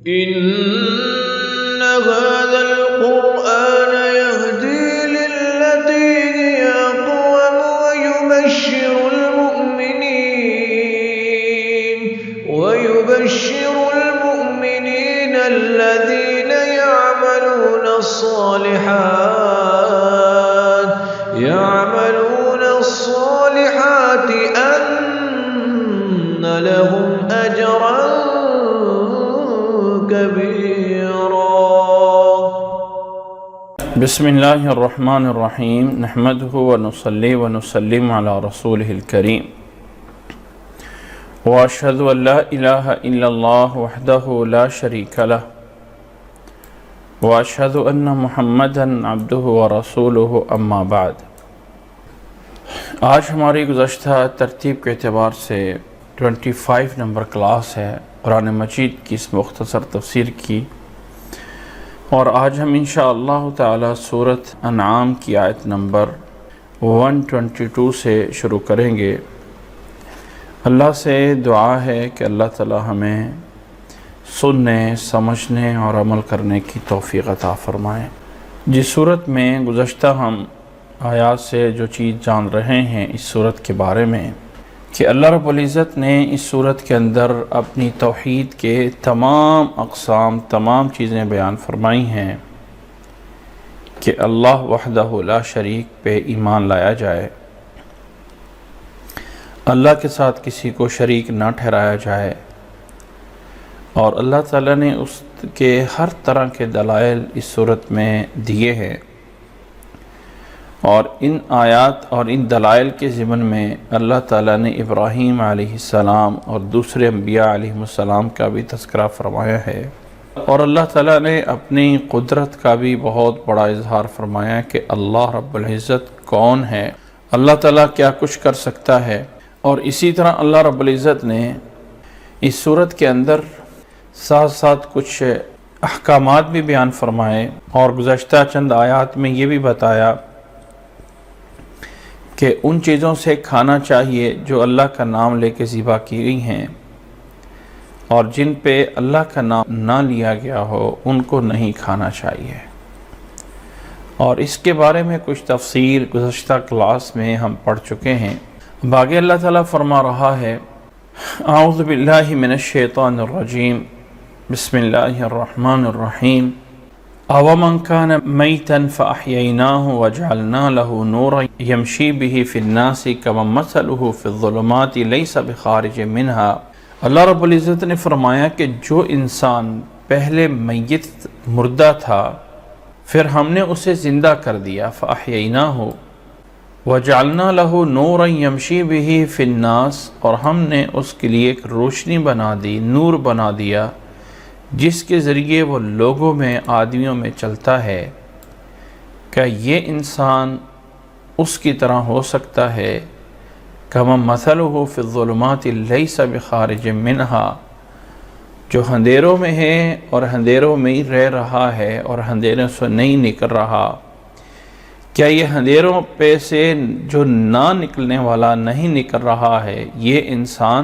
إن هذا القرآن يهدي للتي هي أقوم ويبشر المؤمنين الذين يعملون الصالحات أن لهم أجرا كبيرا. بسم الله الرحمن الرحيم نحمده ونصلي ونسلم على رسوله الكريم وأشهد أن لا إله إلا الله وحده لا شريك له وأشهد أن محمدا عبده ورسوله أما بعد. آج ہماری گزشتہ ترتیب کے اعتبار سے 25 نمبر کلاس ہے قرآن مجید کی اس مختصر تفسیر کی، اور آج ہم انشاءاللہ تعالی سورۃ انعام کی آیت نمبر 122 سے شروع کریں گے. اللہ سے دعا ہے کہ اللہ تعالی ہمیں سننے، سمجھنے اور عمل کرنے کی توفیق عطا فرمائے. جس صورت میں گزشتہ ہم آیات سے جو چیز جان رہے ہیں اس صورت کے بارے میں کہ اللہ رب العزت نے اس صورت کے اندر اپنی توحید کے تمام اقسام، تمام چیزیں بیان فرمائی ہیں کہ اللہ وحدہ لا شریک پہ ایمان لایا جائے، اللہ کے ساتھ کسی کو شریک نہ ٹھہرایا جائے، اور اللہ تعالیٰ نے اس کے ہر طرح کے دلائل اس صورت میں دیے ہیں. اور ان آیات اور ان دلائل کے ضمن میں اللہ تعالیٰ نے ابراہیم علیہ السلام اور دوسرے انبیاء علیہ السلام کا بھی تذکرہ فرمایا ہے، اور اللہ تعالیٰ نے اپنی قدرت کا بھی بہت بڑا اظہار فرمایا کہ اللہ رب العزت کون ہے، اللہ تعالیٰ کیا کچھ کر سکتا ہے. اور اسی طرح اللہ رب العزت نے اس صورت کے اندر ساتھ ساتھ کچھ احکامات بھی بیان فرمائے، اور گزشتہ چند آیات میں یہ بھی بتایا کہ ان چیزوں سے کھانا چاہیے جو اللہ کا نام لے کے ذبح کی گئی ہیں، اور جن پہ اللہ کا نام نہ لیا گیا ہو ان کو نہیں کھانا چاہیے. اور اس کے بارے میں کچھ تفصیل گزشتہ کلاس میں ہم پڑھ چکے ہیں. باقی اللہ تعالیٰ فرما رہا ہے اعوذ باللہ من الشیطان الرجیم بسم اللہ الرحمن الرحیم أَوَمَنْ كَانَ مَيْتًا فَأَحْيَيْنَاهُ وَجَعَلْنَا لَهُ نُورًا يَمْشِي بِهِ فِي النَّاسِ كَمَنْ مَثَلُهُ فِي الظُّلُمَاتِ لَيْسَ بِخَارِجٍ مِنْهَا. اللہ رب العزت نے فرمایا کہ جو انسان پہلے میت مردہ تھا پھر ہم نے اسے زندہ کر دیا، فَأَحْيَيْنَاهُ وَجَعَلْنَا لَهُ نُورًا يَمْشِي بِهِ فِي النَّاسِ، اور ہم نے اس کے لیے ایک روشنی بنا دی، نور بنا دیا جس کے ذریعے وہ لوگوں میں، آدمیوں میں چلتا ہے. کیا یہ انسان اس کی طرح ہو سکتا ہے كَمَنْ مَثَلُهُ فِي الظُّلُمَاتِ لَيْسَ بِخَارِجٍ مِنْهَا، جو اندھیروں میں ہے اور اندھیروں میں ہی رہ رہا ہے اور اندھیروں سے نہیں نکل رہا. کیا یہ اندھیروں پہ سے جو نہ نکلنے والا، نہیں نکل رہا ہے، یہ انسان،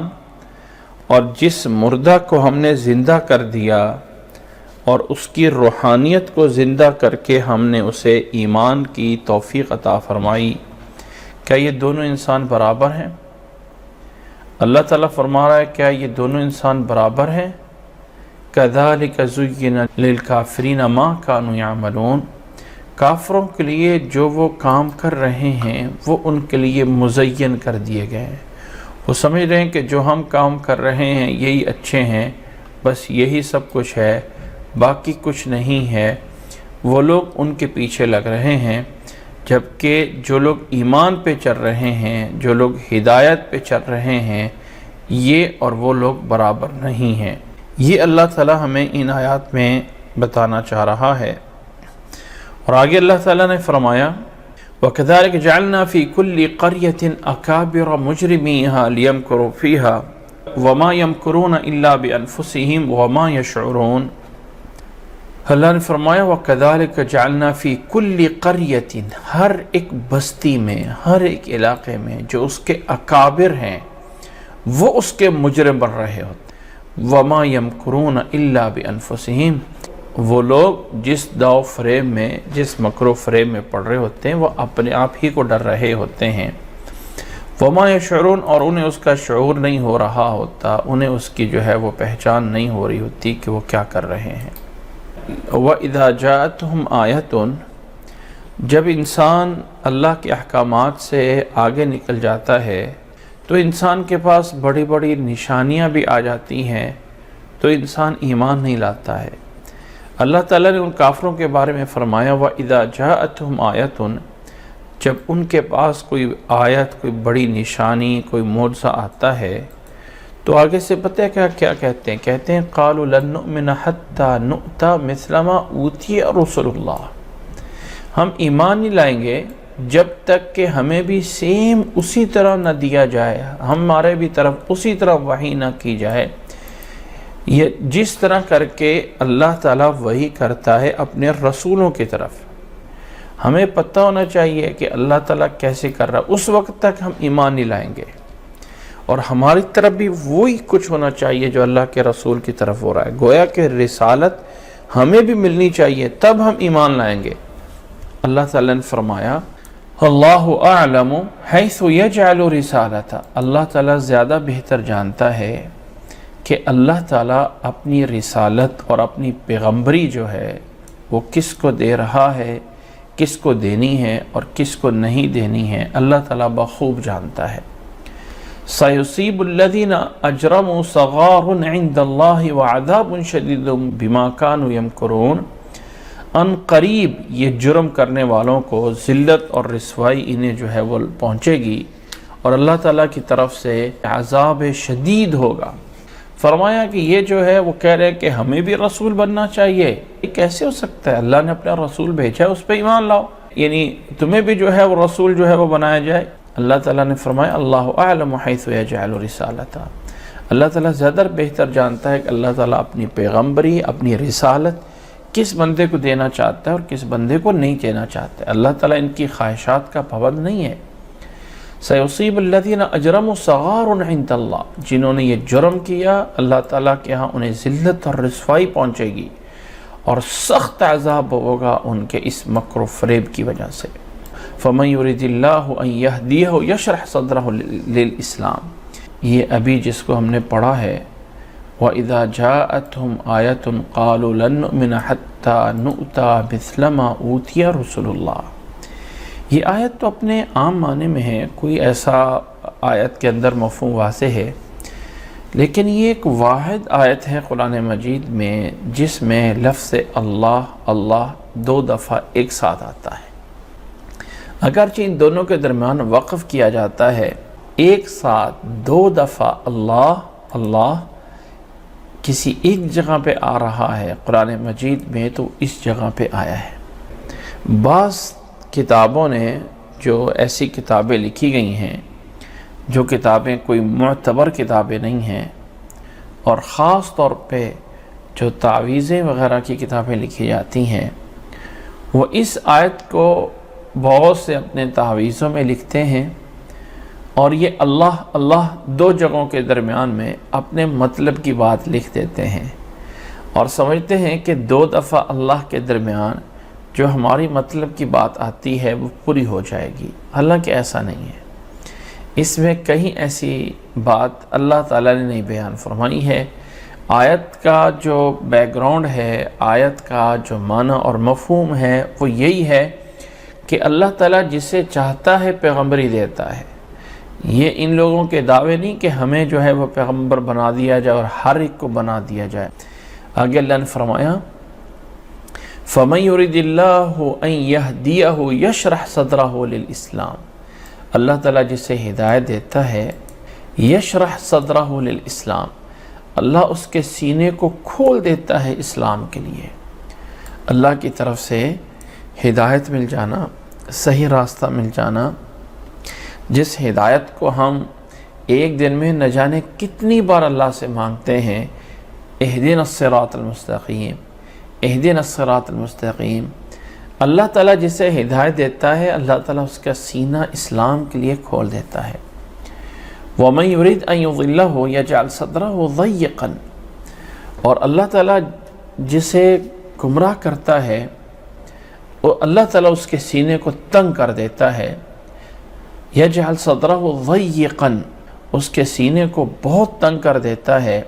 اور جس مردہ کو ہم نے زندہ کر دیا اور اس کی روحانیت کو زندہ کر کے ہم نے اسے ایمان کی توفیق عطا فرمائی، کیا یہ دونوں انسان برابر ہیں؟ اللہ تعالیٰ فرما رہا ہے کیا یہ دونوں انسان برابر ہیں؟ كَذَلِكَ زُيِّنَ لِلْكَافِرِينَ مَا كَانُوا يَعْمَلُونَ. کافروں کے لیے جو وہ کام کر رہے ہیں وہ ان کے لیے مزین کر دیے گئے ہیں. وہ سمجھ رہے ہیں کہ جو ہم کام کر رہے ہیں یہی اچھے ہیں، بس یہی سب کچھ ہے، باقی کچھ نہیں ہے. وہ لوگ ان کے پیچھے لگ رہے ہیں، جبکہ جو لوگ ایمان پہ چل رہے ہیں، جو لوگ ہدایت پہ چل رہے ہیں، یہ اور وہ لوگ برابر نہیں ہیں. یہ اللہ تعالیٰ ہمیں ان آیات میں بتانا چاہ رہا ہے. اور آگے اللہ تعالیٰ نے فرمایا وَكَذَلِكَ جَعَلْنَا فِي كُلِّ قَرْيَةٍ أَكَابِرَ مُجْرِمِيهَا لِيَمْكُرُوا فِيهَا وَمَا يَمْكُرُونَ إِلَّا بِأَنفُسِهِمْ وَمَا يَشْعُرُونَ. اللہ نے فرمایا وَكَذَلِكَ جَعَلْنَا فِي كُلِّ قَرْيَةٍ، ہر ایک بستی میں، ہر ایک علاقے میں جو اس کے اکابر ہیں وہ اس کے مجرم بن رہے ہوتے. وما یمکرون الا بانفسہم، وہ لوگ جس داؤ فریب میں، جس مکر و فریب میں پڑ رہے ہوتے ہیں وہ اپنے آپ ہی کو ڈر رہے ہوتے ہیں۔ وما یشعرون، اور انہیں اس کا شعور نہیں ہو رہا ہوتا، انہیں اس کی جو ہے وہ پہچان نہیں ہو رہی ہوتی کہ وہ کیا کر رہے ہیں۔ وَإِذَا جَاءَتْهُمْ آیَةٌ، جب انسان اللہ کے احکامات سے آگے نکل جاتا ہے تو انسان کے پاس بڑی بڑی نشانیاں بھی آ جاتی ہیں تو انسان ایمان نہیں لاتا ہے۔ اللہ تعالیٰ نے ان کافروں کے بارے میں فرمایا وَإِذَا جَاءَتْهُمْ آیَةٌ، جب ان کے پاس کوئی آیت، کوئی بڑی نشانی، کوئی معجزہ آتا ہے تو آگے سے پتہ ہے کیا کہتے ہیں؟ کہتے ہیں قَالُوا لَن نُؤْمِنَ حَتَّى نُؤْتَى مِثْلَ مَا أُوتِيَ رُسُلُ اللَّهِ، ہم ایمان نہیں لائیں گے جب تک کہ ہمیں بھی سیم اسی طرح نہ دیا جائے، ہمارے بھی طرف اسی طرح وحی نہ کی جائے، یہ جس طرح کر کے اللہ تعالیٰ وحی کرتا ہے اپنے رسولوں کی طرف۔ ہمیں پتہ ہونا چاہیے کہ اللہ تعالیٰ کیسے کر رہا ہے، اس وقت تک ہم ایمان نہیں لائیں گے، اور ہماری طرف بھی وہی کچھ ہونا چاہیے جو اللہ کے رسول کی طرف ہو رہا ہے، گویا کہ رسالت ہمیں بھی ملنی چاہیے، تب ہم ایمان لائیں گے۔ اللہ تعالیٰ نے فرمایا اللہ اعلم حیث یجعل رسالتہ، اللہ تعالیٰ زیادہ بہتر جانتا ہے کہ اللہ تعالیٰ اپنی رسالت اور اپنی پیغمبری جو ہے وہ کس کو دے رہا ہے، کس کو دینی ہے اور کس کو نہیں دینی ہے، اللہ تعالیٰ بخوب جانتا ہے۔ سَيُصِيبُ الَّذِينَ أَجْرَمُوا صَغَارٌ عِنْدَ اللَّهِ وَعَذَابٌ شَدِيدٌ بِمَا كَانُوا يَمْكُرُونَ، ان قریب یہ جرم کرنے والوں کو ذلت اور رسوائی انہیں جو ہے وہ پہنچے گی اور اللہ تعالیٰ کی طرف سے عذاب شدید ہوگا۔ فرمایا کہ یہ جو ہے وہ کہہ رہے ہیں کہ ہمیں بھی رسول بننا چاہیے، یہ کیسے ہو سکتا ہے؟ اللہ نے اپنا رسول بھیجا ہے، اس پہ ایمان لاؤ، یعنی تمہیں بھی جو ہے وہ رسول جو ہے وہ بنایا جائے۔ اللہ تعالیٰ نے فرمایا اللہ اعلم حیث یجعل رسالتہ، اللہ تعالیٰ زیادہ بہتر جانتا ہے کہ اللہ تعالیٰ اپنی پیغمبری، اپنی رسالت کس بندے کو دینا چاہتا ہے اور کس بندے کو نہیں دینا چاہتا ہے۔ اللہ تعالیٰ ان کی خواہشات کا پابند نہیں ہے۔ سَيُصِيبُ الَّذِينَ أَجْرَمُوا صَغَارٌ عِنْدَ اللَّهِ، جنہوں نے یہ جرم کیا اللہ تعالیٰ کے ہاں انہیں ذلت اور رسوائی پہنچے گی اور سخت عذاب ہوگا ان کے اس مکر و فریب کی وجہ سے۔ فَمَن يُرِدِ اللَّهُ أَن يَهْدِيَهُ يَشْرَحْ صَدْرَهُ لِلْإِسْلَامِ، یہ ابھی جس کو ہم نے پڑھا ہے وَإِذَا جَاءَتْهُمْ آیَةٌ قَالُوا لَن نُؤْمِنَ حَتَّى نُؤْتَى مِثْلَ مَا أُوتِيَ رُسُلُ اللَّهِ، یہ آیت تو اپنے عام معنی میں ہے، کوئی ایسا آیت کے اندر مفہوم واضح ہے، لیکن یہ ایک واحد آیت ہے قرآن مجید میں جس میں لفظ اللہ اللہ دو دفعہ ایک ساتھ آتا ہے۔ اگرچہ ان دونوں کے درمیان وقف کیا جاتا ہے، ایک ساتھ دو دفعہ اللہ اللہ کسی ایک جگہ پہ آ رہا ہے قرآن مجید میں تو اس جگہ پہ آیا ہے۔ بعض کتابوں نے جو ایسی کتابیں لکھی گئی ہیں جو کتابیں کوئی معتبر کتابیں نہیں ہیں، اور خاص طور پہ جو تعویذیں وغیرہ کی کتابیں لکھی جاتی ہیں، وہ اس آیت کو بہت سے اپنے تعویذوں میں لکھتے ہیں اور یہ اللہ اللہ دو جگہوں کے درمیان میں اپنے مطلب کی بات لکھ دیتے ہیں اور سمجھتے ہیں کہ دو دفعہ اللہ کے درمیان جو ہماری مطلب کی بات آتی ہے وہ پوری ہو جائے گی، حالانکہ ایسا نہیں ہے۔ اس میں کہیں ایسی بات اللہ تعالیٰ نے نہیں بیان فرمائی ہے۔ آیت کا جو بیک گراؤنڈ ہے، آیت کا جو معنی اور مفہوم ہے وہ یہی ہے کہ اللہ تعالیٰ جسے چاہتا ہے پیغمبری دیتا ہے۔ یہ ان لوگوں کے دعوے نہیں کہ ہمیں جو ہے وہ پیغمبر بنا دیا جائے اور ہر ایک کو بنا دیا جائے۔ آگے اللہ نے فرمایا فَمَن يُرِدِ اللَّهُ أَن يَهْدِيَهُ يَشْرَحْ صَدْرَهُ لِلْإِسْلَامِ، اللہ تعالیٰ جسے ہدایت دیتا ہے یشرح صدرہ للاسلام، اللہ اس کے سینے کو کھول دیتا ہے اسلام کے لیے۔ اللہ کی طرف سے ہدایت مل جانا، صحیح راستہ مل جانا، جس ہدایت کو ہم ایک دن میں نہ جانے کتنی بار اللہ سے مانگتے ہیں، اہدنا الصراط المستقیم اہدنا الصراط المستقیم، اللہ تعالیٰ جسے ہدایت دیتا ہے اللہ تعالیٰ اس کا سینہ اسلام کے لیے کھول دیتا ہے۔ وَمَن يُرِدْ أَن يُضِلَّهُ يَجْعَلْ صَدْرَهُ ضَيِّقًا، اور اللہ تعالیٰ جسے گمراہ کرتا ہے وہ اللہ تعالیٰ اس کے سینے کو تنگ کر دیتا ہے. یجعل صدرہ ضیقا، اس کے سینے کو بہت تنگ کر دیتا ہے،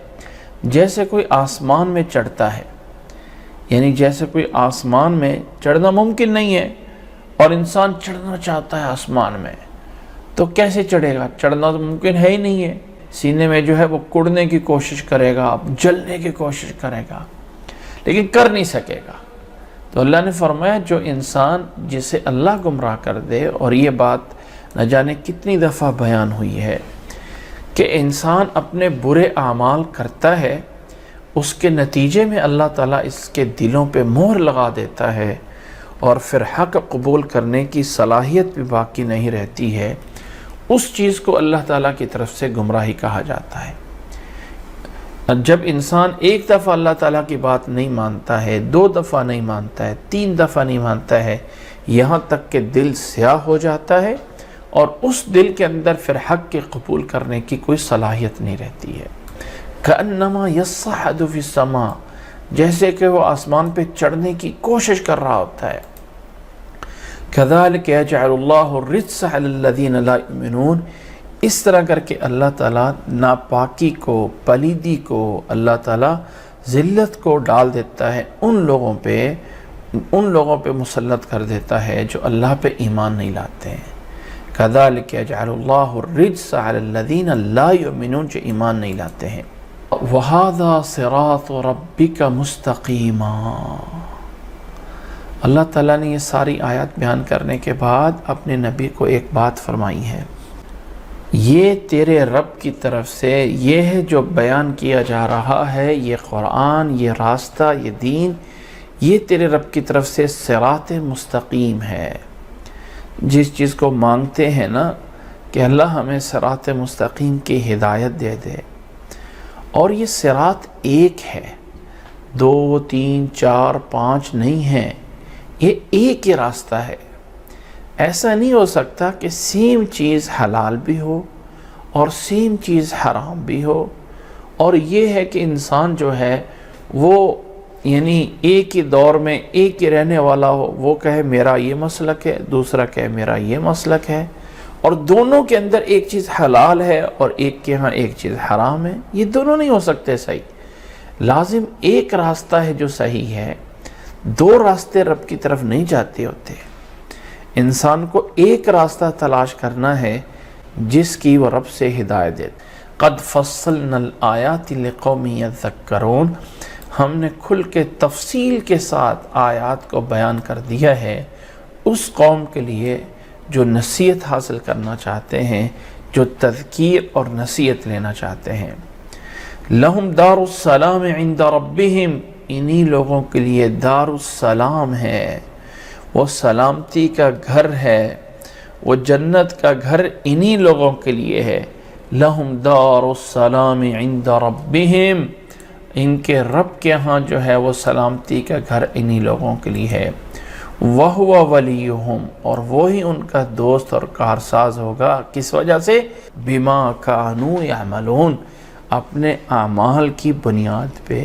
جیسے کوئی آسمان میں چڑھتا ہے. یعنی جیسے کوئی آسمان میں چڑھنا ممکن نہیں ہے اور انسان چڑھنا چاہتا ہے آسمان میں، تو کیسے چڑھے گا؟ چڑھنا تو ممکن ہے ہی نہیں ہے. سینے میں جو ہے وہ کڑنے کی کوشش کرے گا، جلنے کی کوشش کرے گا، لیکن کر نہیں سکے گا. تو اللہ نے فرمایا جو انسان جسے اللہ گمراہ کر دے، اور یہ بات نہ جانے کتنی دفعہ بیان ہوئی ہے کہ انسان اپنے برے اعمال کرتا ہے، اس کے نتیجے میں اللہ تعالیٰ اس کے دلوں پہ مہر لگا دیتا ہے اور پھر حق قبول کرنے کی صلاحیت بھی باقی نہیں رہتی ہے. اس چیز کو اللہ تعالیٰ کی طرف سے گمراہی کہا جاتا ہے. جب انسان ایک دفعہ اللہ تعالیٰ کی بات نہیں مانتا ہے، 2 دفعہ نہیں مانتا ہے، 3 دفعہ نہیں مانتا ہے، یہاں تک کہ دل سیاہ ہو جاتا ہے اور اس دل کے اندر پھر حق کے قبول کرنے کی کوئی صلاحیت نہیں رہتی ہے. کأنما یصعد فی السماء، جیسے کہ وہ آسمان پہ چڑھنے کی کوشش کر رہا ہوتا ہے. کذالک یجعل اللہ الرجس علی الذین لا یؤمنون، اس طرح کر کے اللہ تعالیٰ ناپاکی کو، پلیدی کو، اللہ تعالیٰ ذلت کو ڈال دیتا ہے ان لوگوں پہ مسلط کر دیتا ہے جو اللہ پہ ایمان نہیں لاتے ہیں. کذالک یجعل اللہ الرجس علی الذین لا یؤمنون، جو ایمان نہیں لاتے ہیں. وَهَذَا صِرَاطُ رَبِّكَ مُسْتَقِيمًا، اللہ تعالیٰ نے یہ ساری آیات بیان کرنے کے بعد اپنے نبی کو ایک بات فرمائی ہے. یہ تیرے رب کی طرف سے یہ ہے جو بیان کیا جا رہا ہے، یہ قرآن، یہ راستہ، یہ دین، یہ تیرے رب کی طرف سے صراط مستقیم ہے. جس چیز کو مانگتے ہیں نا کہ اللہ ہمیں صراط مستقیم کی ہدایت دے دے، اور یہ صراط ایک ہے، 2 3 4 5 نہیں ہے، یہ ایک ہی راستہ ہے. ایسا نہیں ہو سکتا کہ سیم چیز حلال بھی ہو اور سیم چیز حرام بھی ہو، اور یہ ہے کہ انسان جو ہے وہ یعنی ایک ہی دور میں ایک ہی رہنے والا ہو، وہ کہے میرا یہ مسلک ہے، دوسرا کہے میرا یہ مسلک ہے، اور دونوں کے اندر ایک چیز حلال ہے اور ایک کے ہاں ایک چیز حرام ہے. یہ دونوں نہیں ہو سکتے صحیح. لازم ایک راستہ ہے جو صحیح ہے. 2 راستے رب کی طرف نہیں جاتے ہوتے. انسان کو ایک راستہ تلاش کرنا ہے جس کی وہ رب سے ہدایت دے. قد فصلنا الآیات لقوم یذکرون، ہم نے کھل کے تفصیل کے ساتھ آیات کو بیان کر دیا ہے اس قوم کے لیے جو نصیحت حاصل کرنا چاہتے ہیں، جو تذکیر اور نصیحت لینا چاہتے ہیں. لہم دار السلام عند ربہم، انہی لوگوں کے لیے دار السلام ہے، وہ سلامتی کا گھر ہے، وہ جنت کا گھر انہی لوگوں کے لیے ہے. لہم دار السلام عند ربہم، ان کے رب کے ہاں جو ہے وہ سلامتی کا گھر انہی لوگوں کے لیے ہے. وَهُوَ وَلِيُّهُمْ، اور وہی ان کا دوست اور کارساز ہوگا. کس وجہ سے؟ بِمَا كَانُوا يَعْمَلُونَ، اپنے اعمال کی بنیاد پہ.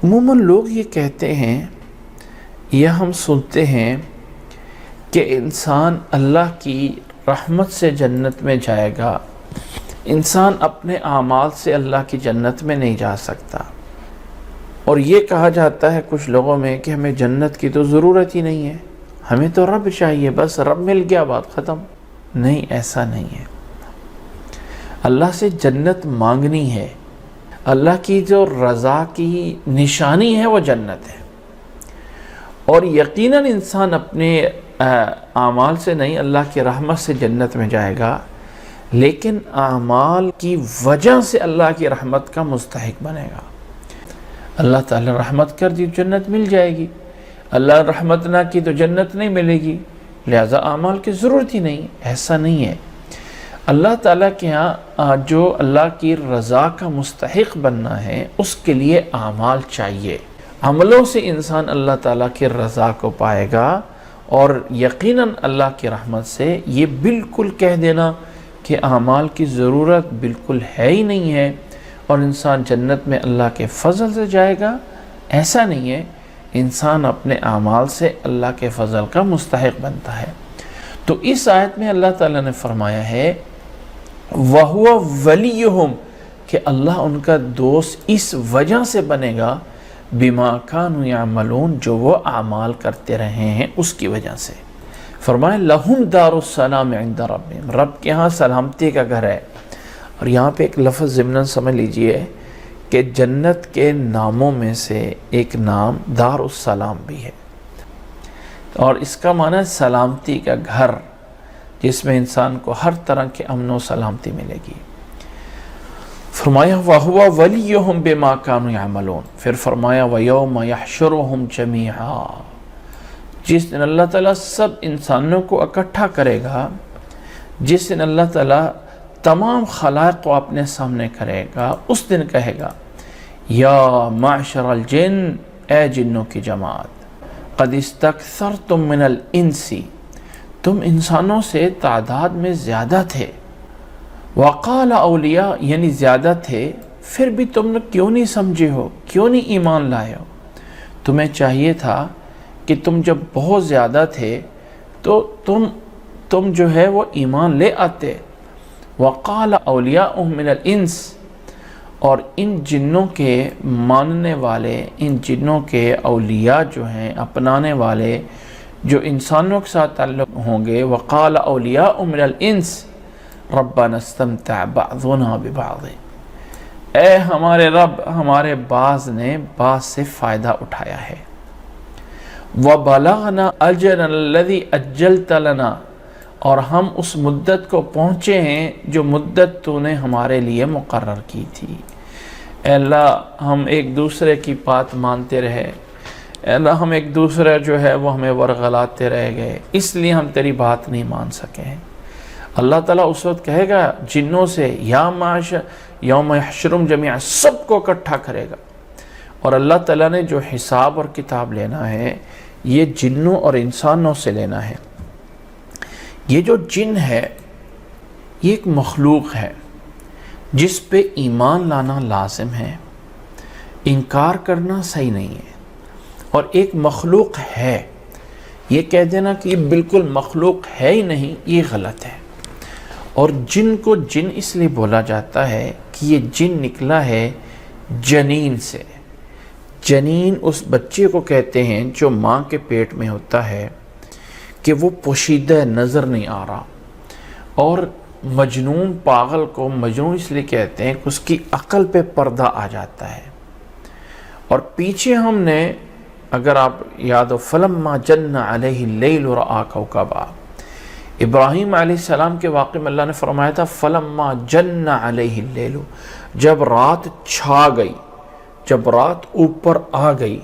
عموماً لوگ یہ کہتے ہیں یا ہم سنتے ہیں کہ انسان اللہ کی رحمت سے جنت میں جائے گا، انسان اپنے اعمال سے اللہ کی جنت میں نہیں جا سکتا. اور یہ کہا جاتا ہے کچھ لوگوں میں کہ ہمیں جنت کی تو ضرورت ہی نہیں ہے، ہمیں تو رب چاہیے، بس رب مل گیا بات ختم. نہیں، ایسا نہیں ہے. اللہ سے جنت مانگنی ہے. اللہ کی جو رضا کی نشانی ہے وہ جنت ہے. اور یقیناً انسان اپنے اعمال سے نہیں، اللہ کی رحمت سے جنت میں جائے گا، لیکن اعمال کی وجہ سے اللہ کی رحمت کا مستحق بنے گا. اللہ تعالیٰ رحمت کر دی جنت مل جائے گی، اللہ رحمت نہ کی تو جنت نہیں ملے گی، لہذا اعمال کی ضرورت ہی نہیں. ایسا نہیں ہے. اللہ تعالیٰ کے ہاں جو اللہ کی رضا کا مستحق بننا ہے اس کے لیے اعمال چاہیے. عملوں سے انسان اللہ تعالیٰ کی رضا کو پائے گا. اور یقیناً اللہ کی رحمت سے یہ بالکل کہہ دینا کہ اعمال کی ضرورت بالکل ہے ہی نہیں ہے اور انسان جنت میں اللہ کے فضل سے جائے گا، ایسا نہیں ہے، انسان اپنے اعمال سے اللہ کے فضل کا مستحق بنتا ہے۔ تو اس آیت میں اللہ تعالیٰ نے فرمایا ہے وَهُوَ وَلِيُّهُمْ کہ اللہ ان کا دوست اس وجہ سے بنے گا بِمَا كَانُوا يَعْمَلُونَ جو وہ اعمال کرتے رہے ہیں اس کی وجہ سے۔ فرمایا لَهُمْ دَارُ السَّلَامِ عِنْدَ رَبِّهِمْ، رب کے ہاں سلامتی کا گھر ہے۔ اور یہاں پہ ایک لفظ ضمناً سمجھ لیجئے کہ جنت کے ناموں میں سے ایک نام دار السلام بھی ہے، اور اس کا معنی ہے سلامتی کا گھر، جس میں انسان کو ہر طرح کے امن و سلامتی ملے گی۔ فرمایا وَهُوَ وَلِيُّهُمْ بِمَا كَانُوا يَعْمَلُونَ، پھر فرمایا وَيَوْمَ يَحْشُرُهُمْ جَمِيعًا، جس دن اللہ تعالیٰ سب انسانوں کو اکٹھا کرے گا، جس دن اللہ تعالیٰ تمام خلائق کو اپنے سامنے کرے گا، اس دن کہے گا یا معشر الجن، اے جنوں کی جماعت، قد استکثرتم من الانس، تم انسانوں سے تعداد میں زیادہ تھے، وقال اولیاء یعنی زیادہ تھے، پھر بھی تم نے کیوں نہیں سمجھے ہو، کیوں نہیں ایمان لائے ہو؟ تمہیں چاہیے تھا کہ تم جب بہت زیادہ تھے تو تم جو ہے وہ ایمان لے آتے۔ وقال اولیاء من الانس، اور ان جنوں کے ماننے والے، ان جنوں کے اولیاء جو ہیں اپنانے والے جو انسانوں کے ساتھ تعلق ہوں گے، وقال اولیاء من الانس ربنا استمتع بعضنا ببعض، اے ہمارے رب، ہمارے بعض نے بعض سے فائدہ اٹھایا ہے۔ وبلغنا اجرنا الذي اجلت لنا، اور ہم اس مدت کو پہنچے ہیں جو مدت تو نے ہمارے لیے مقرر کی تھی۔ اے اللہ، ہم ایک دوسرے کی بات مانتے رہے، اے اللہ ہم ایک دوسرے جو ہے وہ ہمیں ورغلاتے رہ گئے، اس لیے ہم تیری بات نہیں مان سکے ہیں۔ اللہ تعالیٰ اس وقت کہے گا جنوں سے یا معاشر یوم یحشرہم جمیعا، سب کو اکٹھا کرے گا، اور اللہ تعالیٰ نے جو حساب اور کتاب لینا ہے یہ جنوں اور انسانوں سے لینا ہے۔ یہ جو جن ہے یہ ایک مخلوق ہے جس پہ ایمان لانا لازم ہے، انکار کرنا صحیح نہیں ہے، اور ایک مخلوق ہے، یہ کہہ دینا کہ یہ بالکل مخلوق ہے ہی نہیں، یہ غلط ہے۔ اور جن کو جن اس لیے بولا جاتا ہے کہ یہ جن نکلا ہے جنین سے۔ جنین اس بچے کو کہتے ہیں جو ماں کے پیٹ میں ہوتا ہے کہ وہ پوشیدہ نظر نہیں آ رہا، اور مجنون پاگل کو مجنون اس لیے کہتے ہیں کہ اس کی عقل پہ پردہ آ جاتا ہے۔ اور پیچھے ہم نے اگر آپ یاد ہو فلما جن علیہ اللیل رآ کوکبا، ابراہیم علیہ السلام کے واقعے میں اللہ نے فرمایا تھا فلما جن علیہ اللیل، جب رات چھا گئی، جب رات اوپر آ گئی۔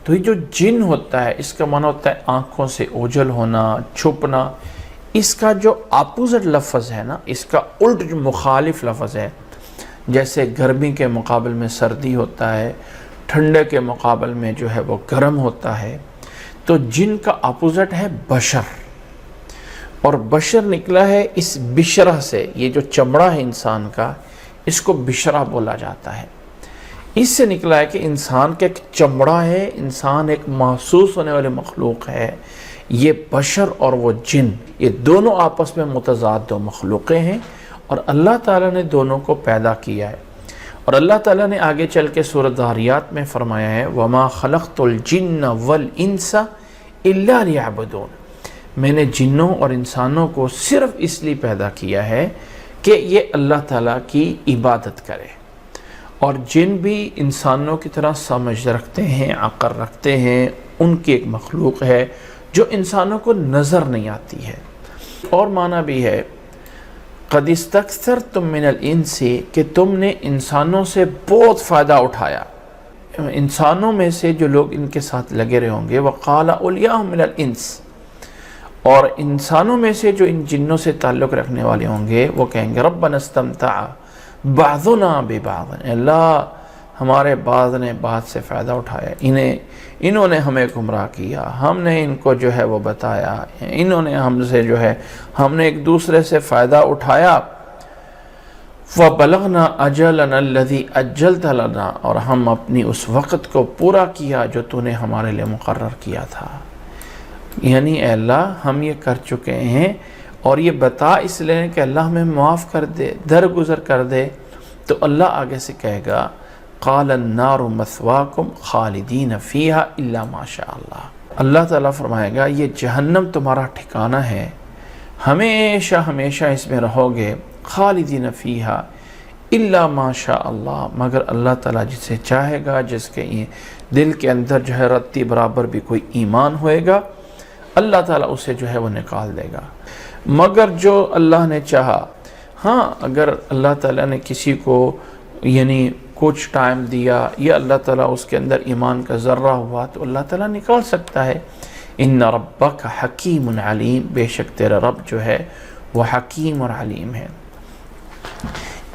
تو یہ جو جن ہوتا ہے اس کا معنی ہوتا ہے آنکھوں سے اوجھل ہونا، چھپنا۔ اس کا جو اپوزٹ لفظ ہے نا، اس کا الٹ جو مخالف لفظ ہے، جیسے گرمی کے مقابل میں سردی ہوتا ہے، ٹھنڈے کے مقابل میں جو ہے وہ گرم ہوتا ہے، تو جن کا اپوزٹ ہے بشر، اور بشر نکلا ہے اس بشرہ سے، یہ جو چمڑا ہے انسان کا اس کو بشرہ بولا جاتا ہے۔ اس سے نکلا ہے کہ انسان کا ایک چمڑا ہے، انسان ایک محسوس ہونے والے مخلوق ہے۔ یہ بشر اور وہ جن، یہ دونوں آپس میں متضاد دو مخلوقیں ہیں، اور اللہ تعالیٰ نے دونوں کو پیدا کیا ہے۔ اور اللہ تعالیٰ نے آگے چل کے سورۃ ذاریات میں فرمایا ہے وَمَا خَلَقْتُ الْجِنَّ وَالْإِنسَ إِلَّا لِيَعْبُدُونَ، میں نے جنوں اور انسانوں کو صرف اس لیے پیدا کیا ہے کہ یہ اللہ تعالیٰ کی عبادت کرے۔ اور جن بھی انسانوں کی طرح سمجھ رکھتے ہیں، عقل رکھتے ہیں، ان کی ایک مخلوق ہے جو انسانوں کو نظر نہیں آتی ہے۔ اور معنی بھی ہے قد استکثرتم من الانس، کہ تم نے انسانوں سے بہت فائدہ اٹھایا، انسانوں میں سے جو لوگ ان کے ساتھ لگے رہے ہوں گے، وقال اولیاء من الانس، اور انسانوں میں سے جو ان جنوں سے تعلق رکھنے والے ہوں گے وہ کہیں گے ربنا استمتع بعضنا ببعض، اللہ ہمارے بعض نے بعض سے فائدہ اٹھایا، انہوں نے ہمیں گمراہ کیا، ہم نے ان کو جو ہے وہ بتایا، انہوں نے ہم سے جو ہے ہم نے ایک دوسرے سے فائدہ اٹھایا۔ وَبَلَغْنَا أَجَلَنَا الَّذِي أَجَّلْتَ لَنَا، اور ہم اپنی اس وقت کو پورا کیا جو تو نے ہمارے لیے مقرر کیا تھا. یعنی اے اللہ ہم یہ کر چکے ہیں، اور یہ بتا اس لیے کہ اللہ ہمیں معاف کر دے، درگزر کر دے. تو اللہ آگے سے کہے گا قَالَ النَّارُ مَثْوَاكُمْ خَالِدِينَ فِيهَا إِلَّا مَا شَاءَ اللَّهُ. اللہ تعالیٰ فرمائے گا یہ جہنم تمہارا ٹھکانہ ہے، ہمیشہ ہمیشہ اس میں رہو گے، خالدین فیہا الا ما شاء اللہ، مگر اللہ تعالیٰ جسے چاہے گا، جس کے دل کے اندر جو ہے رتی برابر بھی کوئی ایمان ہوئے گا، اللہ تعالیٰ اسے جو ہے وہ نکال دے گا. مگر جو اللہ نے چاہا، ہاں اگر اللہ تعالیٰ نے کسی کو یعنی کچھ ٹائم دیا یا اللہ تعالیٰ اس کے اندر ایمان کا ذرہ ہوا تو اللہ تعالیٰ نکال سکتا ہے. ان ربک حکیم علیم، بے شک تیرا رب جو ہے وہ حکیم اور علیم ہے.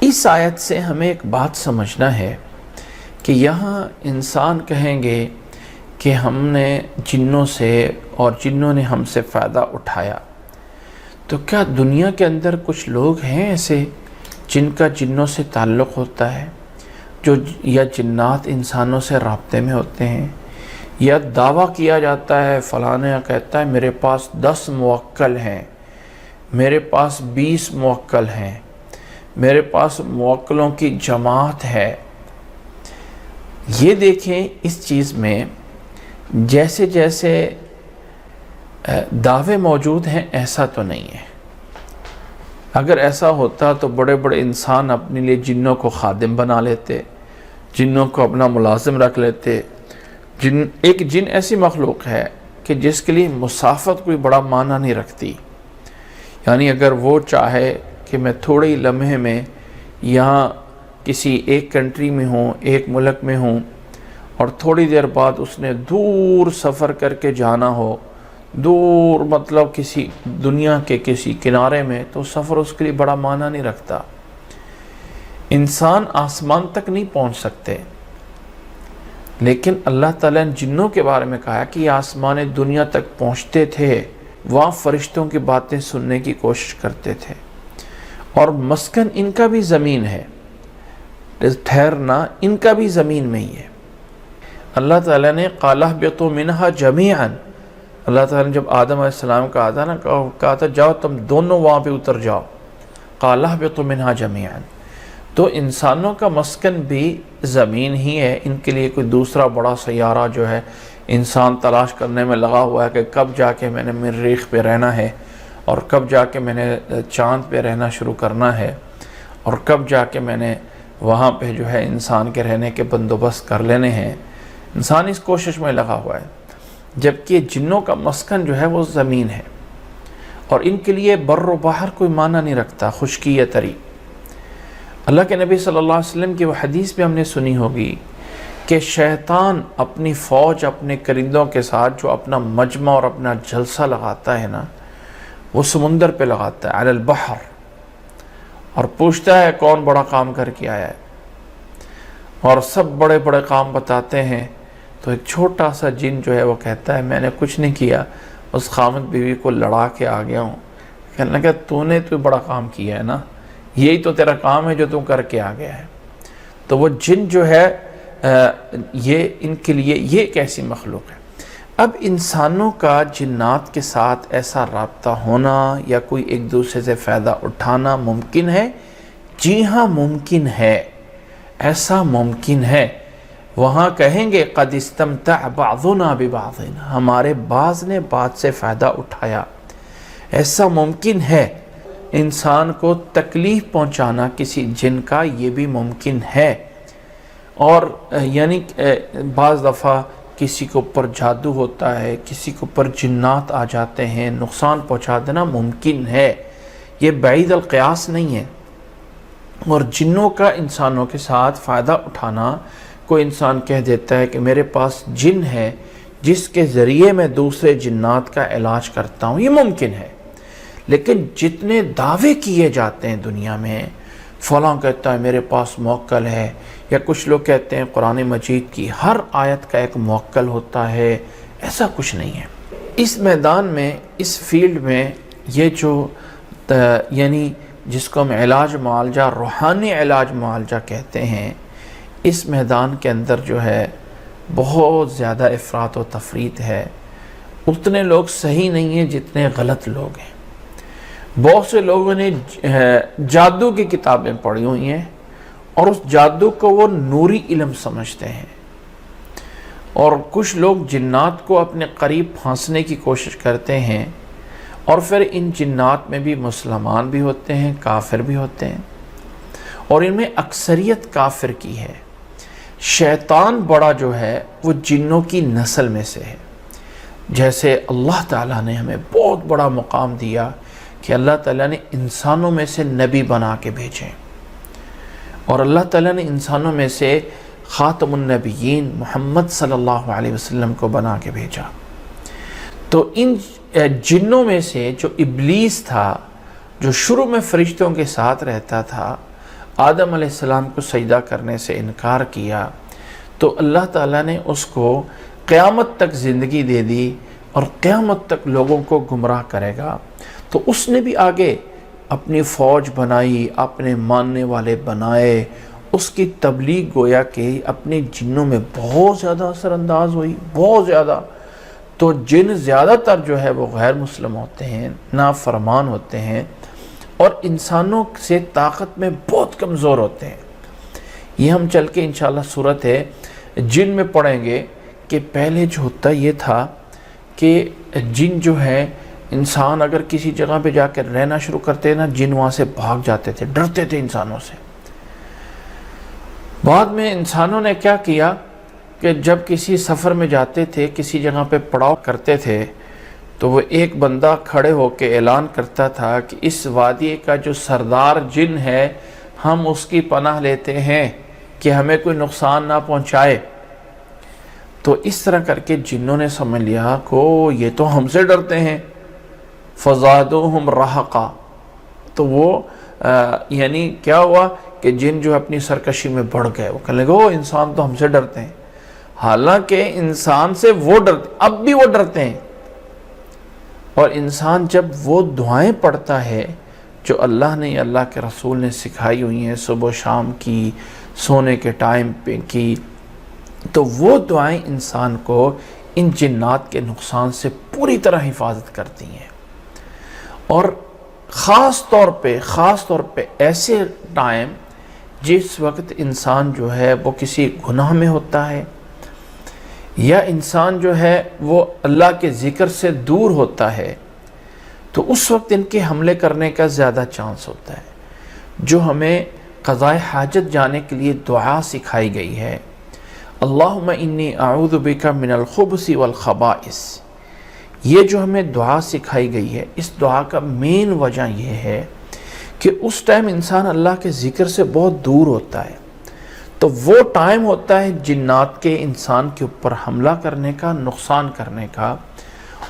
اس آیت سے ہمیں ایک بات سمجھنا ہے کہ یہاں انسان کہیں گے کہ ہم نے جنوں سے اور جنوں نے ہم سے فائدہ اٹھایا، تو کیا دنیا کے اندر کچھ لوگ ہیں ایسے جن کا جنوں سے تعلق ہوتا ہے، جو یا جنات انسانوں سے رابطے میں ہوتے ہیں، یا دعویٰ کیا جاتا ہے فلانا کہتا ہے میرے پاس 10 موکل ہیں، میرے پاس 20 موکل ہیں، میرے پاس موکلوں کی جماعت ہے. یہ دیکھیں اس چیز میں جیسے جیسے دعوے موجود ہیں ایسا تو نہیں ہے. اگر ایسا ہوتا تو بڑے بڑے انسان اپنے لیے جنوں کو خادم بنا لیتے، جنوں کو اپنا ملازم رکھ لیتے. ایک جن ایسی مخلوق ہے کہ جس کے لیے مسافت کوئی بڑا معنی نہیں رکھتی. یعنی اگر وہ چاہے کہ میں تھوڑے ہی لمحے میں یہاں کسی ایک کنٹری میں ہوں، ایک ملک میں ہوں، اور تھوڑی دیر بعد اس نے دور سفر کر کے جانا ہو، دور مطلب کسی دنیا کے کسی کنارے میں، تو سفر اس کے لیے بڑا معنی نہیں رکھتا. انسان آسمان تک نہیں پہنچ سکتے، لیکن اللہ تعالیٰ نے جنوں کے بارے میں کہا کہ یہ آسمان دنیا تک پہنچتے تھے، وہاں فرشتوں کی باتیں سننے کی کوشش کرتے تھے، اور مسکن ان کا بھی زمین ہے، ٹھہرنا ان کا بھی زمین میں ہی ہے. اللہ تعالیٰ نے قَالَ اهْبِطُوا مِنْهَا جَمِيعًا، اللہ تعالیٰ نے جب آدم علیہ السلام کہا تھا جاؤ تم دونوں وہاں پہ اتر جاؤ، قَالَ اهْبِطُوا مِنْهَا جَمِيعًا. تو انسانوں کا مسکن بھی زمین ہی ہے. ان کے لیے کوئی دوسرا بڑا سیارہ جو ہے انسان تلاش کرنے میں لگا ہوا ہے کہ کب جا کے میں نے مریخ پہ رہنا ہے، اور کب جا کے میں نے چاند پہ رہنا شروع کرنا ہے، اور کب جا کے میں نے وہاں پہ جو ہے انسان کے رہنے کے بندوبست کر لینے ہیں. انسان اس کوشش میں لگا ہوا ہے، جبکہ جنوں کا مسکن جو ہے وہ زمین ہے، اور ان کے لیے بر و بحر کوئی معنی نہیں رکھتا، خشکی یا تری. اللہ کے نبی صلی اللہ علیہ وسلم کی وہ حدیث بھی ہم نے سنی ہوگی کہ شیطان اپنی فوج اپنے کرندوں کے ساتھ جو اپنا مجمع اور اپنا جلسہ لگاتا ہے نا، وہ سمندر پہ لگاتا ہے علی البحر، اور پوچھتا ہے کون بڑا کام کر کے آیا ہے، اور سب بڑے بڑے کام بتاتے ہیں. تو ایک چھوٹا سا جن جو ہے وہ کہتا ہے میں نے کچھ نہیں کیا، اس خامد بیوی کو لڑا کے آ گیا ہوں. کہنے لگا تو نے تو بڑا کام کیا ہے نا، یہی تو تیرا کام ہے جو تم کر کے آ گیا ہے. تو وہ جن جو ہے یہ ان کے لیے یہ ایک ایسی مخلوق ہے. اب انسانوں کا جنات کے ساتھ ایسا رابطہ ہونا یا کوئی ایک دوسرے سے فائدہ اٹھانا ممکن ہے؟ جی ہاں ممکن ہے، ایسا ممکن ہے. وہاں کہیں گے قد استمتع بعضنا ببعض، ہمارے بعض نے بعض سے فائدہ اٹھایا. ایسا ممکن ہے. انسان کو تکلیف پہنچانا کسی جن کا یہ بھی ممکن ہے. اور یعنی بعض دفعہ کسی کے اوپر جادو ہوتا ہے، کسی کے اوپر جنات آ جاتے ہیں، نقصان پہنچا دینا ممکن ہے، یہ بعید القیاس نہیں ہے. اور جنوں کا انسانوں کے ساتھ فائدہ اٹھانا، کوئی انسان کہہ دیتا ہے کہ میرے پاس جن ہے جس کے ذریعے میں دوسرے جنات کا علاج کرتا ہوں، یہ ممکن ہے. لیکن جتنے دعوے کیے جاتے ہیں دنیا میں، فلاں کہتا ہے میرے پاس موکل ہے، یا کچھ لوگ کہتے ہیں قرآن مجید کی ہر آیت کا ایک موکل ہوتا ہے، ایسا کچھ نہیں ہے. اس میدان میں، اس فیلڈ میں یہ جو یعنی جس کو ہم علاج معالجہ، روحانی علاج معالجہ کہتے ہیں، اس میدان کے اندر جو ہے بہت زیادہ افراط و تفریط ہے۔ اتنے لوگ صحیح نہیں ہیں جتنے غلط لوگ ہیں۔ بہت سے لوگوں نے جادو کی کتابیں پڑھی ہوئی ہیں اور اس جادو کو وہ نوری علم سمجھتے ہیں، اور کچھ لوگ جنات کو اپنے قریب پھانسنے کی کوشش کرتے ہیں، اور پھر ان جنات میں بھی مسلمان بھی ہوتے ہیں، کافر بھی ہوتے ہیں، اور ان میں اکثریت کافر کی ہے۔ شیطان بڑا جو ہے وہ جنوں کی نسل میں سے ہے۔ جیسے اللہ تعالیٰ نے ہمیں بہت بڑا مقام دیا کہ اللہ تعالیٰ نے انسانوں میں سے نبی بنا کے بھیجے، اور اللہ تعالیٰ نے انسانوں میں سے خاتم النبیین محمد صلی اللہ علیہ وسلم کو بنا کے بھیجا۔ تو ان جنوں میں سے جو ابلیس تھا، جو شروع میں فرشتوں کے ساتھ رہتا تھا، آدم علیہ السلام کو سجدہ کرنے سے انکار کیا، تو اللہ تعالیٰ نے اس کو قیامت تک زندگی دے دی اور قیامت تک لوگوں کو گمراہ کرے گا۔ تو اس نے بھی آگے اپنی فوج بنائی، اپنے ماننے والے بنائے، اس کی تبلیغ گویا کہ اپنے جنوں میں بہت زیادہ اثر انداز ہوئی، بہت زیادہ۔ تو جن زیادہ تر جو ہے وہ غیر مسلم ہوتے ہیں، نافرمان ہوتے ہیں، اور انسانوں سے طاقت میں بہت کمزور ہوتے ہیں۔ یہ ہم چل کے انشاءاللہ صورت ہے جن میں پڑھیں گے کہ پہلے جو ہوتا یہ تھا کہ جن جو ہے، انسان اگر کسی جگہ پہ جا کے رہنا شروع کرتے نا، جن وہاں سے بھاگ جاتے تھے، ڈرتے تھے انسانوں سے۔ بعد میں انسانوں نے کیا کیا کہ جب کسی سفر میں جاتے تھے، کسی جگہ پہ پڑاؤ کرتے تھے، تو وہ ایک بندہ کھڑے ہو کے اعلان کرتا تھا کہ اس وادی کا جو سردار جن ہے، ہم اس کی پناہ لیتے ہیں کہ ہمیں کوئی نقصان نہ پہنچائے۔ تو اس طرح کر کے جنوں نے سمجھ لیا کہ یہ تو ہم سے ڈرتے ہیں، فزادوہم رہقا۔ تو وہ یعنی کیا ہوا کہ جن جو اپنی سرکشی میں بڑھ گئے، وہ کہنے لگے انسان تو ہم سے ڈرتے ہیں، حالانکہ انسان سے وہ ڈرتے، اب بھی وہ ڈرتے ہیں۔ اور انسان جب وہ دعائیں پڑھتا ہے جو اللہ نے، اللہ کے رسول نے سکھائی ہوئی ہیں، صبح و شام کی، سونے کے ٹائم پہ کی، تو وہ دعائیں انسان کو ان جنات کے نقصان سے پوری طرح حفاظت کرتی ہیں۔ اور خاص طور پہ ایسے ٹائم جس وقت انسان جو ہے وہ کسی گناہ میں ہوتا ہے، یا انسان جو ہے وہ اللہ کے ذکر سے دور ہوتا ہے، تو اس وقت ان کے حملے کرنے کا زیادہ چانس ہوتا ہے۔ جو ہمیں قضاء حاجت جانے کے لیے دعا سکھائی گئی ہے، اللہم انی اعوذ بک من الخبث والخبائث، یہ جو ہمیں دعا سکھائی گئی ہے، اس دعا کا مین وجہ یہ ہے کہ اس ٹائم انسان اللہ کے ذکر سے بہت دور ہوتا ہے، تو وہ ٹائم ہوتا ہے جنات کے انسان کے اوپر حملہ کرنے کا، نقصان کرنے کا،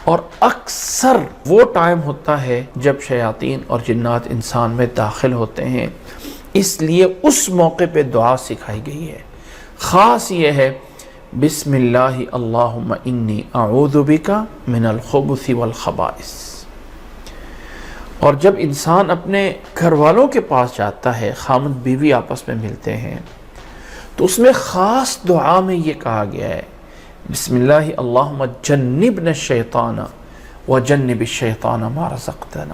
اور اکثر وہ ٹائم ہوتا ہے جب شیاطین اور جنات انسان میں داخل ہوتے ہیں۔ اس لیے اس موقع پہ دعا سکھائی گئی ہے۔ خاص یہ ہے بسم اللہ اللہم انی اعوذ بک من الخبث والخبائث۔ اور جب انسان اپنے گھر والوں کے پاس جاتا ہے، خامد بیوی آپس میں ملتے ہیں، تو اس میں خاص دعا میں یہ کہا گیا ہے بسم اللہ اللہم جنبنا الشیطان وجنب الشیطان ما رزقتنا۔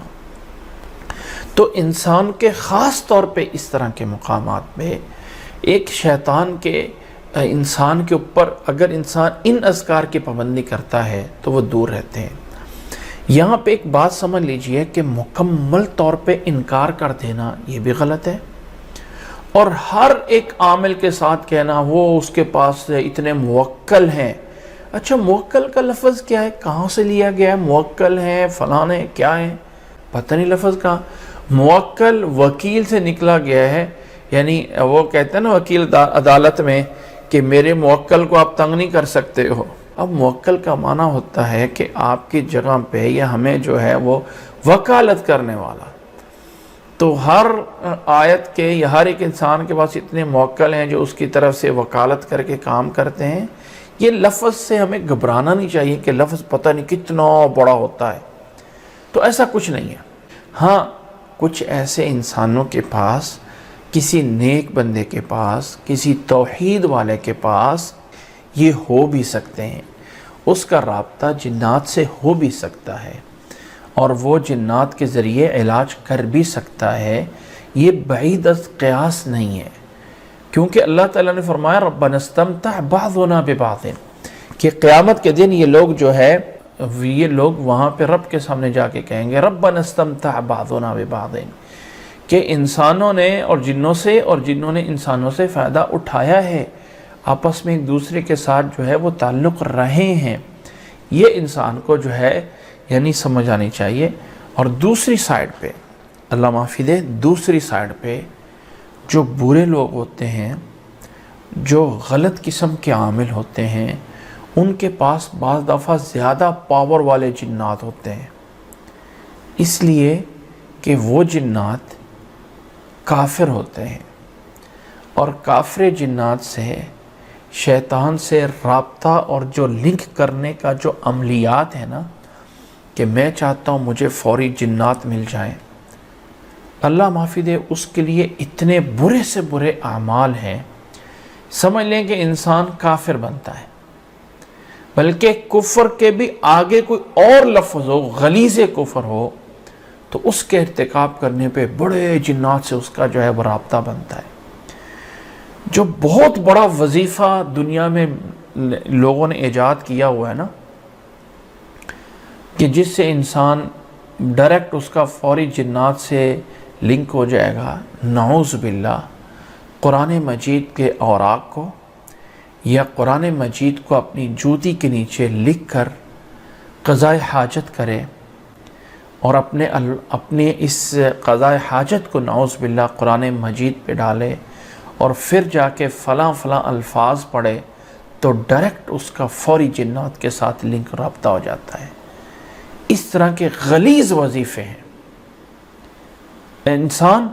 تو انسان کے خاص طور پہ اس طرح کے مقامات میں ایک شیطان کے انسان کے اوپر اگر انسان ان اذکار کی پابندی کرتا ہے تو وہ دور رہتے ہیں۔ یہاں پہ ایک بات سمجھ لیجئے کہ مکمل طور پہ انکار کر دینا یہ بھی غلط ہے، اور ہر ایک عامل کے ساتھ کہنا وہ اس کے پاس اتنے موکل ہیں۔ اچھا، موکل کا لفظ کیا ہے، کہاں سے لیا گیا ہے؟ موکل ہیں، فلانے کیا ہیں، پتہ نہیں لفظ کا۔ موکل وکیل سے نکلا گیا ہے، یعنی وہ کہتے ہیں نا وکیل عدالت میں کہ میرے موکل کو آپ تنگ نہیں کر سکتے ہو۔ اب موکل کا معنی ہوتا ہے کہ آپ کی جگہ پہ یا ہمیں جو ہے وہ وکالت کرنے والا۔ تو ہر آیت کے یا ہر ایک انسان کے پاس اتنے موکل ہیں جو اس کی طرف سے وکالت کر کے کام کرتے ہیں۔ یہ لفظ سے ہمیں گھبرانا نہیں چاہیے کہ لفظ پتہ نہیں کتنا بڑا ہوتا ہے، تو ایسا کچھ نہیں ہے۔ ہاں، کچھ ایسے انسانوں کے پاس، کسی نیک بندے کے پاس، کسی توحید والے کے پاس یہ ہو بھی سکتے ہیں، اس کا رابطہ جنات سے ہو بھی سکتا ہے اور وہ جنات کے ذریعے علاج کر بھی سکتا ہے، یہ بعید از قیاس نہیں ہے، کیونکہ اللہ تعالیٰ نے فرمایا ربنا استمتع بعضنا ببعض، کہ قیامت کے دن یہ لوگ جو ہے یہ لوگ وہاں پہ رب کے سامنے جا کے کہیں گے ربنا استمتع بعضنا ببعض، کہ انسانوں نے اور جنوں سے اور جنوں نے انسانوں سے فائدہ اٹھایا ہے، آپس میں ایک دوسرے کے ساتھ جو ہے وہ تعلق رہے ہیں، یہ انسان کو جو ہے یعنی سمجھ آنی چاہیے۔ اور دوسری سائیڈ پہ اللہ معافی دے، دوسری سائیڈ پہ جو برے لوگ ہوتے ہیں، جو غلط قسم کے عامل ہوتے ہیں، ان کے پاس بعض دفعہ زیادہ پاور والے جنات ہوتے ہیں، اس لیے کہ وہ جنات کافر ہوتے ہیں، اور کافر جنات سے شیطان سے رابطہ اور جو لنک کرنے کا جو عملیات ہے نا، کہ میں چاہتا ہوں مجھے فوری جنات مل جائیں، اللہ معافی دے اس کے لیے اتنے برے سے برے اعمال ہیں، سمجھ لیں کہ انسان کافر بنتا ہے، بلکہ کفر کے بھی آگے کوئی اور لفظ ہو، غلیظ کفر ہو، تو اس کے ارتکاب کرنے پہ بڑے جنات سے اس کا جو ہے وہ رابطہ بنتا ہے۔ جو بہت بڑا وظیفہ دنیا میں لوگوں نے ایجاد کیا ہوا ہے نا، کہ جس سے انسان ڈائریکٹ اس کا فوری جنات سے لنک ہو جائے گا، نعوذ باللہ، قرآن مجید کے اوراق کو یا قرآن مجید کو اپنی جوتی کے نیچے لکھ کر قضاء حاجت کرے اور اپنے اس قضاء حاجت کو نعوذ باللہ قرآن مجید پہ ڈالے اور پھر جا کے فلاں فلاں الفاظ پڑھے، تو ڈائریکٹ اس کا فوری جنات کے ساتھ لنک رابطہ ہو جاتا ہے۔ اس طرح کے غلیظ وظیفے ہیں، انسان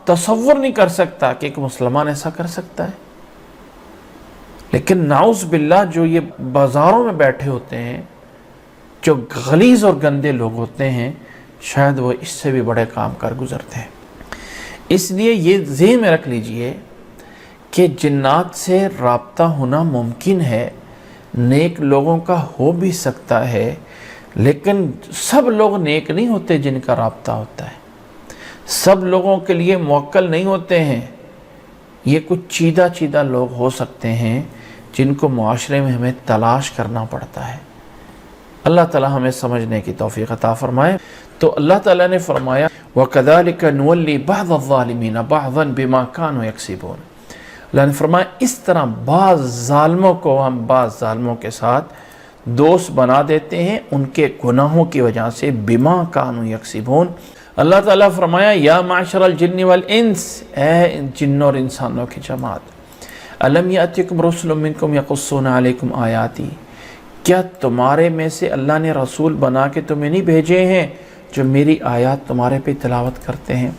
تصور نہیں کر سکتا کہ ایک مسلمان ایسا کر سکتا ہے، لیکن نعوذ باللہ جو یہ بازاروں میں بیٹھے ہوتے ہیں، جو غلیظ اور گندے لوگ ہوتے ہیں، شاید وہ اس سے بھی بڑے کام کر گزرتے ہیں۔ اس لیے یہ ذہن میں رکھ لیجئے کہ جنات سے رابطہ ہونا ممکن ہے، نیک لوگوں کا ہو بھی سکتا ہے، لیکن سب لوگ نیک نہیں ہوتے جن کا رابطہ ہوتا ہے، سب لوگوں کے لیے موکل نہیں ہوتے ہیں، یہ کچھ چیدہ لوگ ہو سکتے ہیں جن کو معاشرے میں ہمیں تلاش کرنا پڑتا ہے۔ اللہ تعالی ہمیں سمجھنے کی توفیق عطا فرمائے۔ تو اللہ تعالیٰ نے فرمایا وَكَذَلِكَ نُوَلِّي بَعْضَ الظَّالِمِينَ بَعْضًا بِمَا كَانُوا يَكْسِبُونَ، اللہ نے فرمایا اس طرح بعض ظالموں کو ہم بعض ظالموں کے ساتھ دوست بنا دیتے ہیں ان کے گناہوں کی وجہ سے، بِمَا كَانُوا يَكْسِبُونَ۔ اللہ تعالیٰ فرمایا یا معشر الجن والانس، اے جنوں اور انسانوں کی جماعت، الم یاتکم رسل منکم یقصون علیکم آیاتی، کیا تمہارے میں سے اللہ نے رسول بنا کے تمہیں نہیں بھیجے ہیں جو میری آیات تمہارے پہ تلاوت کرتے ہیں،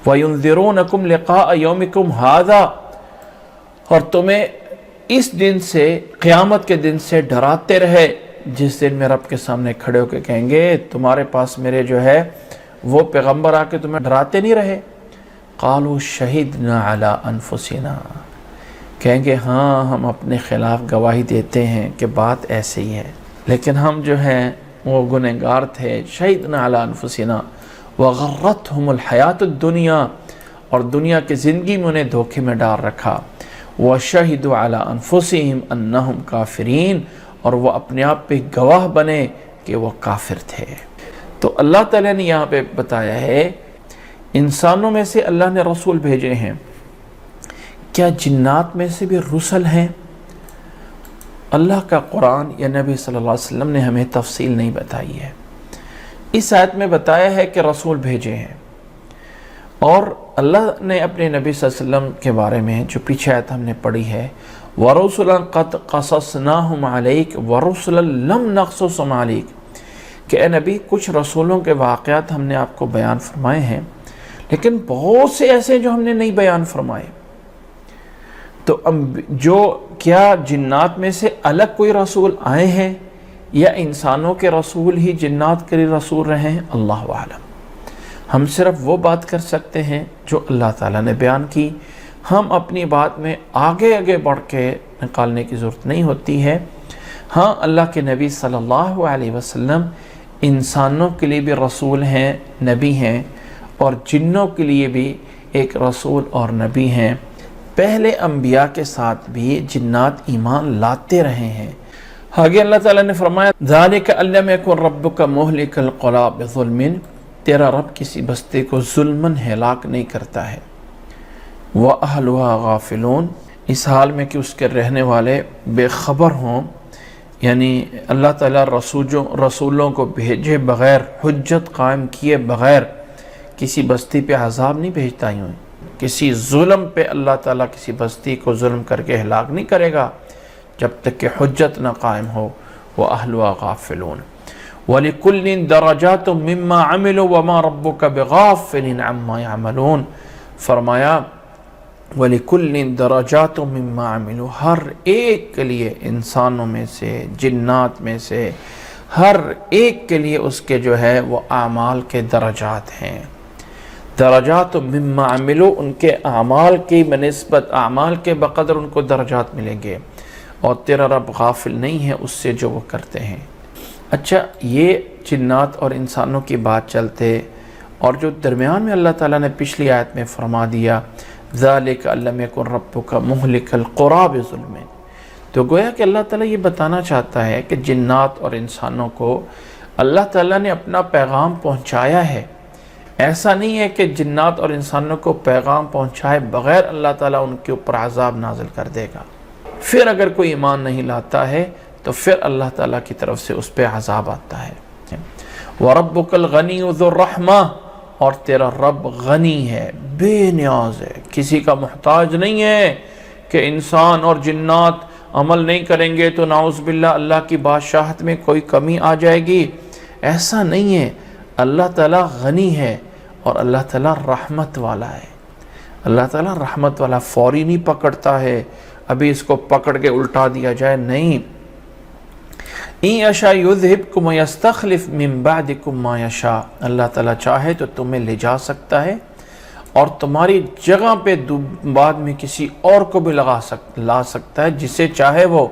وَيُنذِرُونَكُمْ لِقَاءَ يَوْمِكُمْ هَذَا، اور تمہیں اس دن سے، قیامت کے دن سے ڈراتے رہے جس دن میں رب کے سامنے کھڑے ہو کے کہیں گے تمہارے پاس میرے جو ہے وہ پیغمبر آ کے تمہیں ڈراتے نہیں رہے، قالوا شہدنا علی انفسنا، کہیں گے ہاں ہم اپنے خلاف گواہی دیتے ہیں کہ بات ایسے ہی ہے، لیکن ہم جو ہیں وہ گنہگار تھے، شہدنا علی انفسنا وغرتہم الحیات الدنیا، اور دنیا کی زندگی میں انہیں دھوکے میں ڈال رکھا، وشہدوا علی انفسہم انہم کافرین، اور وہ اپنے آپ پہ گواہ بنے کہ وہ کافر تھے۔ تو اللہ تعالیٰ نے یہاں پہ بتایا ہے انسانوں میں سے اللہ نے رسول بھیجے ہیں، کیا جنات میں سے بھی رسل ہیں؟ اللہ کا قرآن یا نبی صلی اللہ علیہ وسلم نے ہمیں تفصیل نہیں بتائی ہے، اس آیت میں بتایا ہے کہ رسول بھیجے ہیں، اور اللہ نے اپنے نبی صلی اللہ علیہ وسلم کے بارے میں جو پیچھے آیت ہم نے پڑھی ہے وَرُسُلًا قَدْ قَصَصْنَاهُمْ عَلَيْكَ وَرُسُلًا لَمْ نَقْصُصْهُمْ عَلَيْكَ، کہ اے نبی کچھ رسولوں کے واقعات ہم نے آپ کو بیان فرمائے ہیں، لیکن بہت سے ایسے جو ہم نے نہیں بیان فرمائے۔ تو جو کیا جنات میں سے الگ کوئی رسول آئے ہیں یا انسانوں کے رسول ہی جنات کے رسول رہے ہیں؟ اللہ اعلم۔ ہم صرف وہ بات کر سکتے ہیں جو اللہ تعالیٰ نے بیان کی. ہم اپنی بات میں آگے بڑھ کے نکالنے کی ضرورت نہیں ہوتی ہے. ہاں اللہ کے نبی صلی اللہ علیہ وسلم انسانوں کے لیے بھی رسول ہیں، نبی ہیں، اور جنوں کے لیے بھی ایک رسول اور نبی ہیں. پہلے انبیاء کے ساتھ بھی جنات ایمان لاتے رہے ہیں. آگے اللہ تعالیٰ نے فرمایا ذَلِكَ أَن لَّمْ يَكُن رَّبُّكَ مُهْلِكَ الْقُرَىٰ بِظُلْمٍ، تیرا رب کسی بستی کو ظلماً ہلاک نہیں کرتا ہے. وَأَهْلُهَا غَافِلُونَ، اس حال میں کہ اس کے رہنے والے بے خبر ہوں. یعنی اللہ تعالیٰ رسولوں کو بھیجے بغیر، حجت قائم کیے بغیر کسی بستی پہ عذاب نہیں بھیجتا. ہی کسی ظلم پہ اللہ تعالیٰ کسی بستی کو ظلم کر کے ہلاک نہیں کرے گا جب تک کہ حجت نہ قائم ہو. وَأَهْلُهَا غَافِلُونَ وَلِكُلٍّ دَرَجَاتٌ مِّمَّا عَمِلُوا وَمَا رَبُّكَ بِغَافِلٍ عَمَّا يَعْمَلُونَ. فرمایا وَلِكُلٍّ دَرَجَاتٌ مِّمَّا عَمِلُوا، ہر ایک کے لیے، انسانوں میں سے، جنات میں سے، ہر ایک کے لیے اس کے جو ہے وہ اعمال کے درجات ہیں. درجات مما عملوا، ان کے اعمال کی بنسبت اعمال کے بقدر ان کو درجات ملیں گے. اور تیرا رب غافل نہیں ہے اس سے جو وہ کرتے ہیں. اچھا، یہ جنات اور انسانوں کی بات چلتے، اور جو درمیان میں اللہ تعالیٰ نے پچھلی آیت میں فرما دیا ذَلِكَ أَن لَّمْ يَكُن رَّبُّكَ مُهْلِكَ الْقُرَىٰ بِظُلْمٍ، تو گویا کہ اللہ تعالیٰ یہ بتانا چاہتا ہے کہ جنات اور انسانوں کو اللہ تعالیٰ نے اپنا پیغام پہنچایا ہے. ایسا نہیں ہے کہ جنات اور انسانوں کو پیغام پہنچائے بغیر اللہ تعالیٰ ان کے اوپر عذاب نازل کر دے گا. پھر اگر کوئی ایمان نہیں لاتا ہے تو پھر اللہ تعالیٰ کی طرف سے اس پہ عذاب آتا ہے. وَرَبُّكَ الْغَنِيُّ ذُو الرَّحْمَةِ، اور تیرا رب غنی ہے، بے نیاز ہے، کسی کا محتاج نہیں ہے کہ انسان اور جنات عمل نہیں کریں گے تو نعوذ باللہ اللہ کی بادشاہت میں کوئی کمی آ جائے گی. ایسا نہیں ہے. اللہ تعالیٰ غنی ہے اور اللہ تعالیٰ رحمت والا ہے. اللہ تعالیٰ رحمت والا، فوری نہیں پکڑتا ہے ابھی اس کو پکڑ کے الٹا دیا جائے، نہیں. إِن يَشَاءْ يُذْهِبْكُمْ وَيَسْتَخْلِفْ مِن بَعْدِكُمْ مَا يَشَاءُ، اللہ تعالیٰ چاہے تو تمہیں لے جا سکتا ہے اور تمہاری جگہ پہ بعد میں کسی اور کو بھی لا سکتا ہے جسے چاہے وہ.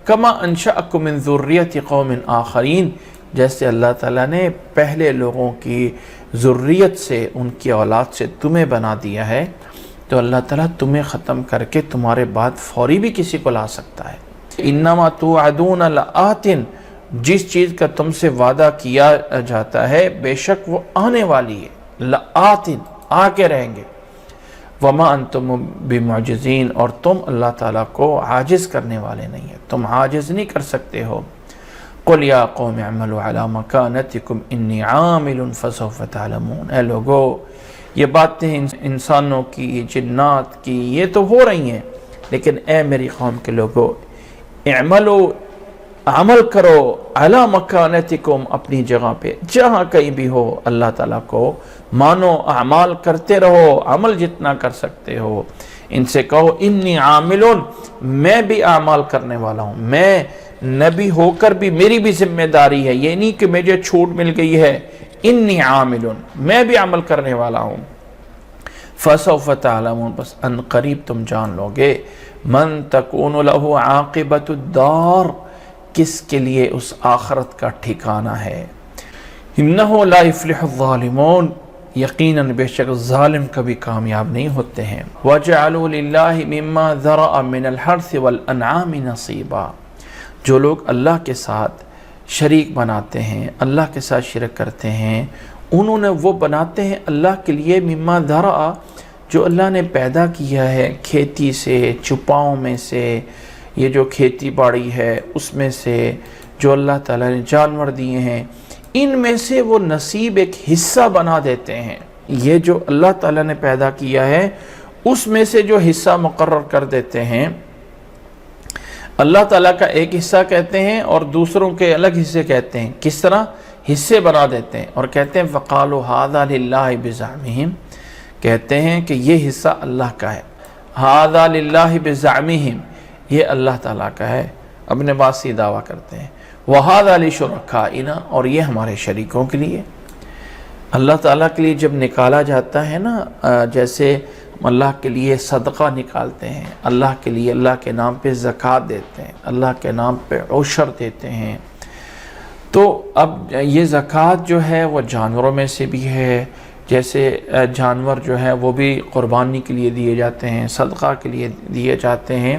كَمَا أَنشَأَكُم مِّن ذُرِّيَّةِ قَوْمٍ آخَرِينَ، جیسے اللہ تعالیٰ نے پہلے لوگوں کی ذریت سے، ان کی اولاد سے تمہیں بنا دیا ہے، تو اللہ تعالیٰ تمہیں ختم کر کے تمہارے بعد فوری بھی کسی کو لا سکتا ہے. انما توعدون لآت، جس چیز کا تم سے وعدہ کیا جاتا ہے بے شک وہ آنے والی ہے. لآت، آ کے رہیں گے. وما انتم بمعجزین، اور تم اللہ تعالیٰ کو عاجز کرنے والے نہیں ہیں، تم عاجز نہیں کر سکتے ہو. قل یا قوم اعملوا علی مکانتکم انی عامل فسوف تعلمون. اے لوگو، یہ باتیں انسانوں کی، جنات کی، یہ تو ہو رہی ہیں، لیکن اے میری قوم کے لوگو، اعملو، عمل کرو، علی مکانتکم، اپنی جگہ پہ جہاں کہیں بھی ہو اللہ تعالیٰ کو مانو، اعمال کرتے رہو، عمل جتنا کر سکتے ہو. ان سے کہو انی عاملون، میں بھی اعمال کرنے والا ہوں، میں نبی ہو کر بھی میری بھی ذمہ داری ہے، یہ نہیں کہ مجھے چھوٹ مل گئی ہے. انی عاملون، میں بھی عمل کرنے والا ہوں. فسوف تعلمون، بس ان قریب تم جان لوگے. من تکون لہ عاقبۃ الدار، کس کے لیے اس آخرت کا ٹھکانہ ہے. انہ لا یفلح الظالمون، یقیناً بے شک ظالم کبھی کامیاب نہیں ہوتے ہیں. وجعلوا للہ مما ذرأ من الحرث والانعام نصیبا، جو لوگ اللہ کے ساتھ شریک بناتے ہیں، اللہ کے ساتھ شرک کرتے ہیں، انہوں نے وہ بناتے ہیں اللہ کے لیے مما ذرأ، جو اللہ نے پیدا کیا ہے کھیتی سے، چپاؤں میں سے، یہ جو کھیتی باڑی ہے اس میں سے، جو اللہ تعالیٰ نے جانور دیے ہیں ان میں سے وہ نصیب، ایک حصہ بنا دیتے ہیں. یہ جو اللہ تعالیٰ نے پیدا کیا ہے اس میں سے جو حصہ مقرر کر دیتے ہیں، اللہ تعالیٰ کا ایک حصہ کہتے ہیں اور دوسروں کے الگ حصے کہتے ہیں. کس طرح حصے بنا دیتے ہیں اور کہتے ہیں وَقَالُوا هَذَا لِلَّهِ بِزَعْمِهِمْ، کہتے ہیں کہ یہ حصہ اللہ کا ہے. هَذَا لِلَّهِ بِزَعْمِهِمْ، یہ اللہ تعالیٰ کا ہے، اپنے بات سے دعویٰ کرتے ہیں. وَهَذَا لِشُرَكَائِنَا، اور یہ ہمارے شریکوں کے لیے. اللہ تعالیٰ کے لیے جب نکالا جاتا ہے نا، جیسے اللہ کے لیے صدقہ نکالتے ہیں، اللہ کے لیے اللہ کے نام پہ زکوٰۃ دیتے ہیں، اللہ کے نام پہ عشر دیتے ہیں، تو اب یہ زکوٰۃ جو ہے وہ جانوروں میں سے بھی ہے، جیسے جانور جو ہے وہ بھی قربانی کے لیے دیے جاتے ہیں، صدقہ کے لیے دیے جاتے ہیں،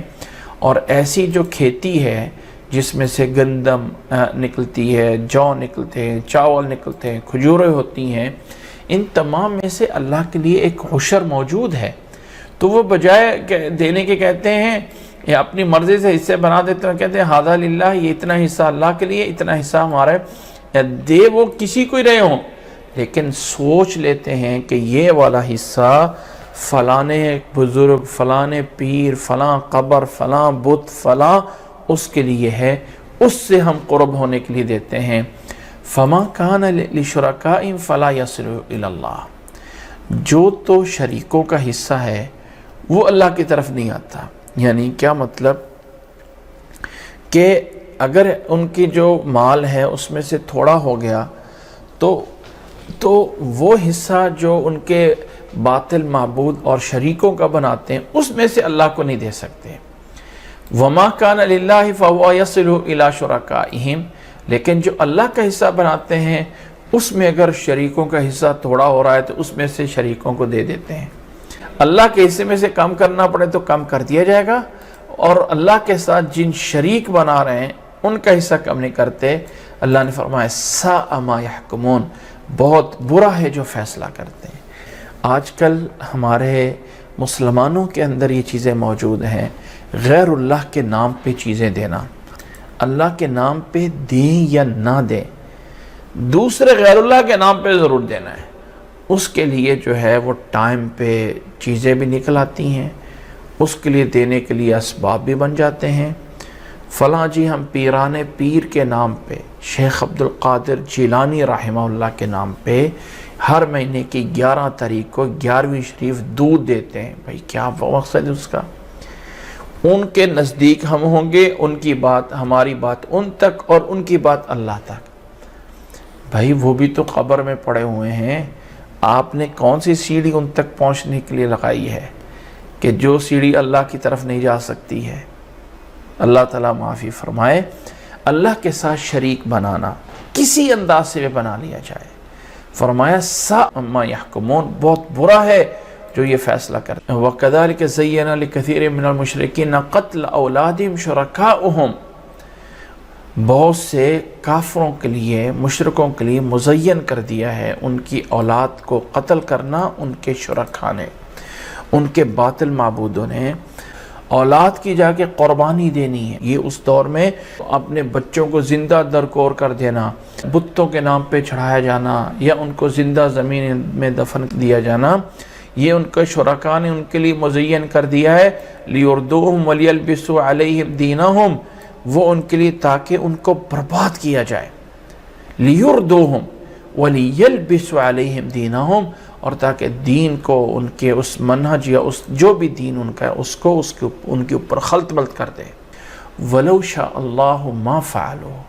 اور ایسی جو کھیتی ہے جس میں سے گندم نکلتی ہے، جو نکلتے ہیں، چاول نکلتے ہیں، کھجوریں ہوتی ہیں، ان تمام میں سے اللہ کے لیے ایک عشر موجود ہے، تو وہ بجائے دینے کے کہتے ہیں یا اپنی مرضی سے حصے بنا دیتے ہیں، کہتے ہیں ھذا للہ، یہ اتنا حصہ اللہ کے لیے، اتنا حصہ ہمارا ہے، دے وہ کسی کو ہی رہے ہوں، لیکن سوچ لیتے ہیں کہ یہ والا حصہ فلانے بزرگ، فلانے پیر، فلاں قبر، فلاں بت، فلاں اس کے لیے ہے، اس سے ہم قرب ہونے کے لیے دیتے ہیں۔ فما کان لشرکائہم فلا یصل الی اللہ، جو تو شریکوں کا حصہ ہے وہ اللہ کی طرف نہیں آتا۔ یعنی کیا مطلب کہ اگر ان کی جو مال ہے اس میں سے تھوڑا ہو گیا تو وہ حصہ جو ان کے باطل معبود اور شریکوں کا بناتے ہیں اس میں سے اللہ کو نہیں دے سکتے۔ وما کان للہ فہو یصل الی شرکائہم، لیکن جو اللہ کا حصہ بناتے ہیں اس میں اگر شریکوں کا حصہ تھوڑا ہو رہا ہے تو اس میں سے شریکوں کو دے دیتے ہیں۔ اللہ کے حصے میں سے کم کرنا پڑے تو کم کر دیا جائے گا، اور اللہ کے ساتھ جن شریک بنا رہے ہیں ان کا حصہ کم نہیں کرتے۔ اللہ نے فرمایا ساء ما یحکمون، بہت برا ہے جو فیصلہ کرتے ہیں۔ آج کل ہمارے مسلمانوں کے اندر یہ چیزیں موجود ہیں، غیر اللہ کے نام پہ چیزیں دینا، اللہ کے نام پہ دیں یا نہ دیں، دوسرے غیر اللہ کے نام پہ ضرور دینا ہے، اس کے لیے جو ہے وہ ٹائم پہ چیزیں بھی نکل آتی ہیں، اس کے لیے دینے کے لیے اسباب بھی بن جاتے ہیں۔ فلاں جی ہم پیران پیر کے نام پہ، شیخ عبد القادر جیلانی رحمہ اللہ کے نام پہ ہر مہینے کی 11 تاریخ کو 11ویں شریف دودھ دیتے ہیں۔ بھائی کیا مقصد ہے اس کا؟ ان کے نزدیک ہم ہوں گے، ان کی بات، ہماری بات ان تک، اور ان کی بات اللہ تک۔ بھائی وہ بھی تو قبر میں پڑے ہوئے ہیں، آپ نے کون سی سیڑھی ان تک پہنچنے کے لیے لگائی ہے کہ جو سیڑھی اللہ کی طرف نہیں جا سکتی ہے؟ اللہ تعالیٰ معافی فرمائے۔ اللہ کے ساتھ شریک بنانا کسی انداز سے بھی بنا لیا جائے، فرمایا ساء ما یحکمون، بہت برا ہے جو یہ فیصلہ کرتے ہیں۔ وَكَذَلِكَ زَيَّنَ لِكَثِيرٍ مِّنَ الْمُشْرِكِينَ قَتْلَ أَوْلَادِهِمْ شُرَكَاؤُهُمْ، بہت سے کافروں کے لیے، مشرکوں کے لیے مزین کر دیا ہے ان کی اولاد کو قتل کرنا، ان کے شرکا نے، ان کے باطل معبودوں نے اولاد کی جا کے قربانی دینی ہے۔ یہ اس دور میں اپنے بچوں کو زندہ درکور کر دینا، بتوں کے نام پہ چڑھایا جانا، یا ان کو زندہ زمین میں دفن دیا جانا، یہ ان کے شرکا نے ان کے لیے مزین کر دیا ہے۔ لِيُرْدُوهُمْ وَلِيَلْبِسُوا عَلَيْهِمْ دِينَهُمْ، وہ ان کے لیے تاکہ ان کو برباد کیا جائے۔ لِيُرْدُوهُمْ وَلِيَلْبِسُوا عَلَيْهِمْ دِينَهُمْ، اور تاکہ دین کو، ان کے اس منہج یا اس جو بھی دین ان کا ہے اس کو ان کے اوپر خلط ملط کر دے۔ وَلَوْ شَاءَ اللَّهُ مَا فَعَلُوا،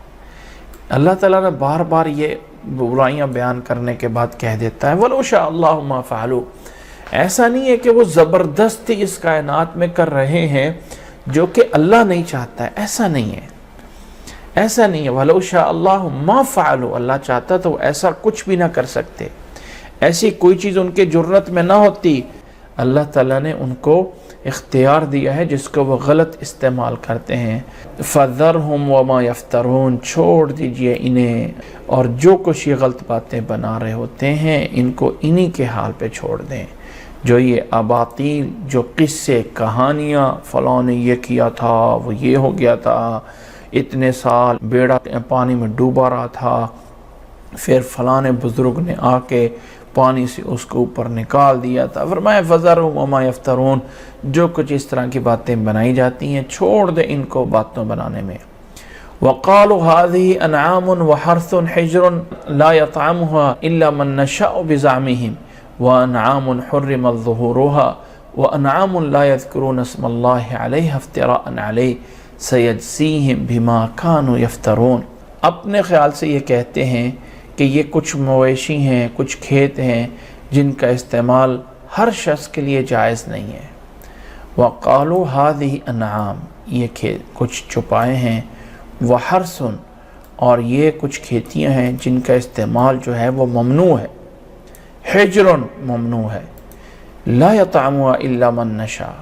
اللہ تعالیٰ نے بار بار یہ برائیاں بیان کرنے کے بعد کہہ دیتا ہے وَلَوْ شَاءَ اللَّهُ مَا فَعَلُوا، ایسا نہیں ہے کہ وہ زبردستی اس کائنات میں کر رہے ہیں جو کہ اللہ نہیں چاہتا ہے، ایسا نہیں ہے، ایسا نہیں ہے۔ وَلَوْ شَاءَ اللَّهُ مَا فَعَلُوا، اللہ چاہتا تو ایسا کچھ بھی نہ کر سکتے، ایسی کوئی چیز ان کے جرت میں نہ ہوتی۔ اللہ تعالیٰ نے ان کو اختیار دیا ہے جس کو وہ غلط استعمال کرتے ہیں۔ فَذَرْهُمْ وَمَا يَفْتَرُونَ، چھوڑ دیجئے انہیں اور جو کچھ یہ غلط باتیں بنا رہے ہوتے ہیں ان کو انہی کے حال پہ چھوڑ دیں۔ جو یہ اباطیل، جو قصے، کہانیاں، فلاں نے یہ کیا تھا، وہ یہ ہو گیا تھا، اتنے سال بیڑا پانی میں ڈوبا رہا تھا، پھر فلاں بزرگ نے آ کے پانی سے اس کو اوپر نکال دیا تھا، فرمایا فَذَرْهُمْ وَمَا يَفْتَرُونَ، جو کچھ اس طرح کی باتیں بنائی جاتی ہیں چھوڑ دیں ان کو باتوں بنانے میں۔ وَقَالُوا هَذِهِ أَنْعَامٌ وَحَرْثٌ حِجْرٌ لَا يَطْعَمُهَا إِلَّا مَن نَّشَاءُ بِزَعْمِهِمْ وَأَنْعَامٌ حُرِّمَتْ ظُهُورُهَا وَأَنْعَامٌ لَا يَذْكُرُونَ اسْمَ اللَّهِ عَلَيْهَا افْتِرَاءً عَلَيْهِ سَيَجْزِيهِمْ بِمَا كَانُوا يَفْتَرُونَ، اپنے خیال سے یہ کہتے ہیں کہ یہ کچھ مویشی ہیں، کچھ کھیت ہیں جن کا استعمال ہر شخص کے لیے جائز نہیں ہے۔ وَقَالُوا هَذِهِ أَنْعَامٌ، یہ کچھ چوپائے ہیں، وَحَرْثٌ، اور یہ کچھ کھیتیاں ہیں جن کا استعمال جو ہے وہ ممنوع ہے، حجر ممنوع ہے، لا يطعمها الا من نشاء،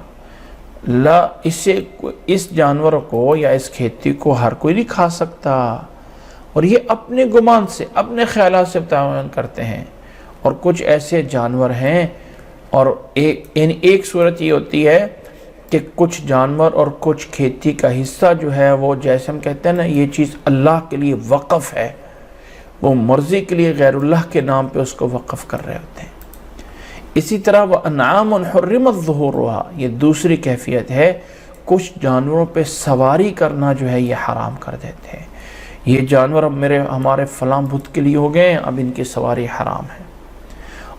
لا اس جانور کو یا اس کھیتی کو ہر کوئی نہیں کھا سکتا، اور یہ اپنے گمان سے اپنے خیالات سے تعاون کرتے ہیں۔ اور کچھ ایسے جانور ہیں، اور ایک صورت یہ ہوتی ہے کہ کچھ جانور اور کچھ کھیتی کا حصہ جو ہے وہ جیسے ہم کہتے ہیں نا یہ چیز اللہ کے لیے وقف ہے، وہ مرضی کے لیے غیر اللہ کے نام پہ اس کو وقف کر رہے ہوتے ہیں۔ اسی طرح وہ انعام حرمت ظہورها، یہ دوسری کیفیت ہے، کچھ جانوروں پہ سواری کرنا جو ہے یہ حرام کر دیتے ہیں، یہ جانور اب ہمارے فلاں بت کے لیے ہو گئے، اب ان کی سواری حرام ہے۔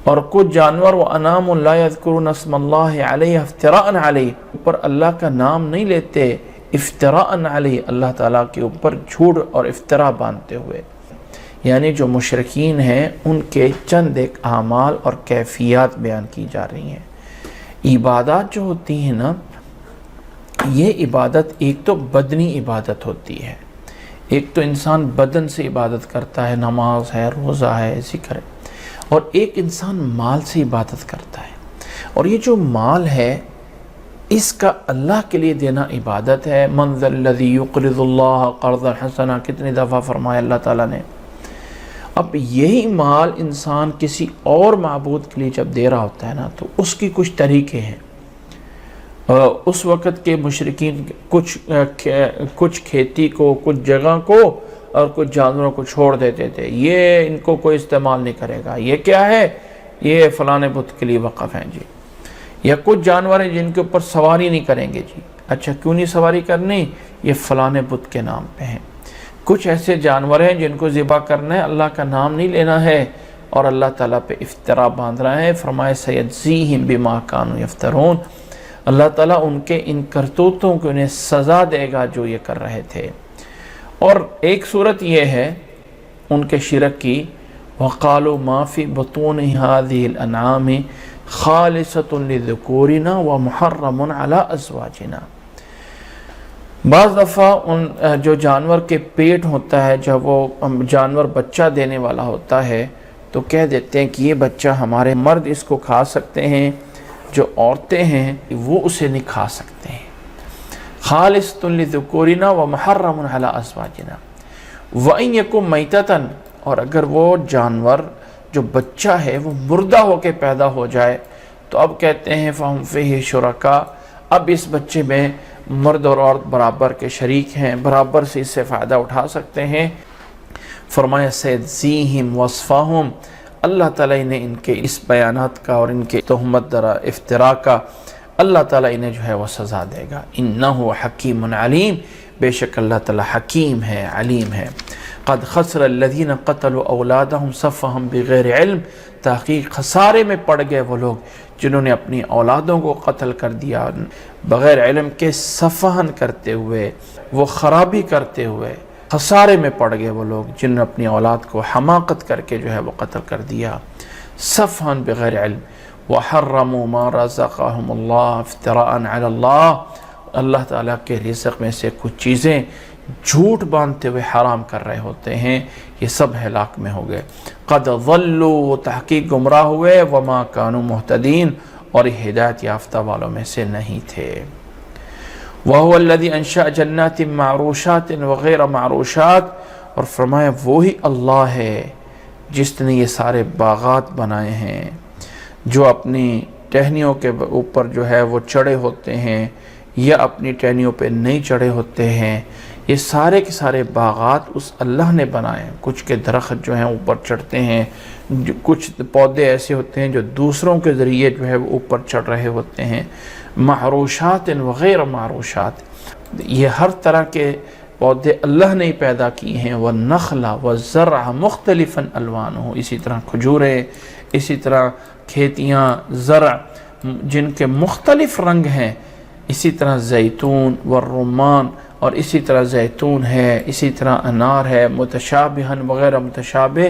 اور کچھ جانور وہ انعام لا یذکرون اسم اللہ علیہ افتراء علیہ، اوپر اللہ کا نام نہیں لیتے، افتراء علیہ، اللہ تعالیٰ کے اوپر جھوٹ اور افتراء باندھتے ہوئے، یعنی جو مشرکین ہیں ان کے چند ایک اعمال اور کیفیات بیان کی جا رہی ہیں۔ عبادات جو ہوتی ہیں نا، یہ عبادت ایک تو بدنی عبادت ہوتی ہے، ایک تو انسان بدن سے عبادت کرتا ہے، نماز ہے، روزہ ہے، ذکر ہے، اور ایک انسان مال سے عبادت کرتا ہے، اور یہ جو مال ہے اس کا اللہ کے لیے دینا عبادت ہے۔ من ذا الذی یقرض اللہ قرضا حسنا، کتنی دفعہ فرمایا اللہ تعالیٰ نے۔ اب یہی مال انسان کسی اور معبود کے لیے جب دے رہا ہوتا ہے نا تو اس کی کچھ طریقے ہیں۔ اس وقت کے مشرکین کچھ کھیتی کو، کچھ جگہ کو اور کچھ جانوروں کو چھوڑ دیتے تھے، یہ ان کو کوئی استعمال نہیں کرے گا، یہ کیا ہے، یہ فلاں بت کے لیے وقف ہیں جی۔ یا کچھ جانور ہیں جن کے اوپر سواری نہیں کریں گے جی، اچھا کیوں نہیں سواری کرنی، یہ فلاں بت کے نام پہ ہیں۔ کچھ ایسے جانور ہیں جن کو ذبح کرنا ہے، اللہ کا نام نہیں لینا ہے، اور اللہ تعالیٰ پہ افتراء باندھ رہا ہے۔ فرمائے سیجزیہم بما کانوا یفترون، اللہ تعالیٰ ان کے ان کرتوتوں کو انہیں سزا دے گا جو یہ کر رہے تھے۔ اور ایک صورت یہ ہے ان کے شرک کی، وَقَالُوا مَا فِي بُطُونِ هَذِهِ الْأَنْعَامِ خَالِصَةٌ لِذُكُورِنَا وَمُحَرَّمٌ عَلَىٰ أَزْوَاجِنَا۔ بعض دفعہ ان جو جانور کے پیٹ ہوتا ہے، جب وہ جانور بچہ دینے والا ہوتا ہے تو کہہ دیتے ہیں کہ یہ بچہ ہمارے مرد اس کو کھا سکتے ہیں، جو عورتیں ہیں وہ اسے نہیں کھا سکتے ہیں۔ خالصۃ لذکورنا ومحرم علی ازواجنا وان یکن میتۃ، اور اگر وہ جانور جو بچہ ہے وہ مردہ ہو کے پیدا ہو جائے تو اب کہتے ہیں فہم فیہ شرکاء، اب اس بچے میں مرد اور عورت برابر کے شریک ہیں، برابر سے اس سے فائدہ اٹھا سکتے ہیں۔ فرمایا سیجزیہم وصفہم، اللہ تعالیٰ انہیں ان کے اس بیانات کا اور ان کے تہمت درا افتراء کا اللہ تعالیٰ انہیں جو ہے وہ سزا دے گا۔ انہ حکیم علیم، بے شک اللہ تعالیٰ حکیم ہے، علیم ہے۔ قد خسر الذین قتلوا اولادہم سفہا بغیر علم، تحقیق خسارے میں پڑ گئے وہ لوگ جنہوں نے اپنی اولادوں کو قتل کر دیا بغیر علم کے، سفہن کرتے ہوئے، وہ خرابی کرتے ہوئے، خسارے میں پڑ گئے وہ لوگ جنہوں نے اپنی اولاد کو حماقت کر کے جو ہے وہ قتل کر دیا، سفہن بغیر علم۔ وحرموا ما رزقهم اللہ افتراء علی اللہ، اللہ تعالیٰ کے رزق میں سے کچھ چیزیں جھوٹ باندھتے ہوئے حرام کر رہے ہوتے ہیں، یہ سب ہلاک میں ہو گئے۔ قد ضلوا، تحقیق گمراہ ہوئے، وما كانوا مہتدین، اور یہ ہدایت یافتہ والوں میں سے نہیں تھے۔ وَهُوَ الَّذِي أَنشَأَ جَنَّاتٍ مَعْرُوشَاتٍ وَغَيْرَ مَعْرُوشَاتٍ، اور فرمایا وہی اللہ ہے جس نے یہ سارے باغات بنائے ہیں جو اپنی ٹہنیوں کے اوپر جو ہے وہ چڑھے ہوتے ہیں یا اپنی ٹہنیوں پہ نہیں چڑھے ہوتے ہیں، یہ سارے کے سارے باغات اس اللہ نے بنائے ہیں۔ کچھ کے درخت جو ہیں اوپر چڑھتے ہیں، کچھ پودے ایسے ہوتے ہیں جو دوسروں کے ذریعے جو ہے وہ اوپر چڑھ رہے ہوتے ہیں۔ معروشات وغیر معروشات، یہ ہر طرح کے پودے اللہ نے پیدا کیے ہیں۔ والنخل والزرع مختلفا الوانہ، اسی طرح کھجوریں، اسی طرح کھیتیاں، زرع جن کے مختلف رنگ ہیں، اسی طرح زیتون والرمان اور اسی طرح زیتون ہے، اسی طرح انار ہے، متشابہن وغیرہ متشابہ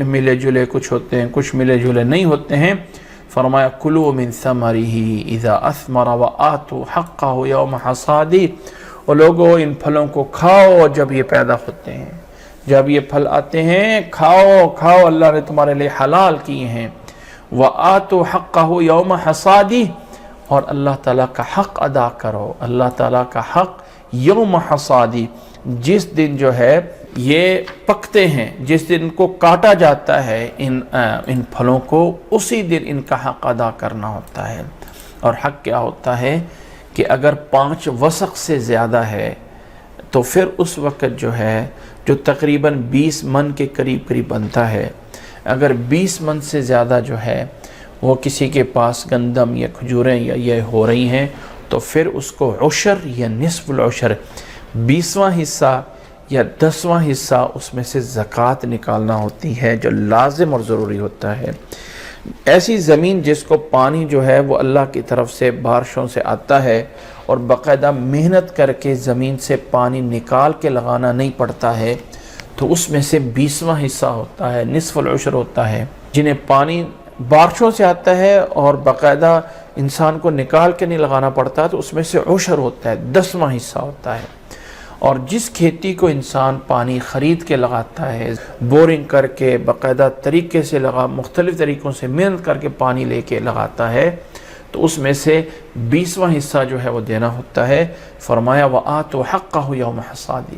ملے جلے کچھ ہوتے ہیں، کچھ ملے جلے نہیں ہوتے ہیں۔ فرمایا کلوا من ثمرہ اذا اثمر وآتوا حقہ یوم حصادہ، اور لوگوں ان پھلوں کو کھاؤ جب یہ پیدا ہوتے ہیں، جب یہ پھل آتے ہیں کھاؤ کھاؤ، اللہ نے تمہارے لیے حلال کیے ہیں۔ وآتوا حقہ یوم حصادہ، اور اللہ تعالیٰ کا حق ادا کرو، اللہ تعالیٰ کا حق یوم حصادی، جس دن جو ہے یہ پکتے ہیں، جس دن کو کاٹا جاتا ہے ان پھلوں کو، اسی دن ان کا حق ادا کرنا ہوتا ہے۔ اور حق کیا ہوتا ہے کہ اگر 5 وسق سے زیادہ ہے تو پھر اس وقت جو ہے جو تقریباً 20 من کے قریب بنتا ہے، اگر 20 من سے زیادہ جو ہے وہ کسی کے پاس گندم یا کھجوریں یا یہ ہو رہی ہیں تو پھر اس کو عشر یا نصف العشر، 20واں حصہ یا 10واں حصہ اس میں سے زکوٰۃ نکالنا ہوتی ہے، جو لازم اور ضروری ہوتا ہے۔ ایسی زمین جس کو پانی جو ہے وہ اللہ کی طرف سے بارشوں سے آتا ہے اور باقاعدہ محنت کر کے زمین سے پانی نکال کے لگانا نہیں پڑتا ہے، تو اس میں سے 20واں حصہ ہوتا ہے، نصف العشر ہوتا ہے۔ جنہیں پانی بارشوں سے آتا ہے اور باقاعدہ انسان کو نکال کے نہیں لگانا پڑتا تو اس میں سے عشر ہوتا ہے، 10واں حصہ ہوتا ہے۔ اور جس کھیتی کو انسان پانی خرید کے لگاتا ہے، بورنگ کر کے باقاعدہ طریقے سے مختلف طریقوں سے محنت کر کے پانی لے کے لگاتا ہے، تو اس میں سے 20واں حصہ جو ہے وہ دینا ہوتا ہے۔ فرمایا وآتوا حقہ یوم حصادہ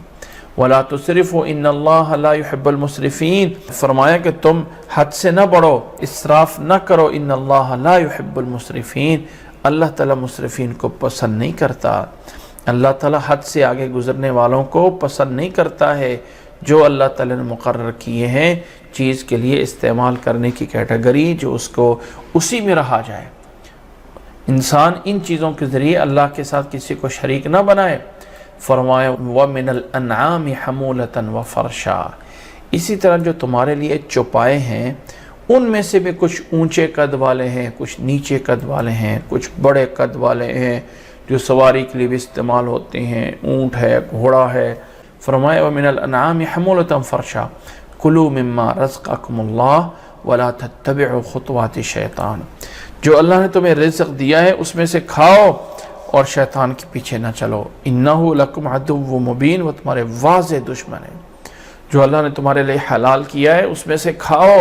ولا تسرفوا ان اللہ لا يحب المسرفین، فرمایا کہ تم حد سے نہ بڑھو، اسراف نہ کرو، ان اللہ لا يحب المسرفین، اللہ تعالیٰ مسرفین کو پسند نہیں کرتا، اللہ تعالیٰ حد سے آگے گزرنے والوں کو پسند نہیں کرتا ہے۔ جو اللہ تعالیٰ نے مقرر کیے ہیں چیز کے لیے استعمال کرنے کی کیٹیگری، جو اس کو اسی میں رہا جائے، انسان ان چیزوں کے ذریعے اللہ کے ساتھ کسی کو شریک نہ بنائے۔ فرمایا وَمِنَ الْأَنْعَامِ حَمُولَةً وَفَرْشًا، اسی طرح جو تمہارے لیے چوپائے ہیں ان میں سے بھی کچھ اونچے قد والے ہیں، کچھ نیچے قد والے ہیں، کچھ بڑے قد والے ہیں جو سواری کے لیے بھی استعمال ہوتے ہیں، اونٹ ہے، گھوڑا ہے۔ فرمایا وَمِنَ الْأَنْعَامِ حَمُولَةً فَرْشًا كُلُوا مِمَّا رَزَقَكُمُ اللَّهُ وَلَا تَتَّبِعُوا خُطُوَاتِ الشَّيْطَانِ، جو اللہ نے تمہیں رزق دیا ہے اس میں سے کھاؤ اور شیطان کے پیچھے نہ چلو، انہو لکم عدو مبین، وہ تمہارے واضح دشمن ہے۔ جو اللہ نے تمہارے لیے حلال کیا ہے اس میں سے کھاؤ،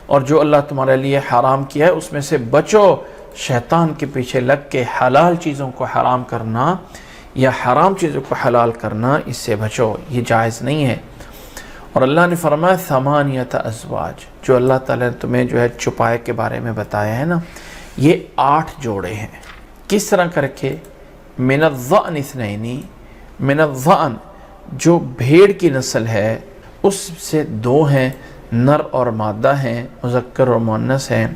اور جو اللہ تمہارے لیے حرام کیا ہے اس میں سے بچو۔ شیطان کے پیچھے لگ کے حلال چیزوں کو حرام کرنا یا حرام چیزوں کو حلال کرنا، اس سے بچو، یہ جائز نہیں ہے۔ اور اللہ نے فرمایا 8 ازواج، جو اللہ تعالیٰ نے تمہیں جو ہے چپائے کے بارے میں بتایا ہے نا، یہ 8 جوڑے ہیں۔ کس طرح کر کے؟ من الضأن 2، من الضأن جو بھیڑ کی نسل ہے اس سے 2 ہیں، نر اور مادہ ہیں، مذکر اور مؤنث ہیں۔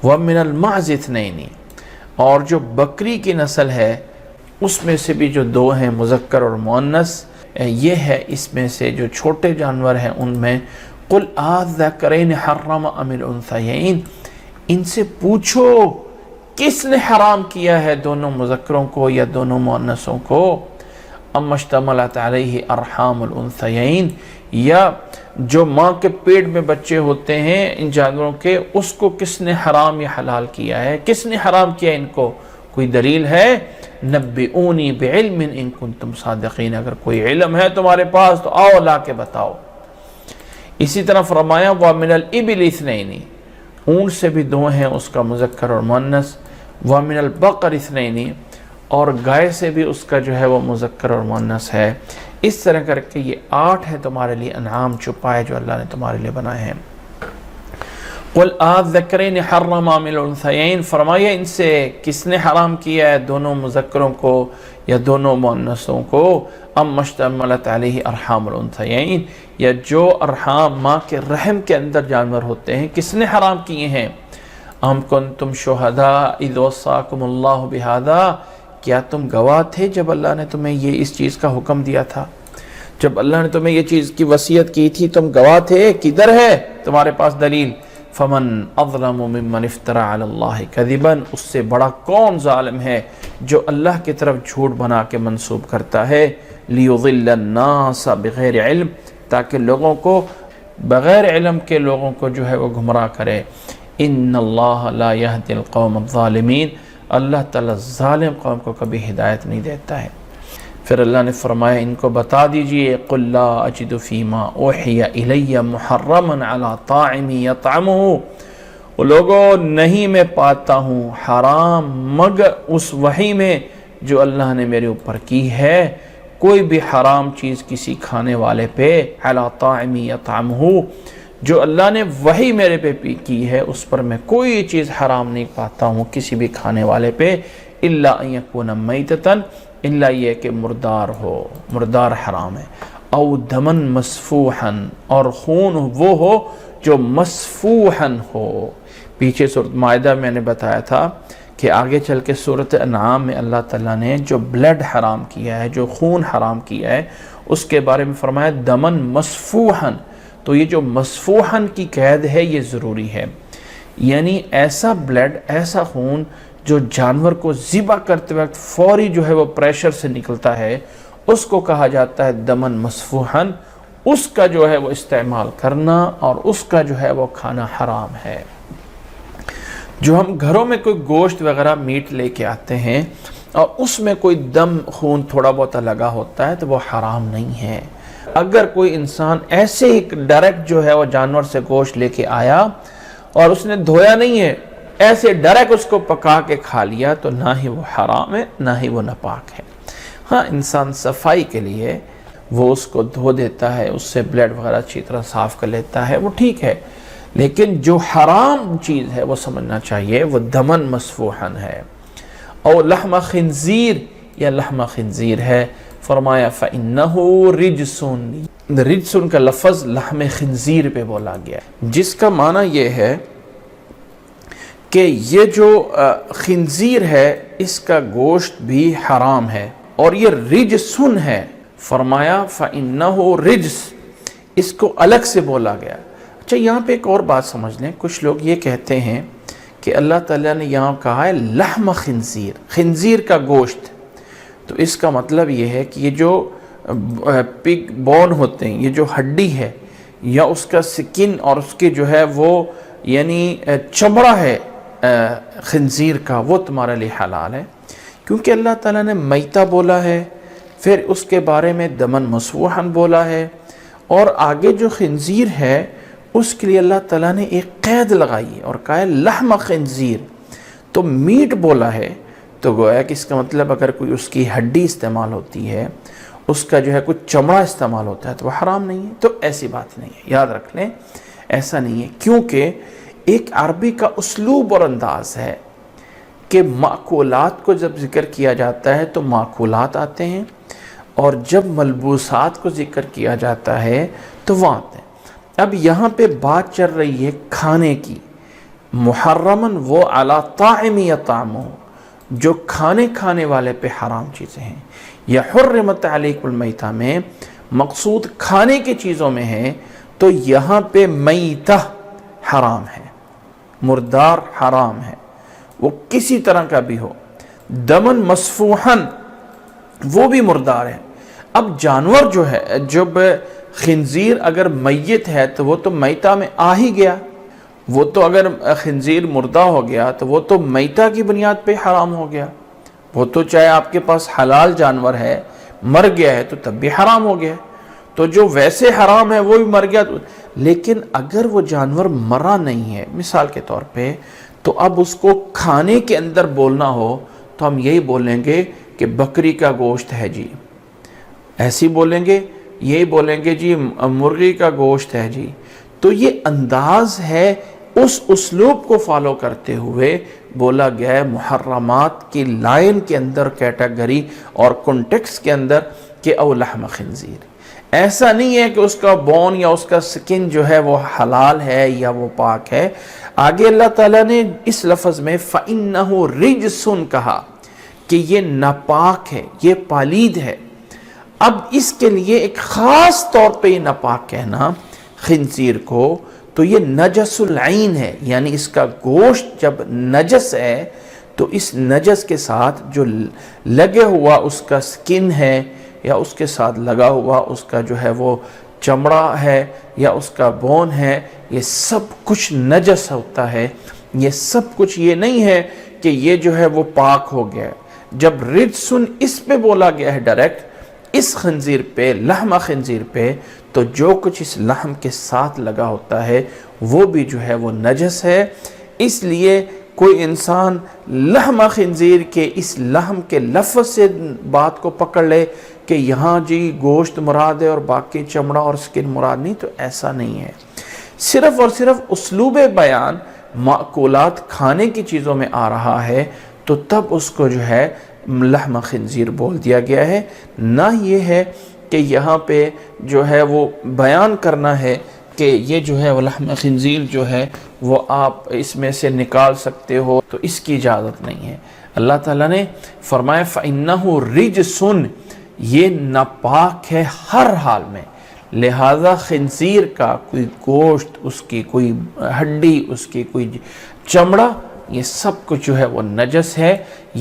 ومن المعز 2، اور جو بکری کی نسل ہے اس میں سے بھی جو 2 ہیں، مذکر اور مؤنث۔ یہ ہے اس میں سے جو چھوٹے جانور ہیں ان میں قل اذکرین حرم ام الانثیین، ان سے پوچھو کس نے حرام کیا ہے دونوں مذکروں کو یا دونوں مؤنثوں کو، ام اشتملت علیہ ارحام الانثیین، یا جو ماں کے پیٹ میں بچے ہوتے ہیں ان جانوروں کے، اس کو کس نے حرام یا حلال کیا ہے، کس نے حرام کیا ان کو، کوئی دلیل ہے؟ نبئونی بعلم ان کنتم صادقین، اگر کوئی علم ہے تمہارے پاس تو آؤ لا کے بتاؤ۔ اسی طرح فرمایا وَمِنَ الْإِبِلِ 2، اونٹ سے بھی 2 ہیں اس کا مذکر اور مؤنث۔ وَمِنَ الْبَقَرِ 2، اور گائے سے بھی اس کا جو ہے وہ مذکر اور مؤنث ہے۔ اس طرح کر کے یہ 8 ہے تمہارے لیے انعام چپائے جو اللہ نے تمہارے لیے بنائے ہیں۔ قل اذکرین حرم ام الانثیین، فرمایا ان سے کس نے حرام کیا ہے دونوں مذکروں کو یا دونوں مؤنثوں کو، ام اشتملت علیہ ارحام الانثیین، یا جو ارحام ماں کے رحم کے اندر جانور ہوتے ہیں کس نے حرام کیے ہیں۔ ام کنتم شہداء اذ وصاکم اللہ بہذا، کیا تم گواہ تھے جب اللہ نے تمہیں یہ اس چیز کا حکم دیا تھا، جب اللہ نے تمہیں یہ چیز کی وصیت کی تھی تم گواہ تھے؟ کدھر ہے تمہارے پاس دلیل؟ فمن اظلم ممن افترى علی اللہ کذبا، اس سے بڑا کون ظالم ہے جو اللہ کی طرف جھوٹ بنا کے منسوب کرتا ہے، لیضل الناس بغیر علم، تاکہ لوگوں کو بغیر علم کے لوگوں کو جو ہے وہ گمراہ کرے۔ ان اللہ لا یہدی القوم الظالمین، اللہ تعالیٰ ظالم قوم کو کبھی ہدایت نہیں دیتا ہے۔ پھر اللہ نے فرمایا ان کو بتا دیجئے، قل لا اجد فیما اوحی الی محرما علی طاعم یطعمہ، لوگوں نہیں میں پاتا ہوں حرام مگر اس وحی میں جو اللہ نے میرے اوپر کی ہے، کوئی بھی حرام چیز کسی کھانے والے پہ، علی طاعم یطعمہ، جو اللہ نے وحی میرے پہ کی ہے اس پر میں کوئی چیز حرام نہیں پاتا ہوں کسی بھی کھانے والے پہ، الا ان یکون میتۃ، الا یہ کہ مردار ہو، مردار حرام ہے، او دمن مسفوحا، اور خون وہ ہو جو مسفوحا ہو۔ پیچھے سورۃ مائدہ میں نے بتایا تھا کہ آگے چل کے سورۃ انعام میں اللہ تعالیٰ نے جو بلڈ حرام کیا ہے، جو خون حرام کیا ہے، اس کے بارے میں فرمایا دمن مسفوحا، تو یہ جو مسفوحا کی قید ہے یہ ضروری ہے، یعنی ایسا بلڈ، ایسا خون جو جانور کو ذبح کرتے وقت فوری جو ہے وہ پریشر سے نکلتا ہے، اس کو کہا جاتا ہے دمن مسفوحا، اس کا جو ہے وہ استعمال کرنا اور اس کا جو ہے وہ کھانا حرام ہے۔ جو ہم گھروں میں کوئی گوشت وغیرہ میٹ لے کے آتے ہیں اور اس میں کوئی دم خون تھوڑا بہت لگا ہوتا ہے تو وہ حرام نہیں ہے۔ اگر کوئی انسان ایسے ہی ڈائریکٹ جو ہے وہ جانور سے گوشت لے کے آیا اور اس نے دھویا نہیں ہے، ایسے ڈائریکٹ اس کو پکا کے کھا لیا، تو نہ ہی وہ حرام ہے نہ ہی وہ ناپاک ہے۔ ہاں انسان صفائی کے لیے وہ اس کو دھو دیتا ہے، اس سے بلڈ وغیرہ اچھی طرح صاف کر لیتا ہے، وہ ٹھیک ہے، لیکن جو حرام چیز ہے وہ سمجھنا چاہیے وہ دمن مسفوحن ہے۔ اور لحم خنزیر، یا لحم خنزیر ہے، فرمایا فَإِنَّهُ رِجْسٌ، رجسن کا لفظ لحم خنزیر پہ بولا گیا، جس کا معنی یہ ہے کہ یہ جو خنزیر ہے اس کا گوشت بھی حرام ہے اور یہ رجسن ہے، فرمایا فَإِنَّهُ رجس، اس کو الگ سے بولا گیا۔ اچھا یہاں پہ ایک اور بات سمجھ لیں، کچھ لوگ یہ کہتے ہیں کہ اللہ تعالیٰ نے یہاں کہا ہے لحم خنزیر، خنزیر کا گوشت، تو اس کا مطلب یہ ہے کہ یہ جو پگ بون ہوتے ہیں، یہ جو ہڈی ہے یا اس کا سکن اور اس کے جو ہے وہ یعنی چمڑا ہے خنزیر کا، وہ تمہارے لیے حلال ہے، کیونکہ اللہ تعالیٰ نے میتہ بولا ہے، پھر اس کے بارے میں دمن مسفوحن بولا ہے، اور آگے جو خنزیر ہے اس کے لیے اللہ تعالیٰ نے ایک قید لگائی ہے اور کہا ہے لحم خنزیر، تو میٹ بولا ہے، تو گویا کہ اس کا مطلب اگر کوئی اس کی ہڈی استعمال ہوتی ہے، اس کا جو ہے کچھ چمڑا استعمال ہوتا ہے تو وہ حرام نہیں ہے۔ تو ایسی بات نہیں ہے، یاد رکھ لیں ایسا نہیں ہے، کیونکہ ایک عربی کا اسلوب اور انداز ہے کہ معقولات کو جب ذکر کیا جاتا ہے تو معقولات آتے ہیں، اور جب ملبوسات کو ذکر کیا جاتا ہے تو وہ آتے ہیں۔ اب یہاں پہ بات چل رہی ہے کھانے کی، محرمن وہ علی طاعم یطعمہ، جو کھانے والے پہ حرام چیزیں ہیں، یا حرمت علیکم المیتہ میں مقصود کھانے کی چیزوں میں ہے، تو یہاں پہ میتہ حرام ہے، مردار حرام ہے، وہ کسی طرح کا بھی ہو۔ دمن مسفوحن وہ بھی مردار ہے۔ اب جانور جو ہے، جب خنزیر اگر میت ہے تو وہ تو میتہ میں آ ہی گیا، وہ تو اگر خنزیر مردہ ہو گیا تو وہ تو میتہ کی بنیاد پہ حرام ہو گیا، وہ تو چاہے آپ کے پاس حلال جانور ہے مر گیا ہے تو تب بھی حرام ہو گیا، تو جو ویسے حرام ہے وہ بھی مر گیا۔ لیکن اگر وہ جانور مرا نہیں ہے مثال کے طور پہ، تو اب اس کو کھانے کے اندر بولنا ہو تو ہم یہی بولیں گے کہ بکری کا گوشت ہے جی، ایسی بولیں گے، یہی بولیں گے جی مرغی کا گوشت ہے جی۔ تو یہ انداز ہے، اس اسلوب کو فالو کرتے ہوئے بولا گیا ہے محرمات کی لائن کے اندر، کیٹیگری اور کنٹیکسٹ کے اندر، کہ او لحم خنزیر۔ ایسا نہیں ہے کہ اس کا بون یا اس کا سکن جو ہے وہ حلال ہے یا وہ پاک ہے۔ آگے اللہ تعالیٰ نے اس لفظ میں فَإِنَّهُ رِجْسٌ کہا کہ یہ ناپاک ہے، یہ پالید ہے۔ اب اس کے لیے ایک خاص طور پہ یہ ناپاک کہنا خنزیر کو، تو یہ نجس العین ہے، یعنی اس کا گوشت جب نجس ہے تو اس نجس کے ساتھ جو لگے ہوا اس کا سکن ہے یا اس کے ساتھ لگا ہوا اس کا جو ہے وہ چمڑا ہے یا اس کا بون ہے، یہ سب کچھ نجس ہوتا ہے۔ یہ سب کچھ یہ نہیں ہے کہ یہ جو ہے وہ پاک ہو گیا ہے۔ جب رجسن اس پہ بولا گیا ہے ڈائریکٹ اس خنزیر پہ، لحم خنزیر پہ، تو جو کچھ اس لحم کے ساتھ لگا ہوتا ہے وہ بھی جو ہے وہ نجس ہے۔ اس لیے کوئی انسان لحم خنزیر کے اس لحم کے لفظ سے بات کو پکڑ لے کہ یہاں جی گوشت مراد ہے اور باقی چمڑا اور سکن مراد نہیں، تو ایسا نہیں ہے۔ صرف اور صرف اسلوب بیان معقولات کھانے کی چیزوں میں آ رہا ہے تو تب اس کو جو ہے لحم خنزیر بول دیا گیا ہے، نہ یہ ہے کہ یہاں پہ جو ہے وہ بیان کرنا ہے کہ یہ جو ہے وہ لحم خنزیر جو ہے وہ آپ اس میں سے نکال سکتے ہو، تو اس کی اجازت نہیں ہے۔ اللہ تعالیٰ نے فرمایا فَإِنَّهُ رِجْسٌ، یہ ناپاک ہے ہر حال میں، لہذا خنزیر کا کوئی گوشت، اس کی کوئی ہڈی، اس کی کوئی چمڑا، یہ سب کچھ جو ہے وہ نجس ہے۔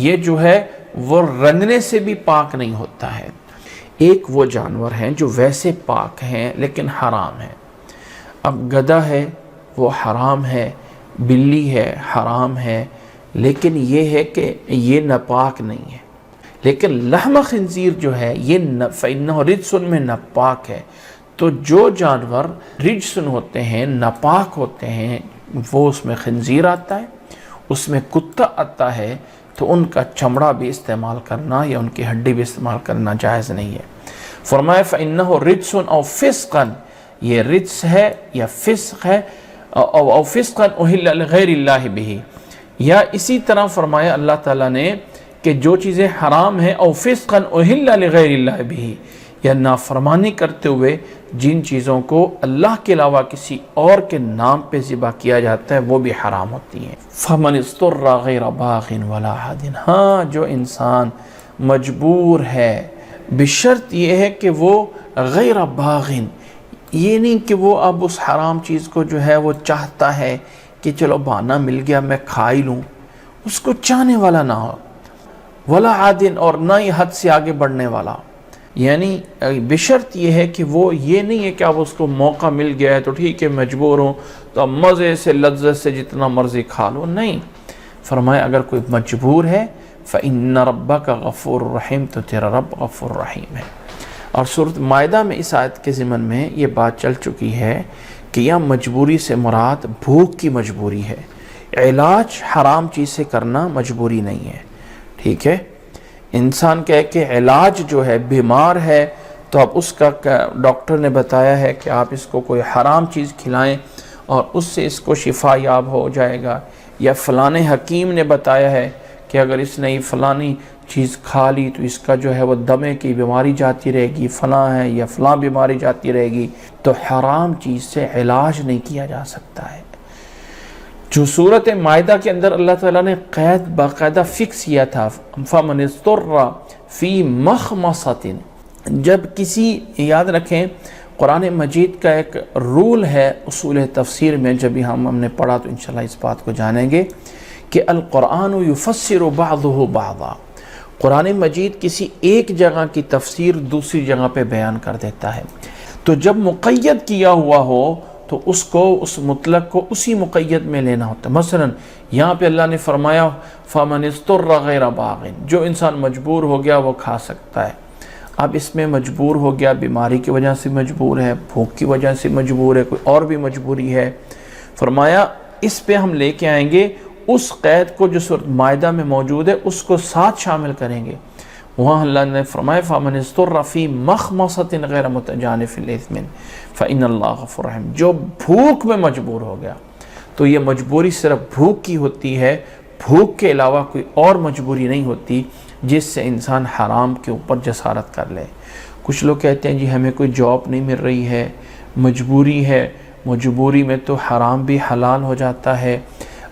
یہ جو ہے وہ رنگنے سے بھی پاک نہیں ہوتا ہے۔ ایک وہ جانور ہیں جو ویسے پاک ہیں لیکن حرام ہیں۔ اب گدھا ہے وہ حرام ہے، بلی ہے حرام ہے، لیکن یہ ہے کہ یہ ناپاک نہیں ہے۔ لیکن لحم خنزیر جو ہے یہ فَإِنَّهُ رِجْسٌ میں ناپاک ہے۔ تو جو جانور رجسن ہوتے ہیں، ناپاک ہوتے ہیں، وہ اس میں خنزیر آتا ہے، اس میں کتا آتا ہے، تو ان کا چمڑا بھی استعمال کرنا یا ان کی ہڈی بھی استعمال کرنا جائز نہیں ہے۔ فرمایا فَإِنَّهُ رِجْسٌ أَوْ فِسْقًا، یہ رجس ہے یا فسق ہے، أَوْ فِسْقًا أُحِلَّ لِغَيْرِ اللَّهِ بِهِ، یا اسی طرح فرمایا اللہ تعالیٰ نے کہ جو چیزیں حرام ہیں أَوْ فِسْقًا أُحِلَّ لِغَيْرِ اللَّهِ بِهِ، یا نافرمانی کرتے ہوئے جن چیزوں کو اللہ کے علاوہ کسی اور کے نام پہ ذبح کیا جاتا ہے وہ بھی حرام ہوتی ہیں۔ فَمَنِ اضْطُرَّ غَيْرَ بَاغٍ وَلَا عَادٍ، ہاں جو انسان مجبور ہے، بشرط یہ ہے کہ وہ غیر باغن، یہ نہیں کہ وہ اب اس حرام چیز کو جو ہے وہ چاہتا ہے کہ چلو بہانہ مل گیا میں کھا ہی لوں، اس کو چاہنے والا نہ ہو، ولا عادن، اور نہ ہی حد سے آگے بڑھنے والا، یعنی بشرط یہ ہے کہ وہ یہ نہیں ہے کہ اب اس کو موقع مل گیا ہے تو ٹھیک ہے مجبور ہوں تو اب مزے سے لذت سے جتنا مرضی کھا لو، نہیں۔ فرمایا اگر کوئی مجبور ہے فَإِنَّ رَبَّكَ غَفُورٌ رَحِيمٌ، تو تیرا رب غفور رحیم ہے۔ اور سورۃ مائدہ میں اس آیت کے ضمن میں یہ بات چل چکی ہے کہ یہاں مجبوری سے مراد بھوک کی مجبوری ہے، علاج حرام چیز سے کرنا مجبوری نہیں ہے، ٹھیک ہے۔ انسان کہے کہ علاج جو ہے بیمار ہے تو اب اس کا ڈاکٹر نے بتایا ہے کہ آپ اس کو کوئی حرام چیز کھلائیں اور اس سے اس کو شفا یاب ہو جائے گا، یا فلانے حکیم نے بتایا ہے کہ اگر اس نے فلانی چیز کھا لی تو اس کا جو ہے وہ دمے کی بیماری جاتی رہے گی، فلاں ہے یا فلاں بیماری جاتی رہے گی، تو حرام چیز سے علاج نہیں کیا جا سکتا ہے۔ جو سورۃ مائدہ کے اندر اللہ تعالیٰ نے قید باقاعدہ فکس کیا تھا، فَمَنِ اضْطُرَّ فِي مَخْمَصَةٍ، جب کسی، یاد رکھیں قرآن مجید کا ایک رول ہے اصول تفسیر میں، جب ہم نے پڑھا تو انشاءاللہ اس بات کو جانیں گے کہ القرآن یفسر بعضہ بعضا، قرآن مجید کسی ایک جگہ کی تفسیر دوسری جگہ پہ بیان کر دیتا ہے، تو جب مقید کیا ہوا ہو تو اس کو، اس مطلق کو اسی مقید میں لینا ہوتا ہے۔ مثلا یہاں پہ اللہ نے فرمایا فَمَنِ اضْطُرَّ غَيْرَ بَاغٍ، جو انسان مجبور ہو گیا وہ کھا سکتا ہے۔ اب اس میں مجبور ہو گیا، بیماری کی وجہ سے مجبور ہے، بھوک کی وجہ سے مجبور ہے، کوئی اور بھی مجبوری ہے، فرمایا اس پہ ہم لے کے آئیں گے اس قید کو جو سورۃ مائدہ میں موجود ہے، اس کو ساتھ شامل کریں گے۔ وہاں اللہ نے فرمایا فَمَنِ اضْطُرَّ فِي مَخْمَصَةٍ غَيْرَ مُتَجَانِفٍ لِإِثْمٍ فَإِنَّ اللَّهَ غَفُورٌ رَحِيمٌ، جو بھوک میں مجبور ہو گیا، تو یہ مجبوری صرف بھوک کی ہوتی ہے، بھوک کے علاوہ کوئی اور مجبوری نہیں ہوتی جس سے انسان حرام کے اوپر جسارت کر لے۔ کچھ لوگ کہتے ہیں جی ہمیں کوئی جاب نہیں مل رہی ہے، مجبوری ہے، مجبوری میں تو حرام بھی حلال ہو جاتا ہے،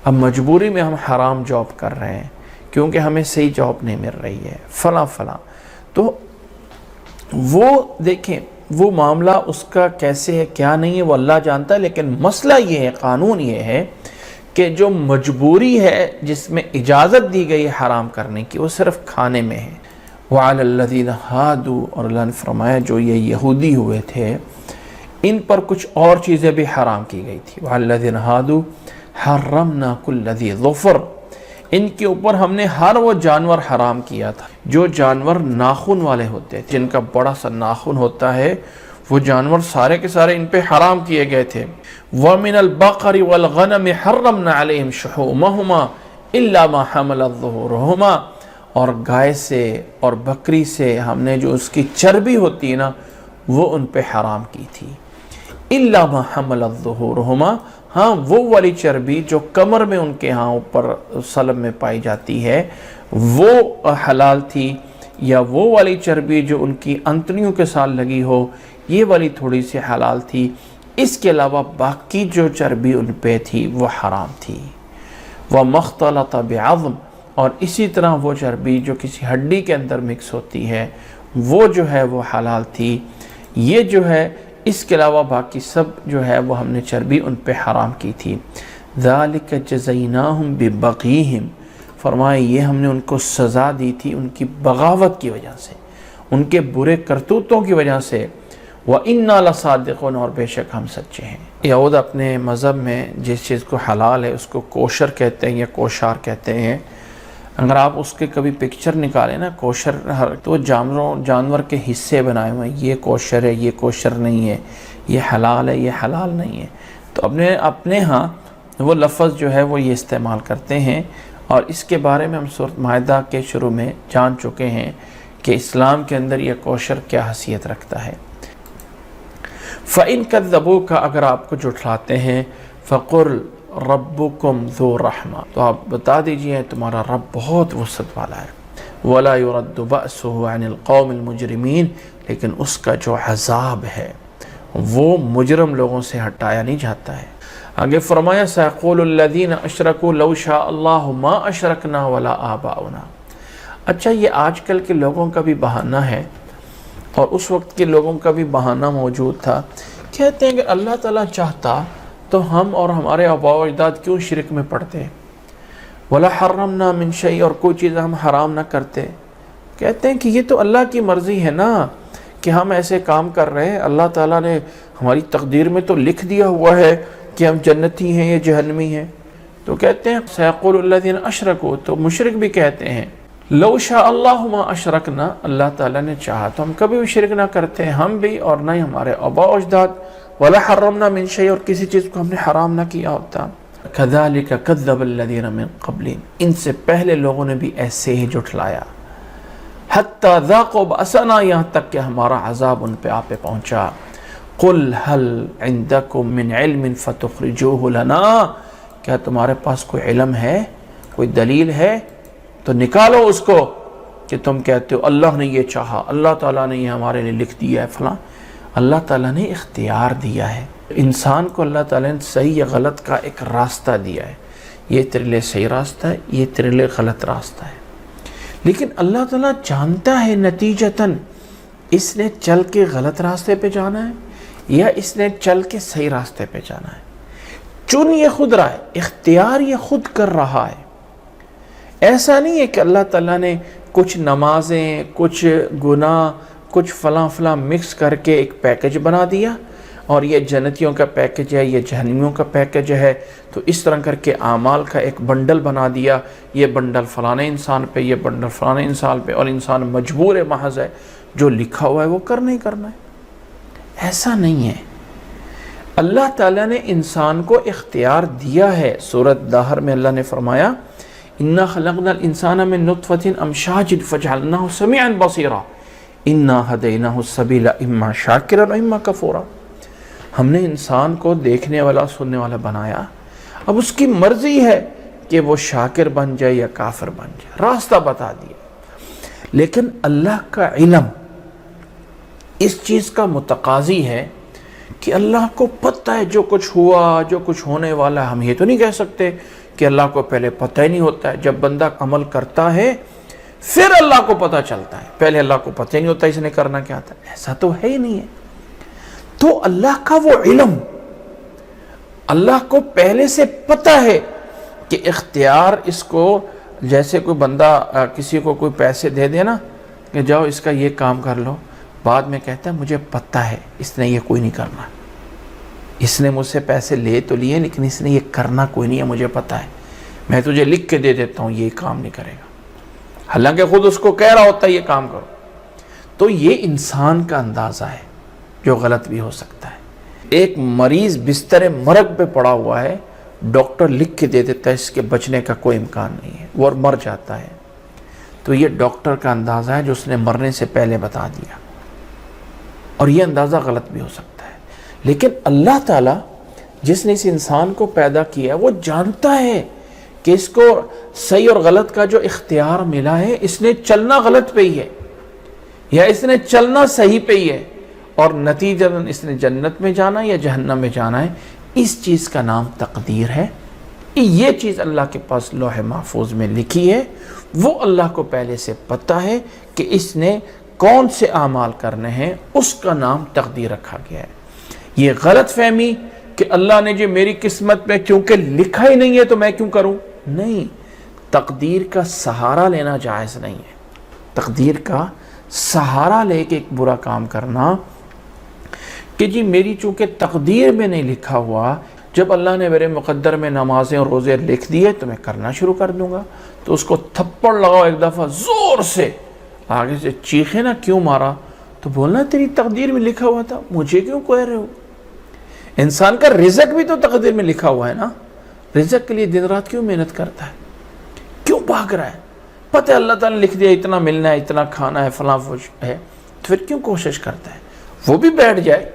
اب مجبوری میں ہم حرام جاب کر رہے ہیں کیونکہ ہمیں صحیح جاب نہیں مل رہی ہے، فلاں فلاں۔ تو وہ دیکھیں وہ معاملہ اس کا کیسے ہے کیا نہیں ہے وہ اللہ جانتا ہے، لیکن مسئلہ یہ ہے، قانون یہ ہے کہ جو مجبوری ہے جس میں اجازت دی گئی ہے حرام کرنے کی، وہ صرف کھانے میں ہے۔ وَعَلَى الَّذِينَ هَادُوا، اور اللہ نے فرمایا جو یہ یہودی ہوئے تھے ان پر کچھ اور چیزیں بھی حرام کی گئی تھی۔ وَعَلَى الَّذِينَ هَادُوا حَرَّمْنَا كُلَّ ذِي ظُفُرٍ، ان کے اوپر ہم نے ہر وہ جانور حرام کیا تھا جو جانور ناخن والے ہوتے ہیں، جن کا بڑا سا ناخن ہوتا ہے، وہ جانور سارے کے سارے ان پہ حرام کیے گئے تھے۔ وَمِنَ الْبَقَرِ وَالْغَنَمِ حَرَّمْنَا عَلَيْهِمْ شُحُومَهُمَا إِلَّا مَا حَمَلَتْ ظُهُورُهُمَا، اور گائے سے اور بکری سے ہم نے جو اس کی چربی ہوتی ہے نا وہ ان پہ حرام کی تھی۔ إِلَّا مَا حَمَلَتْ ظُهُورُهُمَا، ہاں وہ والی چربی جو کمر میں ان کے ہاں اوپر سلب میں پائی جاتی ہے وہ حلال تھی، یا وہ والی چربی جو ان کی انتڑیوں کے ساتھ لگی ہو یہ والی تھوڑی سی حلال تھی، اس کے علاوہ باقی جو چربی ان پہ تھی وہ حرام تھی۔ وَمَا اخْتَلَطَ بِعَظْمٍ، اور اسی طرح وہ چربی جو کسی ہڈی کے اندر مکس ہوتی ہے وہ جو ہے وہ حلال تھی۔ یہ جو ہے اس کے علاوہ باقی سب جو ہے وہ ہم نے چربی ان پہ حرام کی تھی۔ ذَلِكَ جَزَيْنَاهُمْ بِبَغْيِهِمْ، فرمائے یہ ہم نے ان کو سزا دی تھی ان کی بغاوت کی وجہ سے، ان کے برے کرتوتوں کی وجہ سے۔ وَإِنَّا لَصَادِقُونَ، اور بے شک ہم سچے ہیں۔ یہود اپنے مذہب میں جس چیز کو حلال ہے اس کو کوشر کہتے ہیں یا کوشار کہتے ہیں۔ اگر آپ اس کے کبھی پکچر نکالیں نا کوشر، تو جانور کے حصے بنائے ہوئے ہیں، یہ کوشر ہے یہ کوشر نہیں ہے، یہ حلال ہے یہ حلال نہیں ہے، تو اپنے ہاں وہ لفظ جو ہے وہ یہ استعمال کرتے ہیں۔ اور اس کے بارے میں ہم سورۃ مائدہ کے شروع میں جان چکے ہیں کہ اسلام کے اندر یہ کوشر کیا حیثیت رکھتا ہے۔ فَإِن كَذَّبُوكَ، اگر آپ کو جھٹلاتے ہیں، فَقُلْ رَبُّكُمْ ذُو رَحْمَةٍ، تو آپ بتا دیجئے تمہارا رب بہت وسعت والا ہے۔ وَلَا يُرَدُّ بَأْسُهُ عَنِ الْقَوْمِ الْمُجْرِمِينَ، لیکن اس کا جو عذاب ہے وہ مجرم لوگوں سے ہٹایا نہیں جاتا ہے۔ آگے فرمایا سَيَقُولُ الَّذِينَ أَشْرَكُوا لَوْ شَاءَ اللَّهُ مَا أَشْرَكْنَا وَلَا آبَاؤُنَا۔ اچھا یہ آج کل کے لوگوں کا بھی بہانہ ہے اور اس وقت کے لوگوں کا بھی بہانہ موجود تھا، کہتے ہیں کہ اللہ تعالیٰ چاہتا تو ہم اور ہمارے آباء و اجداد کیوں شرک میں پڑتے، وَلَا حَرَّمْنَا مِن شَيْءٍ، اور کوئی چیز ہم حرام نہ کرتے۔ کہتے ہیں کہ یہ تو اللہ کی مرضی ہے نا کہ ہم ایسے کام کر رہے ہیں، اللہ تعالیٰ نے ہماری تقدیر میں تو لکھ دیا ہوا ہے کہ ہم جنتی ہیں یا جہنمی ہیں۔ تو کہتے ہیں سَيَقُولُ الَّذِينَ أَشْرَكُوا، تو مشرک بھی کہتے ہیں لَوْ شَاءَ اللَّهُ مَا أَشْرَكْنَا، اللہ تعالیٰ نے چاہا تو ہم کبھی بھی شرک نہ کرتے، ہم بھی اور نہ ہی ہمارے آباء و اجداد۔ وَلَا حَرَّمْنَا مِن شَيْءٍ، اور کسی چیز کو ہم نے حرام نہ کیا ہوتا۔ كَذَلِكَ كَذَّبَ الَّذِينَ مِن قَبْلِهِمْ، ان سے پہلے لوگوں نے بھی ایسے ہی جھٹلایا۔ حَتَّى ذَاقُوا بَأْسَنَا، یہاں تک کہ ہمارا عذاب ان پہ آ پہنچا۔ قُلْ هَلْ عِنْدَكُم مِّنْ عِلْمٍ فَتُخْرِجُوهُ لَنَا، کیا تمہارے پاس کوئی علم ہے، کوئی دلیل ہے تو نکالو اس کو کہ تم کہتے ہو اللہ نے یہ چاہا، اللہ تعالیٰ نے یہ ہمارے لیے لکھ دیا ہے فلاں۔ اللہ تعالیٰ نے اختیار دیا ہے انسان کو، اللہ تعالیٰ نے صحیح یا غلط کا ایک راستہ دیا ہے، یہ تیرے لیے صحیح راستہ ہے، یہ تیرے لیے غلط راستہ ہے، لیکن اللہ تعالیٰ جانتا ہے نتیجتاً اس نے چل کے غلط راستے پہ جانا ہے یا اس نے چل کے صحیح راستے پہ جانا ہے۔ چن یہ خود رہا ہے، اختیار یہ خود کر رہا ہے۔ ایسا نہیں ہے کہ اللہ تعالیٰ نے کچھ نمازیں، کچھ گناہ، کچھ فلاں مکس کر کے ایک پیکج بنا دیا اور یہ جنتیوں کا پیکج ہے، یہ جہنمیوں کا پیکج ہے، تو اس طرح کر کے اعمال کا ایک بنڈل بنا دیا، یہ بنڈل فلانے انسان پہ، یہ بنڈل فلانے انسان پہ، اور انسان مجبور محض ہے جو لکھا ہوا ہے وہ کرنا ہی کرنا ہے۔ ایسا نہیں ہے، اللہ تعالیٰ نے انسان کو اختیار دیا ہے۔ سورۃ دہر میں اللہ نے فرمایا اِنَّا خَلَقْنَا الْإِنسَانَ مِن نُطْفَةٍ أَمْشَاجٍ فَجَعَلْنَاهُ سَمِيعًا بَصِيرًا إِنَّا هَدَيْنَاهُ السَّبِيلَ إِمَّا شَاكِرًا وَإِمَّا كَفُورًا۔ ہم نے انسان کو دیکھنے والا سننے والا بنایا، اب اس کی مرضی ہے کہ وہ شاکر بن جائے یا کافر بن جائے، راستہ بتا دیا۔ لیکن اللہ کا علم اس چیز کا متقاضی ہے کہ اللہ کو پتہ ہے جو کچھ ہوا، جو کچھ ہونے والا ہے۔ ہم یہ تو نہیں کہہ سکتے کہ اللہ کو پہلے پتہ ہی نہیں ہوتا ہے، جب بندہ عمل کرتا ہے پھر اللہ کو پتہ چلتا ہے، پہلے اللہ کو پتہ ہی نہیں ہوتا اس نے کرنا کیا تھا، ایسا تو ہے ہی نہیں ہے۔ تو اللہ کا وہ علم، اللہ کو پہلے سے پتہ ہے کہ اختیار اس کو، جیسے کوئی بندہ کسی کو کوئی پیسے دے دے نا کہ جاؤ اس کا یہ کام کر لو، بعد میں کہتا ہے مجھے پتہ ہے اس نے یہ کوئی نہیں کرنا، اس نے مجھ سے پیسے لے تو لیے لیکن اس نے یہ کرنا کوئی نہیں ہے، مجھے پتہ ہے، میں تجھے لکھ کے دے دیتا ہوں یہ کام نہیں کرے گا، حالانکہ خود اس کو کہہ رہا ہوتا ہے یہ کام کرو۔ تو یہ انسان کا اندازہ ہے جو غلط بھی ہو سکتا ہے۔ ایک مریض بستر مرگ پہ پڑا ہوا ہے، ڈاکٹر لکھ کے دے دیتا ہے اس کے بچنے کا کوئی امکان نہیں ہے، وہ مر جاتا ہے، تو یہ ڈاکٹر کا اندازہ ہے جو اس نے مرنے سے پہلے بتا دیا، اور یہ اندازہ غلط بھی ہو سکتا ہے۔ لیکن اللہ تعالیٰ جس نے اس انسان کو پیدا کیا ہے وہ جانتا ہے کہ اس کو صحیح اور غلط کا جو اختیار ملا ہے، اس نے چلنا غلط پہ ہی ہے یا اس نے چلنا صحیح پہ ہی ہے، اور نتیجتاً اس نے جنت میں جانا یا جہنم میں جانا ہے۔ اس چیز کا نام تقدیر ہے۔ یہ چیز اللہ کے پاس لوح محفوظ میں لکھی ہے، وہ اللہ کو پہلے سے پتہ ہے کہ اس نے کون سے اعمال کرنے ہیں، اس کا نام تقدیر رکھا گیا ہے۔ یہ غلط فہمی کہ اللہ نے جو میری قسمت میں چونکہ لکھا ہی نہیں ہے تو میں کیوں کروں، نہیں، تقدیر کا سہارا لینا جائز نہیں ہے۔ تقدیر کا سہارا لے کے ایک برا کام کرنا کہ جی میری چونکہ تقدیر میں نہیں لکھا ہوا، جب اللہ نے میرے مقدر میں نمازیں اور روزے لکھ دیے تو میں کرنا شروع کر دوں گا، تو اس کو تھپڑ لگاؤ ایک دفعہ زور سے، آگے سے چیخے نا کیوں مارا، تو بولنا تیری تقدیر میں لکھا ہوا تھا، مجھے کیوں کہہ رہے ہو۔ انسان کا رزق بھی تو تقدیر میں لکھا ہوا ہے نا، رزق کے لیے دن رات کیوں محنت کرتا ہے، کیوں بھاگ رہا ہے، پتہ ہے اللہ تعالیٰ نے لکھ دیا اتنا ملنا ہے، اتنا کھانا ہے، فلاں فوش ہے، تو پھر کیوں کوشش کرتا ہے۔ وہ بھی بیٹھ جائے،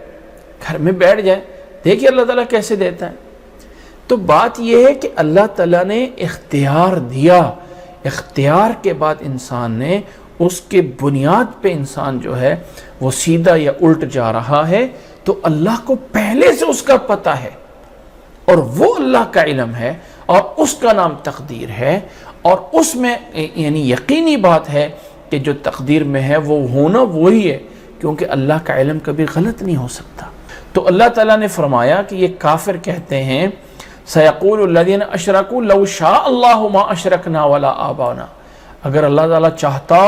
گھر میں بیٹھ جائے، دیکھیے اللہ تعالیٰ کیسے دیتا ہے۔ تو بات یہ ہے کہ اللہ تعالیٰ نے اختیار دیا، اختیار کے بعد انسان نے اس کے بنیاد پہ انسان جو ہے وہ سیدھا یا الٹ جا رہا ہے، تو اللہ کو پہلے سے اس کا پتہ ہے، اور وہ اللہ کا علم ہے، اور اس کا نام تقدیر ہے، اور اس میں یعنی یقینی بات ہے کہ جو تقدیر میں ہے وہ ہونا وہی ہے، کیونکہ اللہ کا علم کبھی غلط نہیں ہو سکتا۔ تو اللہ تعالیٰ نے فرمایا کہ یہ کافر کہتے ہیں سَيَقُولُ الَّذِينَ أَشْرَكُوا لَوْ شَاءَ اللَّهُ مَا أَشْرَكْنَا وَلَا آبَاؤُنَا، اگر اللہ تعالیٰ چاہتا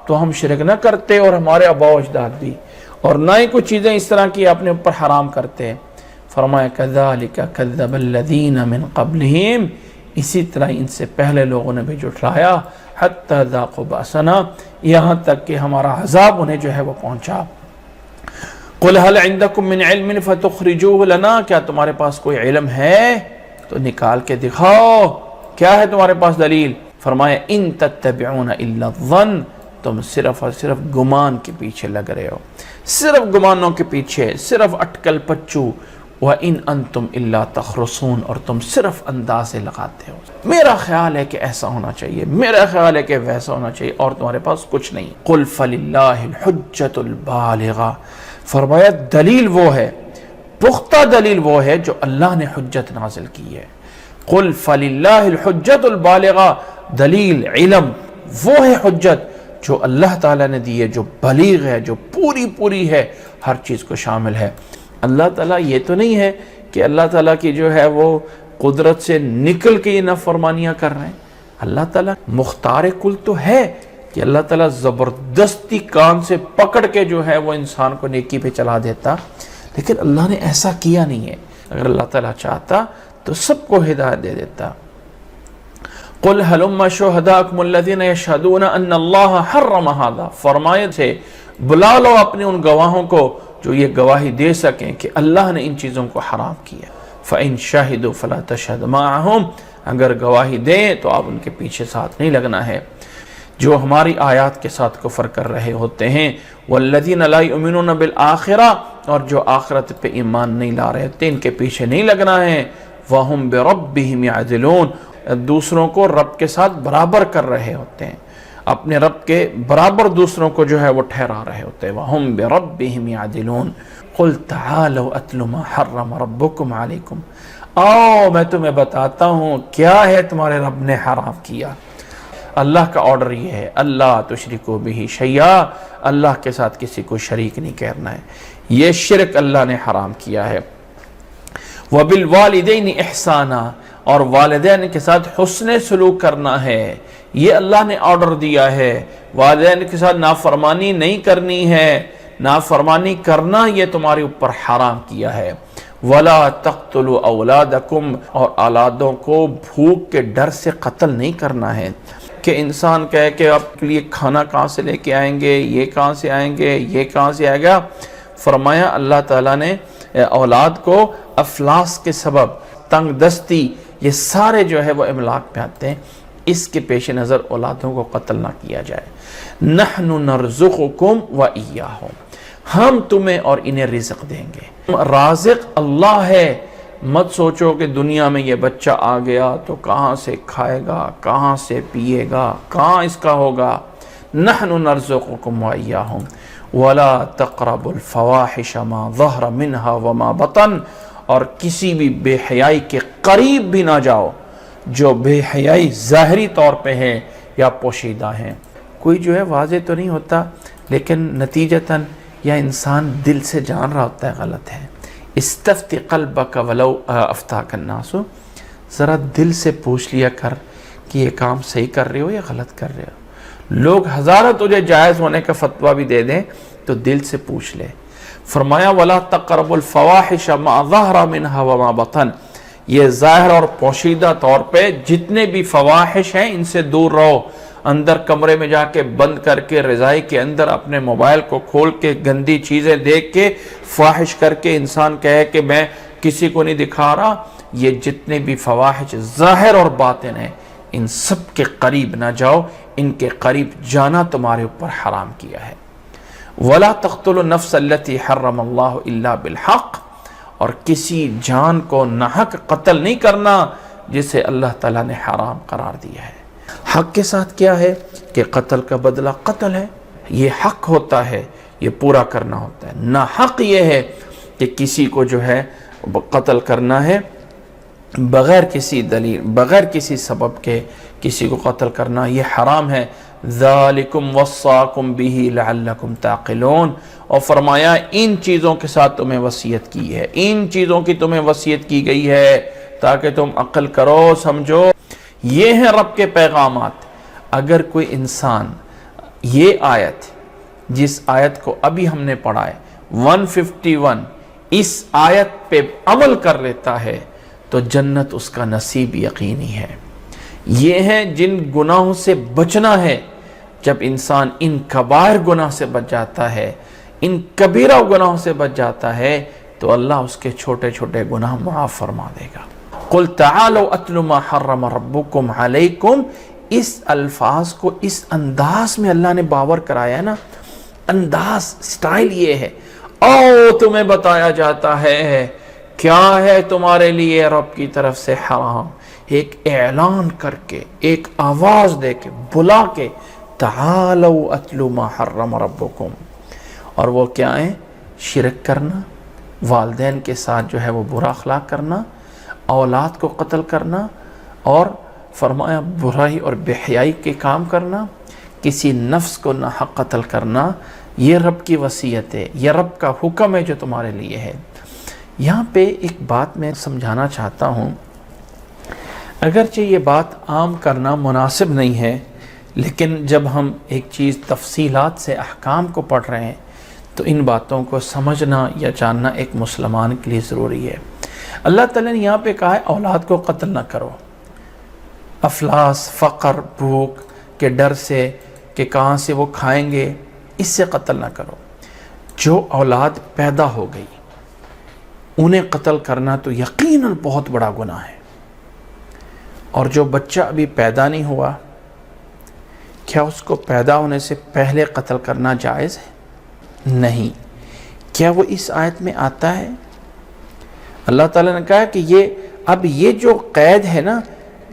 تو ہم شرک نہ کرتے اور ہمارے آباء و اجداد بھی، اور نہ ہی کچھ چیزیں اس طرح کی اپنے اوپر حرام کرتے۔ فرمایا كَذَلِكَ كَذَّبَ الَّذِينَ مِن قَبْلِهِمْ، اسی طرح ان سے پہلے لوگوں نے بھی جھٹلایا، حَتَّى ذَاقُوا بَأْسَنَا، یہاں تک کہ ہمارا عذاب انہیں جو ہے وہ پہنچا۔ قُلْ هَلْ عِنْدَكُم مِّنْ عِلْمٍ فَتُخْرِجُوهُ لَنَا، کیا تمہارے پاس کوئی علم ہے تو نکال کے دکھاؤ، کیا ہے تمہارے پاس دلیل؟ فرمایا إِن تَتَّبِعُونَ إِلَّا الظَّنَّ، تم صرف اور صرف گمان کے پیچھے لگ رہے ہو، صرف گمانوں کے پیچھے، صرف اٹکل پچو، وَإِنْ أَنْتُمْ إِلَّا تَخْرُصُونَ، اور تم صرف اندازے لگاتے ہو، میرا خیال ہے کہ ایسا ہونا چاہیے، میرا خیال ہے کہ ویسا ہونا چاہیے، اور تمہارے پاس کچھ نہیں۔ قُلْ فَلِلَّهِ الْحُجَّةُ الْبَالِغَةُ، فرمایا دلیل وہ ہے، پختہ دلیل وہ ہے جو اللہ نے حجت نازل کی ہے۔ قُلْ فَلِلَّهِ الْحُجَّةُ الْبَالِغَةُ، دلیل علم وہ ہے حجت جو اللہ تعالیٰ نے دی ہے، جو بلیغ ہے، جو پوری ہے، ہر چیز کو شامل ہے۔ اللہ تعالیٰ یہ تو نہیں ہے کہ اللہ تعالیٰ کی جو ہے وہ قدرت سے نکل کے یہ نافرمانیاں کر رہے ہیں، اللہ تعالیٰ مختار کل تو ہے کہ اللہ تعالیٰ زبردستی کان سے پکڑ کے جو ہے وہ انسان کو نیکی پہ چلا دیتا، لیکن اللہ نے ایسا کیا نہیں ہے۔ اگر اللہ تعالیٰ چاہتا تو سب کو ہدایت دے دیتا۔ قُلْ هَلُمَّ شُهَدَاءَكُمُ الَّذِينَ يَشْهَدُونَ أَنَّ اللَّهَ حَرَّمَ هَذَا، فرمائے تھے بلا لو اپنے ان گواہوں کو جو یہ گواہی دے سکیں کہ اللہ نے ان چیزوں کو حرام کیا۔ فَإِن شَهِدُوا فَلَا تَشْهَدْ مَعَهُمْ، اگر گواہی دیں تو آپ ان کے پیچھے ساتھ نہیں لگنا ہے۔ جو ہماری آیات کے ساتھ کفر کر رہے ہوتے ہیں، وَالَّذِينَ لَا يُؤْمِنُونَ بِالْآخِرَةِ، اور جو آخرت پہ ایمان نہیں لا رہے ہوتے ان کے پیچھے نہیں لگنا ہے۔ وَهُمْ بِرَبِّهِمْ يَعْدِلُونَ، دوسروں کو رب کے ساتھ برابر کر رہے ہوتے ہیں، اپنے رب کے برابر دوسروں کو جو ہے وہ ٹھہرا رہے ہوتے ہیں۔ وَهُمْ بِرَبِّهِمْ يَعْدِلُونَ قُلْ تَعَالَوْا أَتْلُ مَا حَرَّمَ رَبُّكُمْ عَلَيْكُمْ، آؤ میں تمہیں بتاتا ہوں کیا ہے تمہارے رب نے حرام کیا۔ اللہ کا آرڈر یہ ہے، اللہ تشرکوا بہ شیئا، اللہ کے ساتھ کسی کو شریک نہیں کرنا ہے۔ یہ شرک اللہ نے حرام کیا ہے۔ وَبِالْوَالِدَيْنِ إِحْسَانًا، اور والدین کے ساتھ حسن سلوک کرنا ہے، یہ اللہ نے آرڈر دیا ہے۔ والدین کے ساتھ نافرمانی نہیں کرنی ہے، نافرمانی کرنا یہ تمہارے اوپر حرام کیا ہے۔ وَلَا تَقْتُلُوا أَوْلَادَكُمْ، اور اولادوں کو بھوک کے ڈر سے قتل نہیں کرنا ہے کہ انسان کہے کہ آپ کے لیے کھانا کہاں سے لے کے آئیں گے، یہ کہاں سے آئیں گے، یہ کہاں سے آئے گا۔ فرمایا اللہ تعالیٰ نے اولاد کو افلاس کے سبب، تنگ دستی، یہ سارے جو ہے وہ املاک پہ آتے ہیں، اس کے پیش نظر اولادوں کو قتل نہ کیا جائے۔ نحن نرزقکم وإیاہم، ہم تمہیں اور انہیں رزق دیں گے۔ رازق اللہ ہے، مت سوچو کہ دنیا میں یہ بچہ آ گیا تو کہاں سے کھائے گا، کہاں سے پیے گا، کہاں اس کا ہوگا۔ نحن نرزقکم وإیاہم ولا تقربوا الفواحش ما ظہر منها وما بطن، اور کسی بھی بے حیائی کے قریب بھی نہ جاؤ جو بے حیائی ظاہری طور پہ ہے یا پوشیدہ ہیں۔ کوئی جو ہے واضح تو نہیں ہوتا لیکن نتیجتاً یا انسان دل سے جان رہا ہوتا ہے غلط ہے۔ استفت قلبک ولو افتاک الناس، ذرا دل سے پوچھ لیا کر کہ یہ کام صحیح کر رہے ہو یا غلط کر رہے ہو۔ لوگ ہزاروں تجھے جائز ہونے کا فتویٰ بھی دے دیں تو دل سے پوچھ لے۔ فرمایا وَلَا تَقْرَبُوا الْفَوَاحِشَ مَا ظَهَرَ مِنْهَا وَمَا بَطَنَ، یہ ظاہر اور پوشیدہ طور پہ جتنے بھی فواحش ہیں ان سے دور رہو۔ اندر کمرے میں جا کے بند کر کے رضائی کے اندر اپنے موبائل کو کھول کے گندی چیزیں دیکھ کے فواحش کر کے انسان کہے کہ میں کسی کو نہیں دکھا رہا، یہ جتنے بھی فواحش ظاہر اور باطن ہیں ان سب کے قریب نہ جاؤ، ان کے قریب جانا تمہارے اوپر حرام کیا ہے۔ وَلَا تَقْتُلُوا النَّفْسَ الَّتِي حَرَّمَ اللَّهُ إِلَّا بِالْحَقِّ، اور کسی جان کو ناحق قتل نہیں کرنا جسے اللہ تعالیٰ نے حرام قرار دیا ہے۔ حق کے ساتھ کیا ہے کہ قتل کا بدلہ قتل ہے، یہ حق ہوتا ہے، یہ پورا کرنا ہوتا ہے۔ ناحق یہ ہے کہ کسی کو جو ہے قتل کرنا ہے بغیر کسی دلیل، بغیر کسی سبب کے کسی کو قتل کرنا، یہ حرام ہے۔ ذالکم وصاکم بہ لعلکم تعقلون، اور فرمایا ان چیزوں کے ساتھ تمہیں وصیت کی ہے، ان چیزوں کی تمہیں وصیت کی گئی ہے تاکہ تم عقل کرو، سمجھو۔ یہ ہیں رب کے پیغامات۔ اگر کوئی انسان یہ آیت، جس آیت کو ابھی ہم نے پڑھا ہے 151، اس آیت پہ عمل کر لیتا ہے تو جنت اس کا نصیب یقینی ہے۔ یہ ہیں جن گناہوں سے بچنا ہے۔ جب انسان ان کبائر گناہ سے بچ جاتا ہے، ان کبیرہ گناہوں سے بچ جاتا ہے تو اللہ اس کے چھوٹے چھوٹے گناہ معاف فرما دے گا۔ قُلْ تَعَالَوْا أَتْلُ مَا حَرَّمَ رَبُّكُمْ عَلَيْكُمْ، اس الفاظ کو اس انداز میں اللہ نے باور کرایا ہے نا، انداز، سٹائل یہ ہے، او تمہیں بتایا جاتا ہے کیا ہے تمہارے لیے رب کی طرف سے حرام، ایک اعلان کر کے، ایک آواز دے کے، بلا کے، تعالوا اتلو ما حرم ربکم، اور وہ کیا ہے؟ شرک کرنا، والدین کے ساتھ جو ہے وہ برا اخلاق کرنا، اولاد کو قتل کرنا، اور فرمایا برائی اور بے حیائی کے کام کرنا، کسی نفس کو ناحق قتل کرنا، یہ رب کی وصیت ہے، یہ رب کا حکم ہے جو تمہارے لیے ہے۔ یہاں پہ ایک بات میں سمجھانا چاہتا ہوں، اگرچہ یہ بات عام کرنا مناسب نہیں ہے، لیکن جب ہم ایک چیز تفصیلات سے احکام کو پڑھ رہے ہیں تو ان باتوں کو سمجھنا یا جاننا ایک مسلمان کے لیے ضروری ہے۔ اللہ تعالیٰ نے یہاں پہ کہا ہے اولاد کو قتل نہ کرو، افلاس، فقر، بھوک کے ڈر سے کہ کہاں سے وہ کھائیں گے، اس سے قتل نہ کرو۔ جو اولاد پیدا ہو گئی انہیں قتل کرنا تو یقیناً بہت بڑا گناہ ہے، اور جو بچہ ابھی پیدا نہیں ہوا، کیا اس کو پیدا ہونے سے پہلے قتل کرنا جائز ہے؟ نہیں۔ کیا وہ اس آیت میں آتا ہے؟ اللہ تعالیٰ نے کہا کہ یہ جو قید ہے نا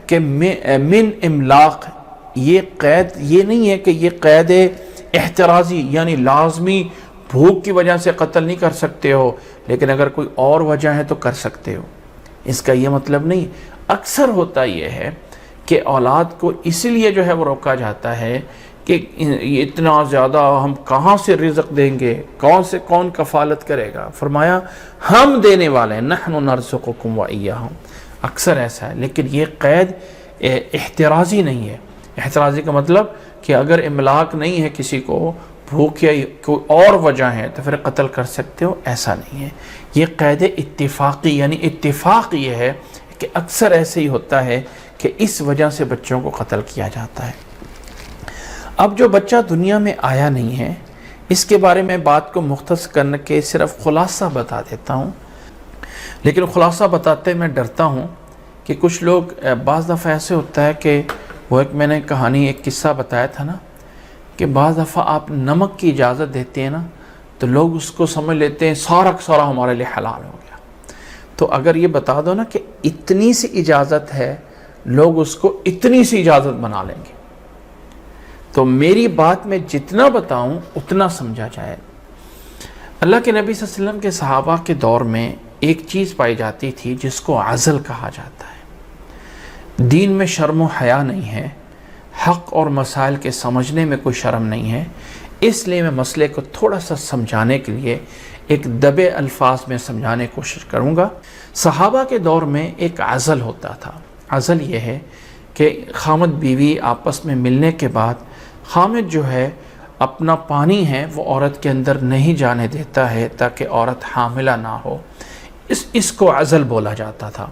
کہ من املاق، یہ قید یہ نہیں ہے کہ یہ قید احترازی، یعنی لازمی بھوک کی وجہ سے قتل نہیں کر سکتے ہو، لیکن اگر کوئی اور وجہ ہے تو کر سکتے ہو، اس کا یہ مطلب نہیں۔ اکثر ہوتا یہ ہے کہ اولاد کو اس لیے جو ہے وہ روکا جاتا ہے کہ یہ اتنا زیادہ ہم کہاں سے رزق دیں گے، کون کفالت کرے گا؟ فرمایا ہم دینے والے ہیں، نحن نرزقکم وإیاہم۔ اکثر ایسا ہے، لیکن یہ قید احترازی نہیں ہے۔ احترازی کا مطلب کہ اگر املاک نہیں ہے کسی کو، بھوک یا کوئی اور وجہ ہے تو پھر قتل کر سکتے ہو، ایسا نہیں ہے۔ یہ قید اتفاقی، یعنی اتفاق یہ ہے کہ اکثر ایسے ہی ہوتا ہے کہ اس وجہ سے بچوں کو قتل کیا جاتا ہے۔ اب جو بچہ دنیا میں آیا نہیں ہے، اس کے بارے میں بات کو مختصر کرنے کے صرف خلاصہ بتا دیتا ہوں، لیکن خلاصہ بتاتے میں ڈرتا ہوں کہ کچھ لوگ بعض دفعہ ایسے ہوتا ہے کہ وہ میں نے کہانی ایک قصہ بتایا تھا نا، کہ بعض دفعہ آپ نمک کی اجازت دیتے ہیں نا تو لوگ اس کو سمجھ لیتے ہیں سارا کا سارا ہمارے لیے حلال ہو گیا۔ تو اگر یہ بتا دو نا کہ اتنی سی اجازت ہے، لوگ اس کو اتنی سی اجازت بنا لیں گے۔ تو میری بات میں جتنا بتاؤں اتنا سمجھا جائے۔ اللہ کے نبی صلی اللہ علیہ وسلم کے صحابہ کے دور میں ایک چیز پائی جاتی تھی جس کو عزل کہا جاتا ہے۔ دین میں شرم و حیا نہیں ہے، حق اور مسائل کے سمجھنے میں کوئی شرم نہیں ہے، اس لیے میں مسئلے کو تھوڑا سا سمجھانے کے لیے ایک دبے الفاظ میں سمجھانے کی کوشش کروں گا۔ صحابہ کے دور میں ایک عزل ہوتا تھا۔ عزل یہ ہے کہ خامد بیوی آپس میں ملنے کے بعد خامد جو ہے اپنا پانی ہے وہ عورت کے اندر نہیں جانے دیتا ہے تاکہ عورت حاملہ نہ ہو، اس کو عزل بولا جاتا تھا،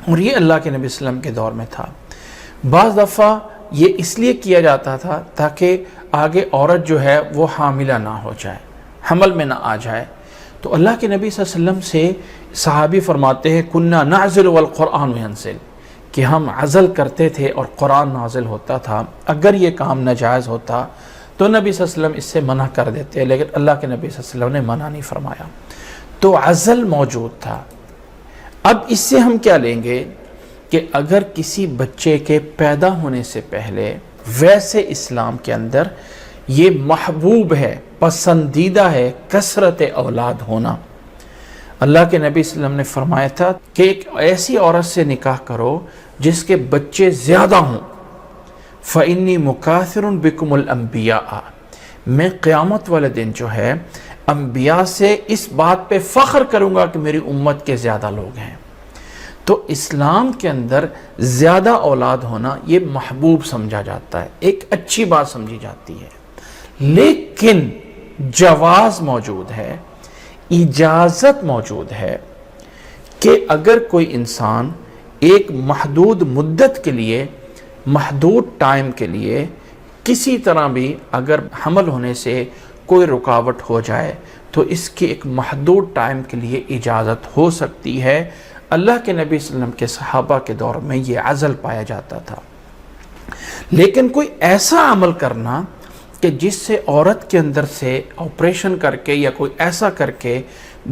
اور یہ اللہ کے نبی صلی اللہ علیہ وسلم کے دور میں تھا۔ بعض دفعہ یہ اس لیے کیا جاتا تھا تاکہ آگے عورت جو ہے وہ حاملہ نہ ہو جائے، حمل میں نہ آ جائے۔ تو اللہ کے نبی صلی اللہ علیہ وسلم سے صحابی فرماتے ہیں کنا نعزل والقرآن ینزل، کہ ہم عزل کرتے تھے اور قرآن نازل ہوتا تھا۔ اگر یہ کام ناجائز ہوتا تو نبی صلی اللہ علیہ وسلم اس سے منع کر دیتے، لیکن اللہ کے نبی صلی اللہ علیہ وسلم نے منع نہیں فرمایا۔ تو عزل موجود تھا۔ اب اس سے ہم کیا لیں گے کہ اگر کسی بچے کے پیدا ہونے سے پہلے، ویسے اسلام کے اندر یہ محبوب ہے، پسندیدہ ہے کثرت اولاد ہونا۔ اللہ کے نبی صلی اللہ علیہ وسلم نے فرمایا تھا کہ ایک ایسی عورت سے نکاح کرو جس کے بچے زیادہ ہوں، فَإِنِّي مُكَاثِرٌ بِكُمُ الْأَنْبِيَاءَ، میں قیامت والے دن جو ہے انبیاء سے اس بات پہ فخر کروں گا کہ میری امت کے زیادہ لوگ ہیں۔ تو اسلام کے اندر زیادہ اولاد ہونا یہ محبوب سمجھا جاتا ہے، ایک اچھی بات سمجھی جاتی ہے، لیکن جواز موجود ہے، اجازت موجود ہے کہ اگر کوئی انسان ایک محدود مدت کے لیے، محدود ٹائم کے لیے کسی طرح بھی اگر حمل ہونے سے کوئی رکاوٹ ہو جائے تو اس کی ایک محدود ٹائم کے لیے اجازت ہو سکتی ہے۔ اللہ کے نبی صلی اللہ علیہ وسلم کے صحابہ کے دور میں یہ عزل پایا جاتا تھا۔ لیکن کوئی ایسا عمل کرنا کہ جس سے عورت کے اندر سے آپریشن کر کے یا کوئی ایسا کر کے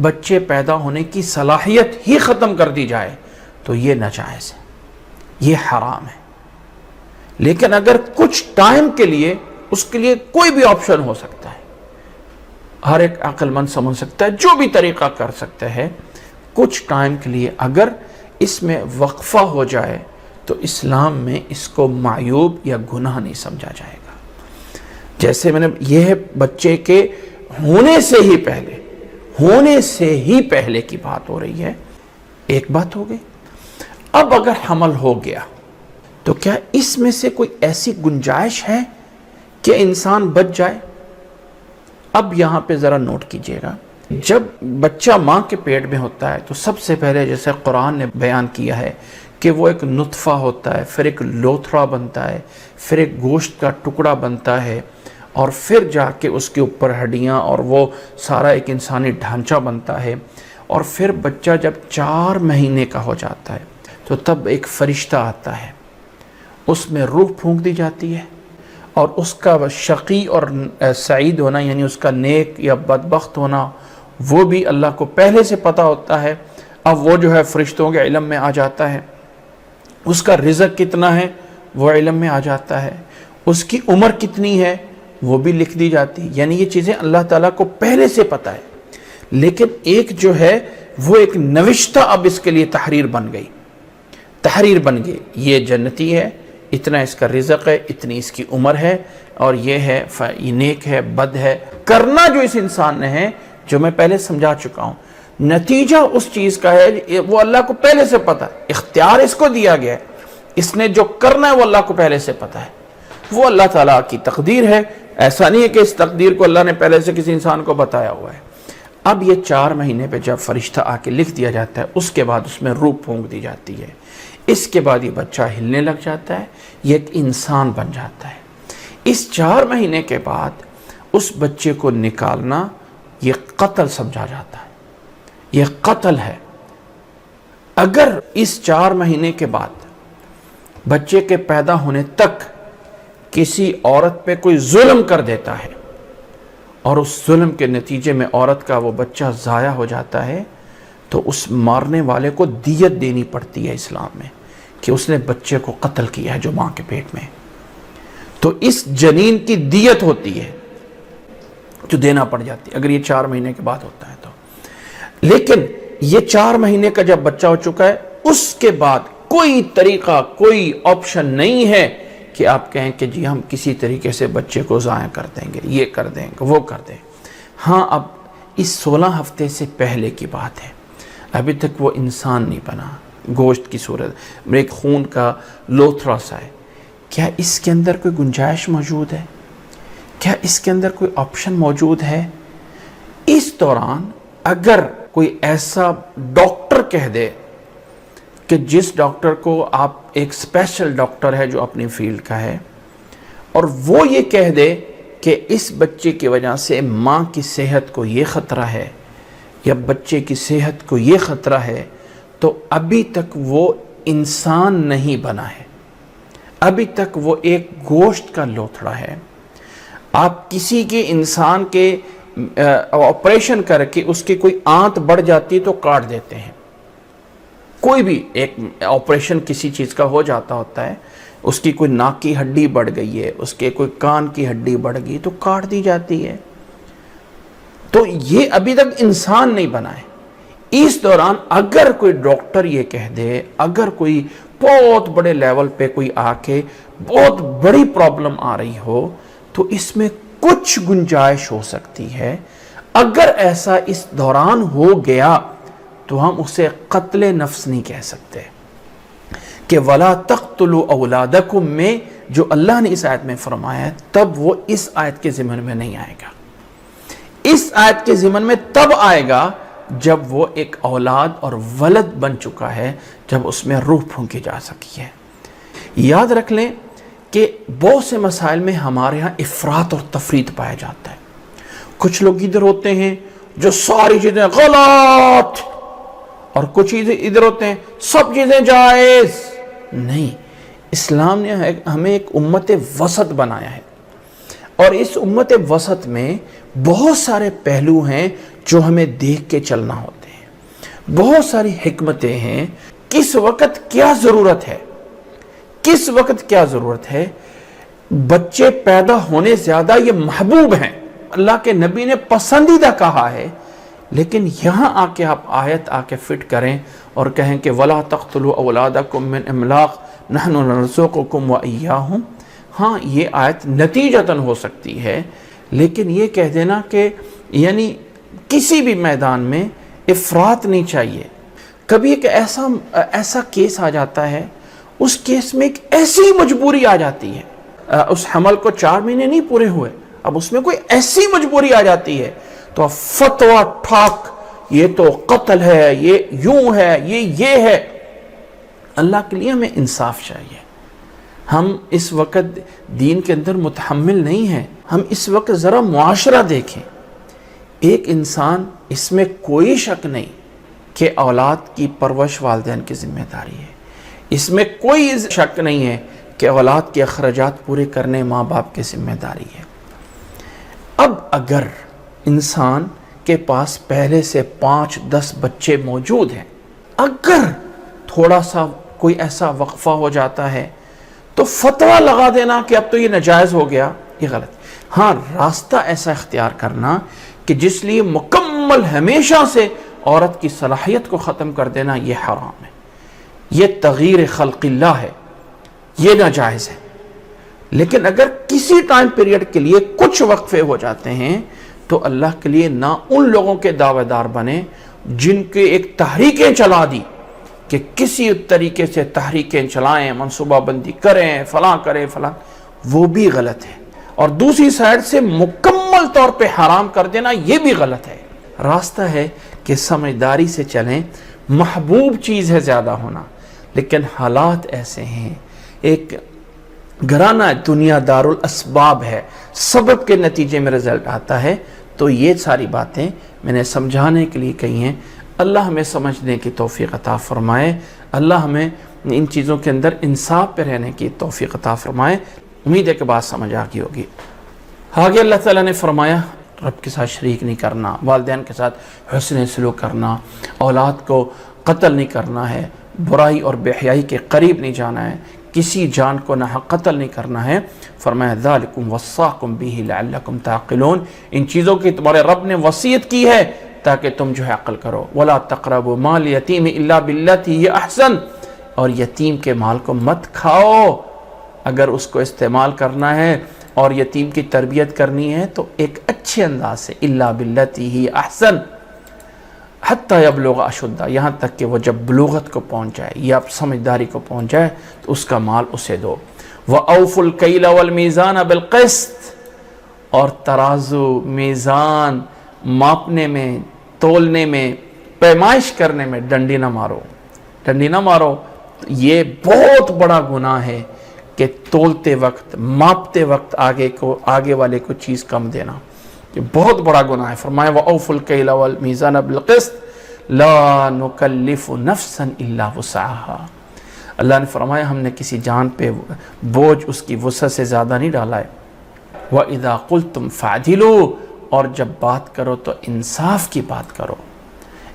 بچے پیدا ہونے کی صلاحیت ہی ختم کر دی جائے تو یہ ناجائز ہے، یہ حرام ہے۔ لیکن اگر کچھ ٹائم کے لیے اس کے لیے کوئی بھی آپشن ہو سکتا ہے، ہر ایک عقل مند سمجھ سکتا ہے، جو بھی طریقہ کر سکتا ہے، کچھ ٹائم کے لیے اگر اس میں وقفہ ہو جائے تو اسلام میں اس کو معیوب یا گناہ نہیں سمجھا جائے گا۔ جیسے میں نے یہ ہے بچے کے ہونے سے ہی پہلے کی بات ہو رہی ہے، ایک بات ہو گئی۔ اب اگر حمل ہو گیا تو کیا اس میں سے کوئی ایسی گنجائش ہے کہ انسان بچ جائے؟ اب یہاں پہ ذرا نوٹ کیجئے گا، جب بچہ ماں کے پیٹ میں ہوتا ہے تو سب سے پہلے جیسے قرآن نے بیان کیا ہے کہ وہ ایک نطفہ ہوتا ہے، پھر ایک لوتھڑا بنتا ہے، پھر ایک گوشت کا ٹکڑا بنتا ہے، اور پھر جا کے اس کے اوپر ہڈیاں اور وہ سارا ایک انسانی ڈھانچہ بنتا ہے، اور پھر بچہ جب 4 مہینے کا ہو جاتا ہے تو تب ایک فرشتہ آتا ہے، اس میں روح پھونک دی جاتی ہے، اور اس کا شقی اور سعید ہونا یعنی اس کا نیک یا بدبخت ہونا وہ بھی اللہ کو پہلے سے پتہ ہوتا ہے۔ اب وہ جو ہے فرشتوں کے علم میں آ جاتا ہے، اس کا رزق کتنا ہے وہ علم میں آ جاتا ہے، اس کی عمر کتنی ہے وہ بھی لکھ دی جاتی ہے، یعنی یہ چیزیں اللہ تعالیٰ کو پہلے سے پتہ ہے۔ لیکن ایک جو ہے وہ ایک نوشتہ اب اس کے لیے تحریر بن گئی، یہ جنتی ہے، اتنا اس کا رزق ہے، اتنی اس کی عمر ہے، اور یہ ہے یہ نیک ہے بد ہے. کرنا جو اس انسان نے ہے، جو میں پہلے سمجھا چکا ہوں، نتیجہ اس چیز کا ہے وہ اللہ کو پہلے سے پتا ہے. اختیار اس کو دیا گیا ہے، اس نے جو کرنا ہے وہ اللہ کو پہلے سے پتا ہے. وہ اللہ تعالیٰ کی تقدیر ہے. ایسا نہیں ہے کہ اس تقدیر کو اللہ نے پہلے سے کسی انسان کو بتایا ہوا ہے. اب یہ 4 مہینے پہ جب فرشتہ آ کے لکھ دیا جاتا ہے، اس کے بعد اس میں روح پھونک دی جاتی ہے. اس کے بعد یہ بچہ ہلنے لگ جاتا ہے، یہ ایک انسان بن جاتا ہے. اس 4 مہینے کے بعد اس بچے کو نکالنا یہ قتل سمجھا جاتا ہے. یہ قتل ہے. اگر اس 4 مہینے کے بعد بچے کے پیدا ہونے تک کسی عورت پہ کوئی ظلم کر دیتا ہے اور اس ظلم کے نتیجے میں عورت کا وہ بچہ ضائع ہو جاتا ہے، تو اس مارنے والے کو دیت دینی پڑتی ہے اسلام میں، کہ اس نے بچے کو قتل کیا ہے جو ماں کے پیٹ میں. تو اس جنین کی دیت ہوتی ہے جو دینا پڑ جاتی ہے اگر یہ 4 مہینے کے بعد ہوتا ہے تو. لیکن یہ 4 مہینے کا جب بچہ ہو چکا ہے، اس کے بعد کوئی طریقہ، کوئی آپشن نہیں ہے کہ آپ کہیں کہ جی ہم کسی طریقے سے بچے کو ضائع کر دیں گے، یہ کر دیں گے، وہ کر دیں. ہاں، اب اس 16 ہفتے سے پہلے کی بات ہے. ابھی تک وہ انسان نہیں بنا، گوشت کی صورت میں ایک خون کا لوتھڑا سا ہے. کیا اس کے اندر کوئی گنجائش موجود ہے؟ کیا اس کے اندر کوئی آپشن موجود ہے؟ اس دوران اگر کوئی ایسا ڈاکٹر کہہ دے کہ جس ڈاکٹر کو آپ ایک اسپیشل ڈاکٹر ہے جو اپنی فیلڈ کا ہے، اور وہ یہ کہہ دے کہ اس بچے کی وجہ سے ماں کی صحت کو یہ خطرہ ہے یا بچے کی صحت کو یہ خطرہ ہے، تو ابھی تک وہ انسان نہیں بنا ہے. ابھی تک وہ ایک گوشت کا لوتھڑا ہے. آپ کسی کے انسان کے آپریشن کر کے اس کی کوئی آنت بڑھ جاتی تو کاٹ دیتے ہیں. کوئی بھی ایک آپریشن کسی چیز کا ہو جاتا ہوتا ہے، اس کی کوئی ناک کی ہڈی بڑھ گئی ہے، اس کے کوئی کان کی ہڈی بڑھ گئی تو کاٹ دی جاتی ہے. تو یہ ابھی تک انسان نہیں بنا ہے. اس دوران اگر کوئی ڈاکٹر یہ کہہ دے، اگر کوئی بہت بڑے لیول پہ کوئی آ کے بہت بڑی پرابلم آ رہی ہو، تو اس میں کچھ گنجائش ہو سکتی ہے. اگر ایسا اس دوران ہو گیا تو ہم اسے قتل نفس نہیں کہہ سکتے. کہ وَلَا تَقْتُلُوا أَوْلَادَكُمْ میں جو اللہ نے اس آیت میں فرمایا ہے، تب وہ اس آیت کے ضمن میں نہیں آئے گا. اس آیت کے ضمن میں تب آئے گا جب وہ ایک اولاد اور ولد بن چکا ہے، جب اس میں روح پھونکی جا سکی ہے. یاد رکھ لیں کہ بہت سے مسائل میں ہمارے ہاں افراط اور تفریط پایا جاتا ہے. کچھ لوگ ادھر ہوتے ہیں جو ساری چیزیں غلط، اور کچھ چیزیں ادھر ہوتے ہیں سب چیزیں جائز. نہیں، اسلام نے ہمیں ایک امت وسط بنایا ہے، اور اس امت وسط میں بہت سارے پہلو ہیں جو ہمیں دیکھ کے چلنا ہوتے ہیں. بہت ساری حکمتیں ہیں. کس وقت کیا ضرورت ہے، کس وقت کیا ضرورت ہے. بچے پیدا ہونے زیادہ یہ محبوب ہیں، اللہ کے نبی نے پسندیدہ کہا ہے. لیکن یہاں آ کے آپ آیت آ کے فٹ کریں اور کہیں کہ وَلَا تَقْتُلُوا أَوْلَادَكُمْ مِنْ إِمْلَاقٍ نَحْنُ نَرْزُقُكُمْ وَإِيَّاهُمْ. ہاں، یہ آیت نتیجتاً ہو سکتی ہے، لیکن یہ کہہ دینا کہ یعنی کسی بھی میدان میں افراط نہیں چاہیے. کبھی ایک ایسا کیس آ جاتا ہے، اس کیس میں ایک ایسی مجبوری آ جاتی ہے، اس حمل کو 4 مہینے نہیں پورے ہوئے، اب اس میں کوئی ایسی مجبوری آ جاتی ہے تو فتویٰ ٹھاک، یہ تو قتل ہے، یہ یوں ہے، یہ ہے. اللہ کے لیے ہمیں انصاف چاہیے. ہم اس وقت دین کے اندر متحمل نہیں ہیں. ہم اس وقت ذرا معاشرہ دیکھیں. ایک انسان، اس میں کوئی شک نہیں کہ اولاد کی پرورش والدین کی ذمہ داری ہے. اس میں کوئی شک نہیں ہے کہ اولاد کے اخراجات پورے کرنے ماں باپ کی ذمہ داری ہے. اب اگر انسان کے پاس پہلے سے 5-10 بچے موجود ہیں، اگر تھوڑا سا کوئی ایسا وقفہ ہو جاتا ہے تو فتویٰ لگا دینا کہ اب تو یہ ناجائز ہو گیا، یہ غلط. ہاں، راستہ ایسا اختیار کرنا کہ جس لیے مکمل ہمیشہ سے عورت کی صلاحیت کو ختم کر دینا، یہ حرام ہے. یہ تغییر خلق اللہ ہے. یہ ناجائز ہے. لیکن اگر کسی ٹائم پیریڈ کے لیے کچھ وقفے ہو جاتے ہیں تو اللہ کے لیے نہ ان لوگوں کے دعوے دار بنے جن کے ایک تحریکیں چلا دی کہ کسی طریقے سے تحریکیں چلائیں، منصوبہ بندی کریں، فلاں کریں فلاں، وہ بھی غلط ہے. اور دوسری سائڈ سے مکمل طور پہ حرام کر دینا یہ بھی غلط ہے. راستہ ہے کہ سمجھداری سے چلیں. محبوب چیز ہے زیادہ ہونا، لیکن حالات ایسے ہیں، ایک گھرانہ دنیا دار الاسباب ہے، سبب کے نتیجے میں رزلٹ آتا ہے. تو یہ ساری باتیں میں نے سمجھانے کے لیے کہی ہیں. اللہ ہمیں سمجھنے کی توفیق عطا فرمائے. اللہ ہمیں ان چیزوں کے اندر انصاف پہ رہنے کی توفیق عطا فرمائے. امید ہے کہ بات سمجھ آ گئی ہوگی. آگے اللہ تعالیٰ نے فرمایا رب کے ساتھ شریک نہیں کرنا، والدین کے ساتھ حسن سلوک کرنا، اولاد کو قتل نہیں کرنا ہے، برائی اور بے حیائی کے قریب نہیں جانا ہے، کسی جان کو ناحق قتل نہیں کرنا ہے. فرمایا ذالکم وصاکم بہ لعلکم تعقلون، ان چیزوں کی تمہارے رب نے وصیت کی ہے تاکہ تم جو ہے عقل کرو. ولا تقربوا مال یتیم الا باللتی ہی احسن، اور یتیم کے مال کو مت کھاؤ. اگر اس کو استعمال کرنا ہے اور یتیم کی تربیت کرنی ہے تو ایک اچھے انداز سے، الا باللتی ہی احسن حتی یبلغ اشدہ، یہاں تک کہ وہ جب بلوغت کو پہنچ جائے یا سمجھداری کو پہنچ جائے تو اس کا مال اسے دو. وَأَوْفُوا الْكَيْلَ وَالْمِيزَانَ بِالْقِسْطِ، اور ترازو میزان ماپنے میں، تولنے میں، پیمائش کرنے میں ڈنڈی نہ مارو. ڈنڈی نہ مارو، یہ بہت بڑا گناہ ہے کہ تولتے وقت، ماپتے وقت آگے والے کو چیز کم دینا، یہ بہت بڑا گناہ ہے. فرمایا وَأَوْفُوا الْكَيْلَ وَالْمِيزَانَ بِالْقِسْطِ لَا نُكَلِّفُ نَفْسًا إِلَّا وُسْعَهَا. اللہ نے فرمایا ہم نے کسی جان پہ بوجھ اس کی وسعت سے زیادہ نہیں ڈالا ہے. وَإِذَا قُلْتُمْ فَعْدِلُوا، اور جب بات کرو تو انصاف کی بات کرو،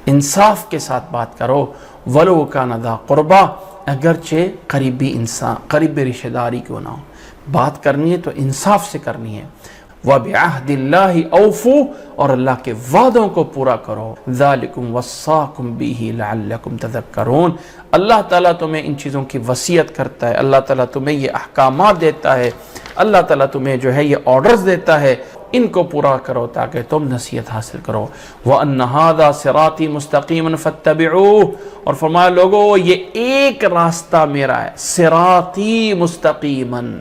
انصاف کے ساتھ بات کرو. وَلَوْ كَانَ ذَا قُرْبَىٰ، اگرچہ قریبی انسان، قریبی رشتہ داری کیوں نہ ہو، بات کرنی ہے تو انصاف سے کرنی ہے. وَبِعَهْدِ اللَّهِ أَوْفُوا، اور اللہ کے وعدوں کو پورا کرو. ذَلِكُمْ وَصَّاكُمْ بِهِ لَعَلَّكُمْ تَذَكَّرُونَ، اللہ تعالیٰ تمہیں ان چیزوں کی وصیت کرتا ہے، اللہ تعالیٰ تمہیں یہ احکامات دیتا ہے، اللہ تعالیٰ تمہیں جو ہے یہ آرڈرز دیتا ہے، ان کو پورا کرو تاکہ تم نصیحت حاصل کرو. وَأَنَّ هَذَا صِرَاطِي مُسْتَقِيمًا فَاتَّبِعُوهُ، اور فرمایا لوگو یہ ایک راستہ میرا ہے، صراطی مستقیماً،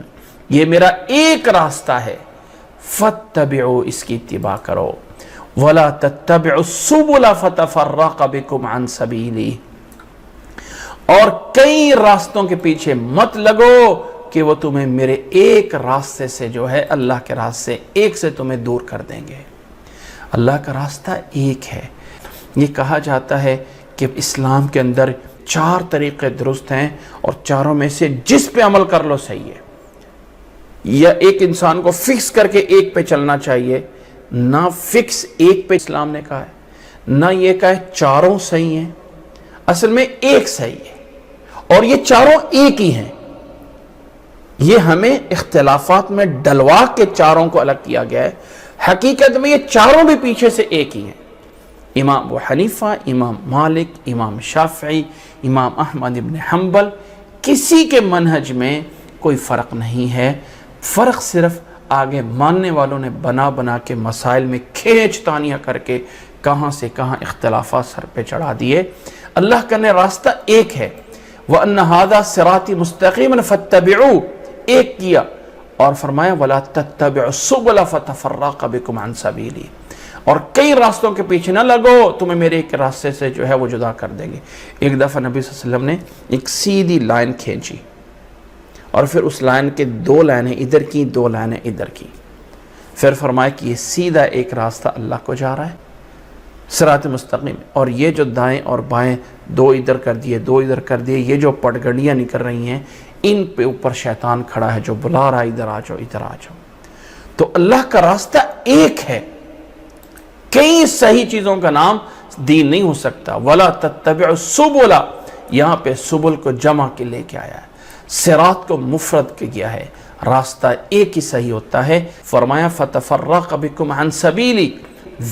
یہ میرا ایک راستہ ہے. فَاتَّبِعُوا، اس کی اتباع کرو. وَلَا تَتَّبِعُوا السُّبُلَ فَتَفَرَّقَ بِكُمْ عَنْ سَبِيلِهِ، اور کئی راستوں کے پیچھے مت لگو کہ وہ تمہیں میرے ایک راستے سے جو ہے اللہ کے راستے ایک سے تمہیں دور کر دیں گے. اللہ کا راستہ ایک ہے. یہ کہا جاتا ہے کہ اسلام کے اندر 4 طریقے درست ہیں اور چاروں میں سے جس پہ عمل کر لو صحیح ہے. یا ایک انسان کو فکس کر کے ایک پہ چلنا چاہیے، نہ فکس ایک پہ اسلام نے کہا ہے، نہ یہ کہا ہے چاروں صحیح ہیں. اصل میں ایک صحیح ہے اور یہ چاروں ایک ہی ہیں. یہ ہمیں اختلافات میں ڈلوا کے چاروں کو الگ کیا گیا ہے، حقیقت میں یہ چاروں بھی پیچھے سے ایک ہی ہیں. امام ابو حنیفہ، امام مالک، امام شافعی، امام احمد ابن حنبل، کسی کے منہج میں کوئی فرق نہیں ہے. فرق صرف آگے ماننے والوں نے بنا بنا کے مسائل میں کھینچ تانیاں کر کے کہاں سے کہاں اختلافات سر پہ چڑھا دیے. اللہ کا نے راستہ ایک ہے. وَأَنَّ هَذَا صِرَاطِي مُسْتَقِيمًا فَاتَّبِعُوهُ، ایک کیا، اور فرمایا وَلَا تَتَّبِعُوا السُّبُلَ فَتَفَرَّقَ بِكُمْ عَنْ سَبِيلِهِ، اور کئی راستوں کے پیچھے نہ لگو، تمہیں میرے ایک راستے سے جو ہے وہ جدا کر دیں گے. ایک دفعہ نبی صلی اللہ علیہ وسلم نے ایک سیدھی لائن کھینچی اور پھر اس لائن کے 2 لائنیں ادھر کی، 2 لائنیں ادھر کی. پھر فرمایا کہ یہ سیدھا ایک راستہ اللہ کو جا رہا ہے، صراط مستقیم، اور یہ جو دائیں اور بائیں 2 ادھر کر دیے، 2 ادھر کر دیے، یہ جو پٹگڑیاں نکل رہی ہیں، ان پہ اوپر شیطان کھڑا ہے جو بلا رہا ہے ادھر آ جاؤ، ادھر آ جاؤ. تو اللہ کا راستہ ایک ہے. کئی صحیح چیزوں کا نام دین نہیں ہو سکتا. وَلَا تَتَّبِعُوا السُّبُلَ، یہاں پہ سبل کو جمع کے لے کے آیا ہے، صراط کو مفرد کے گیا ہے. راستہ ایک ہی صحیح ہوتا ہے. فرمایا فَتَفَرَّقَ بِكُمْ عَنْ سَبِيلِي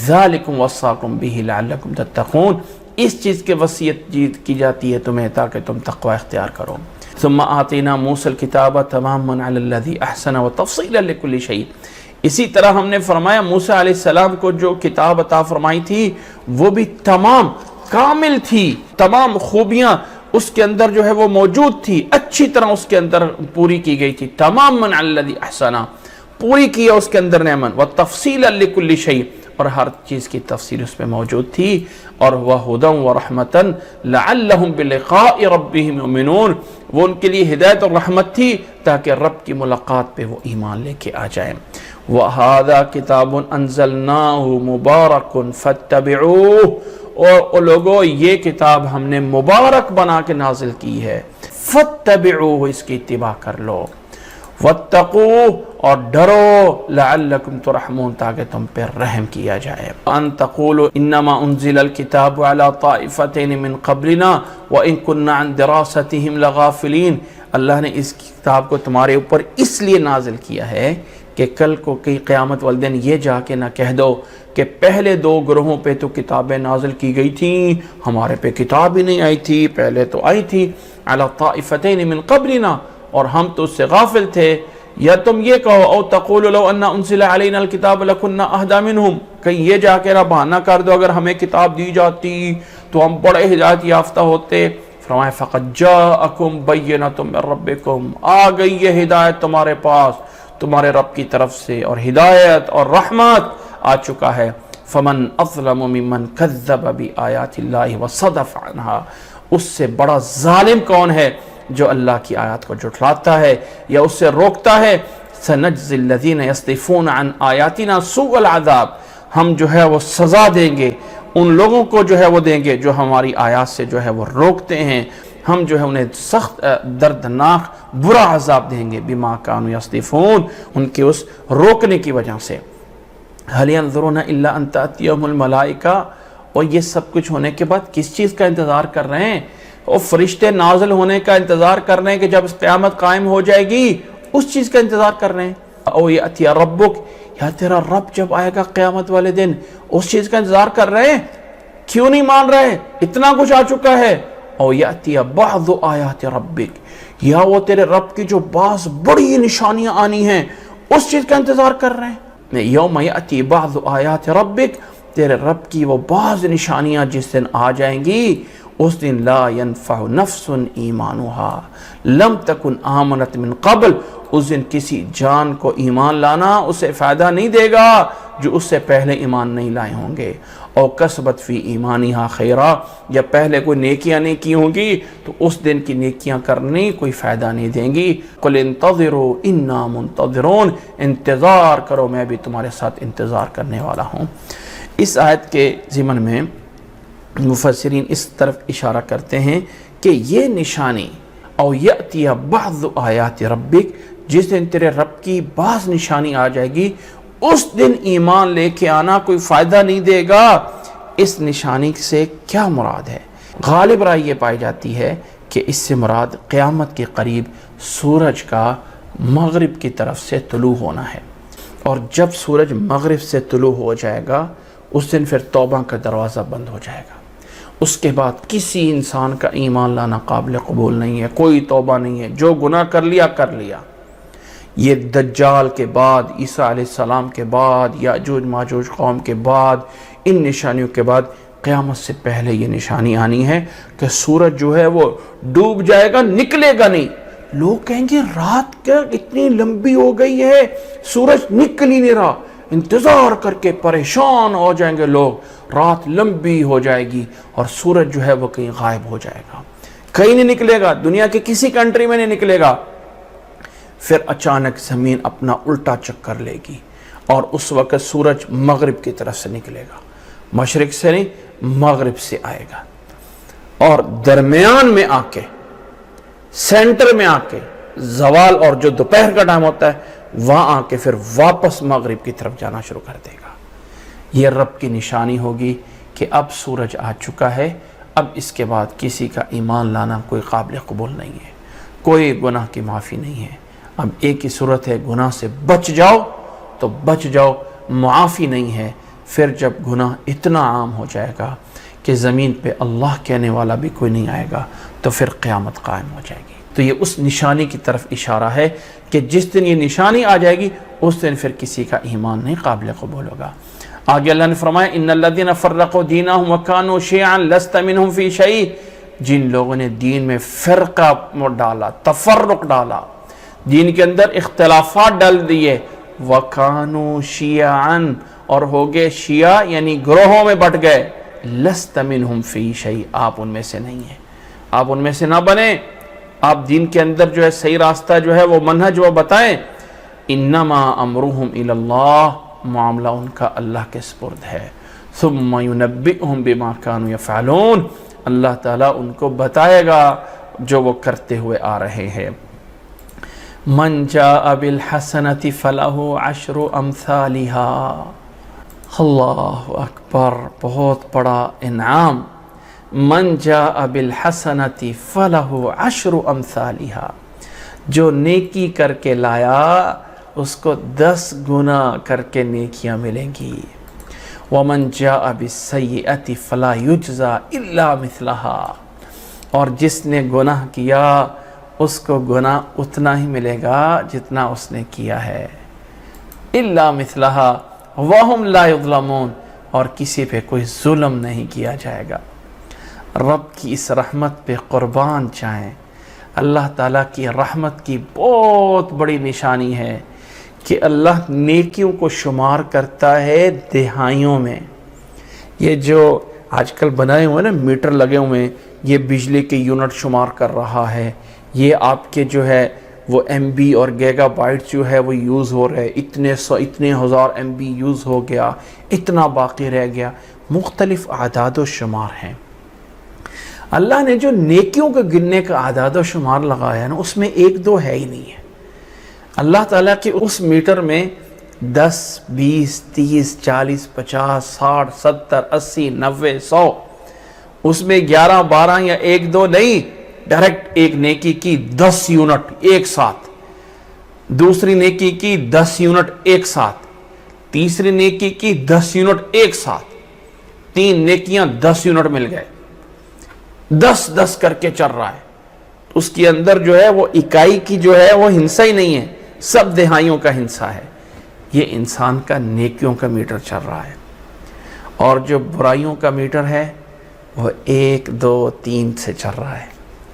ذَلِكُمْ وَصَّاكُمْ بِهِ لَعَلَّكُمْ تَتَّقُونَ، اس چیز کی وصیت کی جاتی ہے تمہیں تاکہ تم تقوی اختیار کرو. ثم آتینا موسیٰ الکتاب تماما علی الذی احسن وتفصیلا لکل شیء. اسی طرح ہم نے فرمایا موسیٰ علیہ السلام کو جو کتاب عطا فرمائی تھی وہ بھی تمام کامل تھی، تمام خوبیاں اس کے اندر جو ہے وہ موجود تھی، اچھی طرح اس کے اندر پوری کی گئی تھی. تماما علی الذی احسن، پوری کیا اس کے اندر نعمت، وتفصیلا لکل شیء، اور ہر چیز کی تفصیل اس میں موجود تھی. اور وَهُدًى وَرَحْمَةً لَعَلَّهُمْ بِلِقَاءِ رَبِّهِمْ يُؤْمِنُونَ، وہ ان کے لیے ہدایت اور رحمت تھی تاکہ رب کی ملاقات پہ وہ ایمان لے کے آ جائیں. وَهَذَا كِتَابٌ أَنزَلْنَاهُ مُبَارَكٌ فَاتَّبِعُوهُ، اور لوگوں یہ کتاب ہم نے مبارک بنا کے نازل کی ہے، فَاتَّبِعُوهُ، اس کی اتباع کر لو. وَاتَّقُوهُ، اور ڈرو، لَعَلَّكُمْ تُرْحَمُونَ، تاکہ تم پہ رحم کیا جائے. أَن تَقُولُوا إِنَّمَا أُنزِلَ الْكِتَابُ عَلَى طَائِفَتَيْنِ مِن قَبْلِنَا وَإِن كُنَّا عَن دِرَاسَتِهِمْ لَغَافِلِينَ. اللہ نے اس کتاب کو تمہارے اوپر اس لیے نازل کیا ہے کہ کل کو کئی قیامت والے دن یہ جا کے نہ کہہ دو کہ پہلے دو گروہوں پہ تو کتابیں نازل کی گئی تھیں، ہمارے پہ کتاب ہی نہیں آئی تھی، پہلے تو آئی تھی. عَلَى طَائِفَتَيْنِ مِن قَبْلِنَا، اور ہم تو اس سے غافل تھے. یا تم یہ کہو او تقول لو ان انزل علینا الکتاب لکنا اہدی منہم، کہیں یہ جا کے نہ بہانہ کر دو اگر ہمیں کتاب دی جاتی تو ہم بڑے ہدایت یافتہ ہوتے. فرمایا فقد جاءکم بینۃ من ربکم، آ گئی یہ ہدایت تمہارے پاس تمہارے رب کی طرف سے، اور ہدایت اور رحمت آ چکا ہے. فمن اظلم ممن کذب بآیات اللہ وصدف عنہا، اس سے بڑا ظالم کون ہے جو اللہ کی آیات کو جھٹلاتا ہے یا اس سے روکتا ہے. سنجزی الذین یصدفون عن آیاتنا سوء العذاب، ہم جو ہے وہ سزا دیں گے ان لوگوں کو جو ہے وہ دیں گے جو ہماری آیات سے جو ہے وہ روکتے ہیں، ہم جو ہے انہیں سخت دردناک برا عذاب دیں گے. بما کانوا یصدفون، ان کے اس روکنے کی وجہ سے. هل ينظرون الا ان تأتيهم الملائکہ، اور یہ سب کچھ ہونے کے بعد کس چیز کا انتظار کر رہے ہیں؟ اور فرشتے نازل ہونے کا انتظار کر رہے ہیں کہ جب قیامت قائم ہو جائے گی اس چیز کا انتظار کر رہے ہیں. او یأتی ربک، یا تیرا رب جب آئے گا قیامت والے دن اس چیز کا انتظار کر رہے ہیں؟ کیوں نہیں مان رہے؟ اتنا کچھ آ چکا ہے. او یأتی بعض آیات ربک، یا وہ تیرے رب کی جو بعض بڑی نشانیاں آنی ہیں اس چیز کا انتظار کر رہے ہیں. یوم یأتی بعض آیات ربک، تیرے رب کی وہ بعض نشانیاں جس دن آ جائیں گی اس دن لا ينفع نفس ایمانها لم تکن آمنت من قبل، اس دن کسی جان کو ایمان لانا اسے فائدہ نہیں دے گا جو اس سے پہلے ایمان نہیں لائے ہوں گے. اور کسبت فی ایمانها خیرا، یا پہلے کوئی نیکیاں نہیں کی ہوں گی تو اس دن کی نیکیاں کرنی کوئی فائدہ نہیں دیں گی. قل انتظروا انا منتظرون، انتظار کرو میں بھی تمہارے ساتھ انتظار کرنے والا ہوں. اس آیت کے ضمن میں مفسرین اس طرف اشارہ کرتے ہیں کہ یہ نشانی او یأتی بعض آیات ربک، جس دن تیرے رب کی بعض نشانی آ جائے گی اس دن ایمان لے کے آنا کوئی فائدہ نہیں دے گا. اس نشانی سے کیا مراد ہے؟ غالب رائے یہ پائی جاتی ہے کہ اس سے مراد قیامت کے قریب سورج کا مغرب کی طرف سے طلوع ہونا ہے. اور جب سورج مغرب سے طلوع ہو جائے گا اس دن پھر توبہ کا دروازہ بند ہو جائے گا. اس کے بعد کسی انسان کا ایمان لانا قابل قبول نہیں ہے، کوئی توبہ نہیں ہے، جو گناہ کر لیا کر لیا. یہ دجال کے بعد، عیسیٰ علیہ السلام کے بعد، یاجوج ماجوج قوم کے بعد، ان نشانیوں کے بعد قیامت سے پہلے یہ نشانی آنی ہے کہ سورج جو ہے وہ ڈوب جائے گا، نکلے گا نہیں. لوگ کہیں گے رات کیا اتنی لمبی ہو گئی ہے سورج نکل ہی نہیں رہا، انتظار کر کے پریشان ہو جائیں گے لوگ. رات لمبی ہو جائے گی اور سورج جو ہے وہ کہیں غائب ہو جائے گا، کہیں نہیں نکلے گا، دنیا کے کسی کنٹری میں نہیں نکلے گا. پھر اچانک زمین اپنا الٹا چکر لے گی اور اس وقت سورج مغرب کی طرف سے نکلے گا، مشرق سے نہیں مغرب سے آئے گا، اور درمیان میں آ کے سینٹر میں آ کے زوال اور جو دوپہر کا ٹائم ہوتا ہے وہاں آ کے پھر واپس مغرب کی طرف جانا شروع کر دے گا. یہ رب کی نشانی ہوگی کہ اب سورج آ چکا ہے، اب اس کے بعد کسی کا ایمان لانا کوئی قابل قبول نہیں ہے، کوئی گناہ کی معافی نہیں ہے. اب ایک ہی صورت ہے گناہ سے بچ جاؤ تو بچ جاؤ، معافی نہیں ہے. پھر جب گناہ اتنا عام ہو جائے گا کہ زمین پہ اللہ کہنے والا بھی کوئی نہیں آئے گا تو پھر قیامت قائم ہو جائے گی. تو یہ اس نشانی کی طرف اشارہ ہے کہ جس دن یہ نشانی آ جائے گی اس دن پھر کسی کا ایمان نہیں قابل قبول ہوگا۔ آگے اللہ نے فرمایا ان الذین فرقوا دینہم وکانوا شیعا لست منہم فی شیء، جن لوگوں نے دین میں فرقہ ڈالا، تفرق ڈالا، دین کے اندر اختلافات ڈال دیے، وکانوا شیعا، اور ہو گئے شیعہ یعنی گروہوں میں بٹ گئے، لست منہم فی شیء، آپ ان میں سے نہیں ہیں، آپ ان میں سے نہ بنیں، آپ دین کے اندر جو ہے صحیح راستہ جو ہے وہ منہج وہ بتائیں۔ انما امرہم الی اللہ، معاملہ ان کا اللہ کے سپرد ہے، ثم ینبئہم بما کانوا یفعلون، اللہ تعالیٰ ان کو بتائے گا جو وہ کرتے ہوئے آ رہے ہیں۔ من جاء بالحسنۃ فلہ عشر امثالہا، اللہ اکبر، بہت بڑا انعام۔ من جاء بالحسنۃ فلہ عشر امثالہا، جو نیکی کر کے لایا اس کو 10 گنا کر کے نیکیاں ملیں گی۔ ومن جاء بالسیئۃ فلا یجزا الا مثلہا، اور جس نے گناہ کیا اس کو گناہ اتنا ہی ملے گا جتنا اس نے کیا ہے، الا مثلہا وہم لا یظلمون، اور کسی پہ کوئی ظلم نہیں کیا جائے گا۔ رب کی اس رحمت پہ قربان جائیں۔ اللہ تعالیٰ کی رحمت کی بہت بڑی نشانی ہے کہ اللہ نیکیوں کو شمار کرتا ہے دہائیوں میں۔ یہ جو آج کل بنائے ہوئے نا میٹر لگے ہوئے ہیں، یہ بجلی کے یونٹ شمار کر رہا ہے، یہ آپ کے جو ہے وہ ایم بی اور گیگا بائٹ جو ہے وہ یوز ہو رہے، اتنے ہزار ایم بی یوز ہو گیا، اتنا باقی رہ گیا، مختلف اعداد و شمار ہیں۔ اللہ نے جو نیکیوں کو گننے کا اعداد و شمار لگایا ہے نا، اس میں 1 2 ہے ہی نہیں ہے۔ اللہ تعالیٰ کے اس میٹر میں 10 20 30 40 50 60 70 80 90 100، اس میں 11 12 یا 1 2 نہیں، ڈائریکٹ ایک نیکی کی 10 یونٹ ایک ساتھ، دوسری نیکی کی 10 یونٹ ایک ساتھ، تیسری نیکی کی 10 یونٹ ایک ساتھ، 3 نیکیاں 10 یونٹ مل گئے، 10 10 کر کے چل رہا ہے۔ اس کے اندر جو ہے وہ اکائی کی جو ہے وہ ہنسا ہی نہیں ہے، سب دہائیوں کا ہنسا ہے۔ یہ انسان کا نیکیوں کا میٹر چل رہا ہے، اور جو برائیوں کا میٹر ہے وہ 1 2 3 سے چل رہا ہے،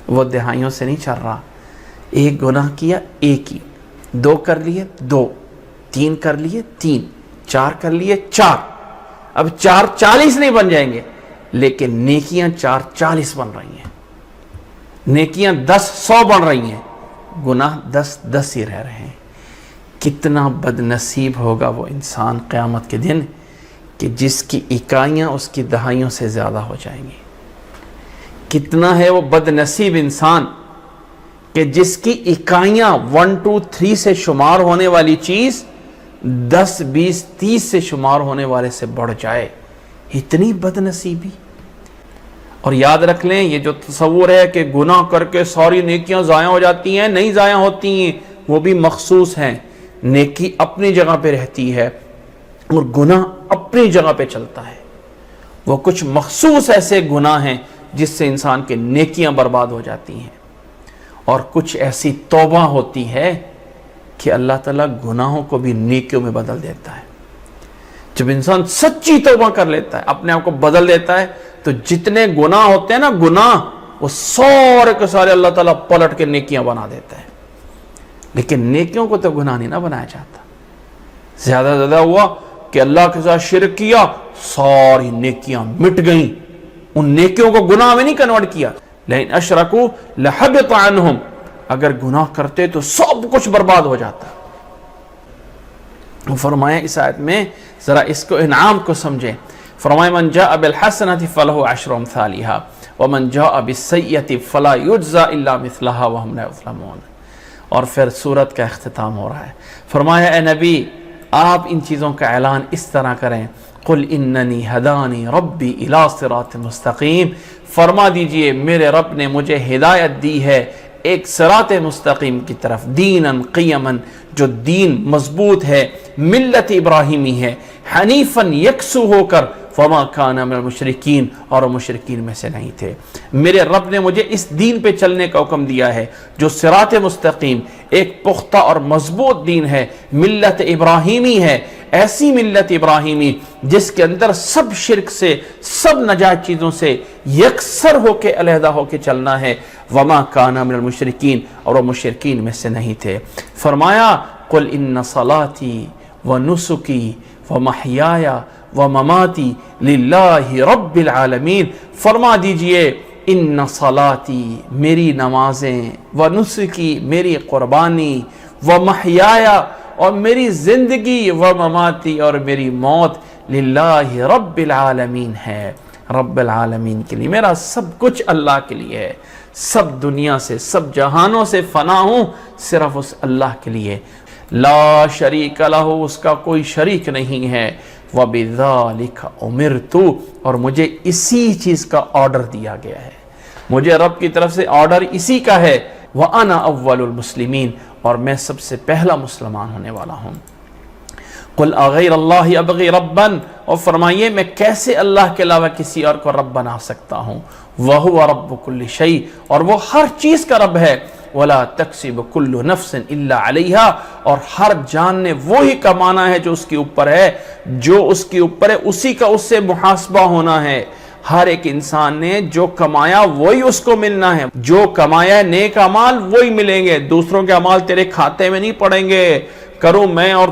وہ دہائیوں سے نہیں چل رہا۔ 1 گناہ کیا 1 ہی، 2 کر لیے 2، 3 کر لیے 3، 4 کر لیے 4، اب 4 40 نہیں بن جائیں گے، لیکن نیکیاں 4 40 بن رہی ہیں، نیکیاں 10 100 بن رہی ہیں، گناہ 10 10 ہی رہ رہے ہیں۔ کتنا بد نصیب ہوگا وہ انسان قیامت کے دن کہ جس کی اکائیاں اس کی دہائیوں سے زیادہ ہو جائیں گی۔ کتنا ہے وہ بد نصیب انسان کہ جس کی اکائیاں 1 2 3 سے شمار ہونے والی چیز 10 20 30 سے شمار ہونے والے سے بڑھ جائے، اتنی بد نصیبی۔ اور یاد رکھ لیں، یہ جو تصور ہے کہ گناہ کر کے ساری نیکیاں ضائع ہو جاتی ہیں، نہیں ضائع ہوتی ہیں، وہ بھی مخصوص ہیں۔ نیکی اپنی جگہ پہ رہتی ہے اور گناہ اپنی جگہ پہ چلتا ہے۔ وہ کچھ مخصوص ایسے گناہ ہیں جس سے انسان کے نیکیاں برباد ہو جاتی ہیں، اور کچھ ایسی توبہ ہوتی ہے کہ اللہ تعالیٰ گناہوں کو بھی نیکیوں میں بدل دیتا ہے۔ جب انسان سچی توبہ کر لیتا ہے، اپنے آپ کو بدل دیتا ہے، تو جتنے گناہ ہوتے ہیں نا، گناہ وہ سارے کے سارے اللہ تعالیٰ پلٹ کے نیکیاں بنا دیتا ہے۔ لیکن نیکیوں کو تو گناہ نہیں نہ بنایا جاتا۔ زیادہ زیادہ ہوا کہ اللہ کے ساتھ شرک کیا، ساری نیکیاں مٹ گئیں، ان نیکیوں کو گناہ میں نہیں کنورٹ کیا۔ لیکن اشرکوا لحبط عنہم، اگر گناہ کرتے تو سب کچھ برباد ہو جاتا۔ فرمایا اس آیت میں ذرا اس کو انعام کو سمجھیں، فرمایا من جاء بالحسنۃ فلہ عشر امثالھا ومن جاء بالسیئۃ فلا یجزا الا مثلھا وہم لا یظلمون۔ اور پھر سورت کا اختتام ہو رہا ہے، فرمایا اے نبی آپ ان چیزوں کا اعلان اس طرح کریں، قل اننی ہدانی ربی الی صراط مستقیم، فرما دیجئے میرے رب نے مجھے ہدایت دی ہے ایک صراط مستقیم کی طرف، دینا قیما، جو دین مضبوط ہے، ملت ابراہیمی ہے، حنیفاً یکسو ہو کر، وما کان من المشرکین، اور وہ مشرکین میں سے نہیں تھے۔ میرے رب نے مجھے اس دین پہ چلنے کا حکم دیا ہے جو صراط مستقیم، ایک پختہ اور مضبوط دین ہے، ملت ابراہیمی ہے، ایسی ملت ابراہیمی جس کے اندر سب شرک سے، سب ناجائز چیزوں سے یکسر ہو کے، علیحدہ ہو کے چلنا ہے۔ وما کان من المشرکین، اور وہ مشرکین میں سے نہیں تھے۔ فرمایا قل ان صلاتی ونسکی ومحیای ومماتی للہ رب العالمین، فرما دیجئے ان صلاتی، میری نمازیں، ونسکی، میری قربانی، ومحیای، اور میری زندگی، ومماتی، اور میری موت، للہ رب العالمین ہے، رب العالمین کے لیے، میرا سب کچھ اللہ کے لیے ہے، سب دنیا سے، سب جہانوں سے فنا ہوں صرف اس اللہ کے لیے، لا شریک لہ، اس کا کوئی شریک نہیں ہے، وَبِذَالِكَ أُمِرْتُ، اور مجھے اسی چیز کا آرڈر دیا گیا ہے، مجھے رب کی طرف سے آرڈر اسی کا ہے، وَأَنَا أَوَّلُ الْمُسْلِمِينَ، اور میں سب سے پہلا مسلمان ہونے والا ہوں۔ قُلْ أَغَيْرَ اللَّهِ أَبْغِي رَبًّا، اور فرمائیے میں کیسے اللہ کے علاوہ کسی اور کو رب بنا سکتا ہوں، وَهُوَ رَبُّ كُلِّ شَيْءٍ، اور وہ ہر چیز کا رب ہے، وَلَا تَكْسِبُ كُلُّ نَفْسٍ إِلَّا عَلَيْهَا، اور ہر جان نے وہی کمانا ہے جو اس کے اوپر ہے، جو اس کے اوپر ہے اسی کا اس سے محاسبہ ہونا ہے، ہر ایک انسان نے جو کمایا وہی اس کو ملنا ہے، جو کمایا نیک اعمال وہی ملیں گے، دوسروں کے اعمال تیرے کھاتے میں نہیں پڑیں گے، کروں میں اور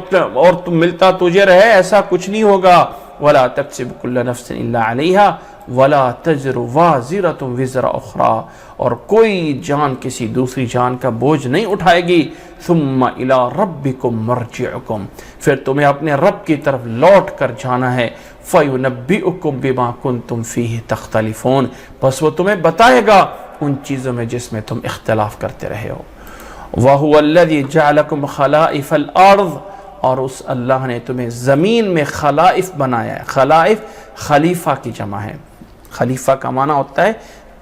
تم ملتا تجھے رہے، ایسا کچھ نہیں ہوگا۔ وَلَا تَكْسِبُ كُلُّ نَفْسٍ إِلَّا عَلَيْهَا وَلَا تَزِرُ وَازِرَةٌ وِزْرَ أُخْرَى، اور کوئی جان کسی دوسری جان کا بوجھ نہیں اٹھائے گی، ثُمَّ إِلَىٰ رَبِّكُمْ مَرْجِعُكُمْ، پھر تمہیں اپنے رب کی طرف لوٹ کر جانا ہے، فَيُنَبِّئُكُمْ بِمَا كُنْتُمْ فِيهِ تَخْتَلِفُونَ، بس وہ تمہیں بتائے گا ان چیزوں میں جس میں تم اختلاف کرتے رہے ہو۔ وَهُوَ الَّذِي جَعَلَكُمْ خَلَائِفَ الْأَرْضِ، اور اس اللہ نے تمہیں زمین میں خلائف بنایا ہے، خلائف خلیفہ کی جمع ہے، خلیفہ کا معنی ہوتا ہے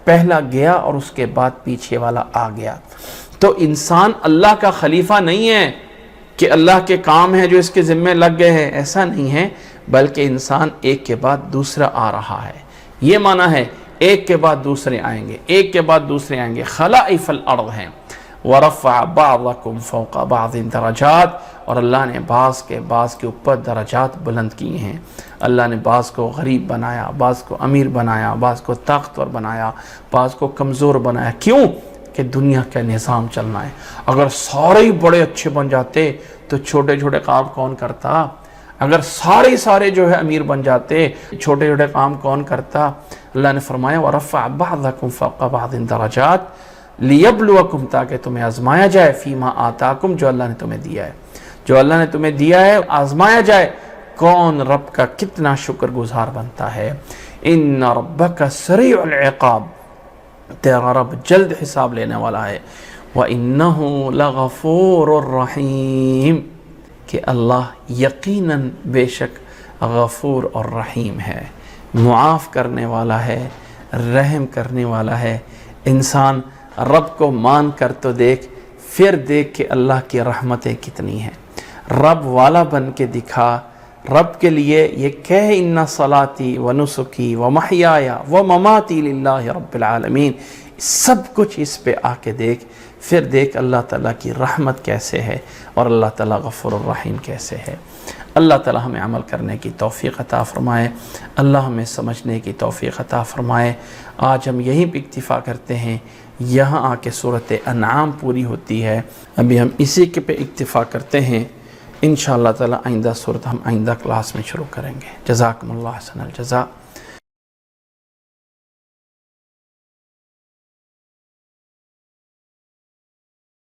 پہلا گیا اور اس کے بعد پیچھے والا آ گیا، تو انسان اللہ کا خلیفہ نہیں ہے کہ اللہ کے کام ہیں جو اس کے ذمہ لگ گئے ہیں، ایسا نہیں ہے، بلکہ انسان ایک کے بعد دوسرا آ رہا ہے، یہ معنی ہے ایک کے بعد دوسرے آئیں گے، ایک کے بعد دوسرے آئیں گے، خلائف الارض ہیں۔ وَرَفَّعَ بَعْضَكُمْ فَوْقَ بَعْضٍ دَرَجَاتٍ، اور اللہ نے بعض کے اوپر درجات بلند کیے ہیں، اللہ نے بعض کو غریب بنایا، بعض کو امیر بنایا، بعض کو طاقتور بنایا، بعض کو کمزور بنایا، کیوں؟ کہ دنیا کا نظام چلنا ہے، اگر سارے ہی بڑے اچھے بن جاتے تو چھوٹے چھوٹے کام کون کرتا؟ اگر سارے جو ہے امیر بن جاتے، چھوٹے چھوٹے کام کون کرتا؟ اللہ نے فرمایا وَرَفَّعَ بَعْضَكُمْ فَوْقَ بَعْضٍ دَرَجَاتٍ لِيَبْلُوَكُمْ، تاکہ تمہیں آزمایا جائے، فیما آتاکم، جو اللہ نے تمہیں دیا ہے، جو اللہ نے تمہیں دیا ہے آزمایا جائے کون رب کا کتنا شکر گزار بنتا ہے۔ ان ربک سریع العقاب، تیرا رب جلد حساب لینے والا ہے، وَإِنَّهُ لَغَفُورٌ الرَّحِيمٌ، کہ اللہ یقیناً بے شک غفور اور رحیم ہے، معاف کرنے والا ہے، رحم کرنے والا ہے۔ انسان رب کو مان کر تو دیکھ، پھر دیکھ کہ اللہ کی رحمتیں کتنی ہیں، رب والا بن کے دکھا، رب کے لیے یہ کہہ ان صلاتی و نسکی و محیای و مماتی للہ رب العالمین، سب کچھ اس پہ آ کے دیکھ، پھر دیکھ اللہ تعالیٰ کی رحمت کیسے ہے اور اللہ تعالیٰ غفور الرحیم کیسے ہے۔ اللہ تعالیٰ ہمیں عمل کرنے کی توفیق عطا فرمائے، اللہ ہمیں سمجھنے کی توفیق عطا فرمائے۔ آج ہم یہیں پہ اکتفا کرتے ہیں، یہاں آ کے صورت انعام پوری ہوتی ہے، ابھی ہم اسی کے پہ اکتفا کرتے ہیں، انشاءاللہ تعالیٰ آئندہ صورت ہم آئندہ کلاس میں شروع کریں گے۔ جزاکم اللہ حسن الجزاء۔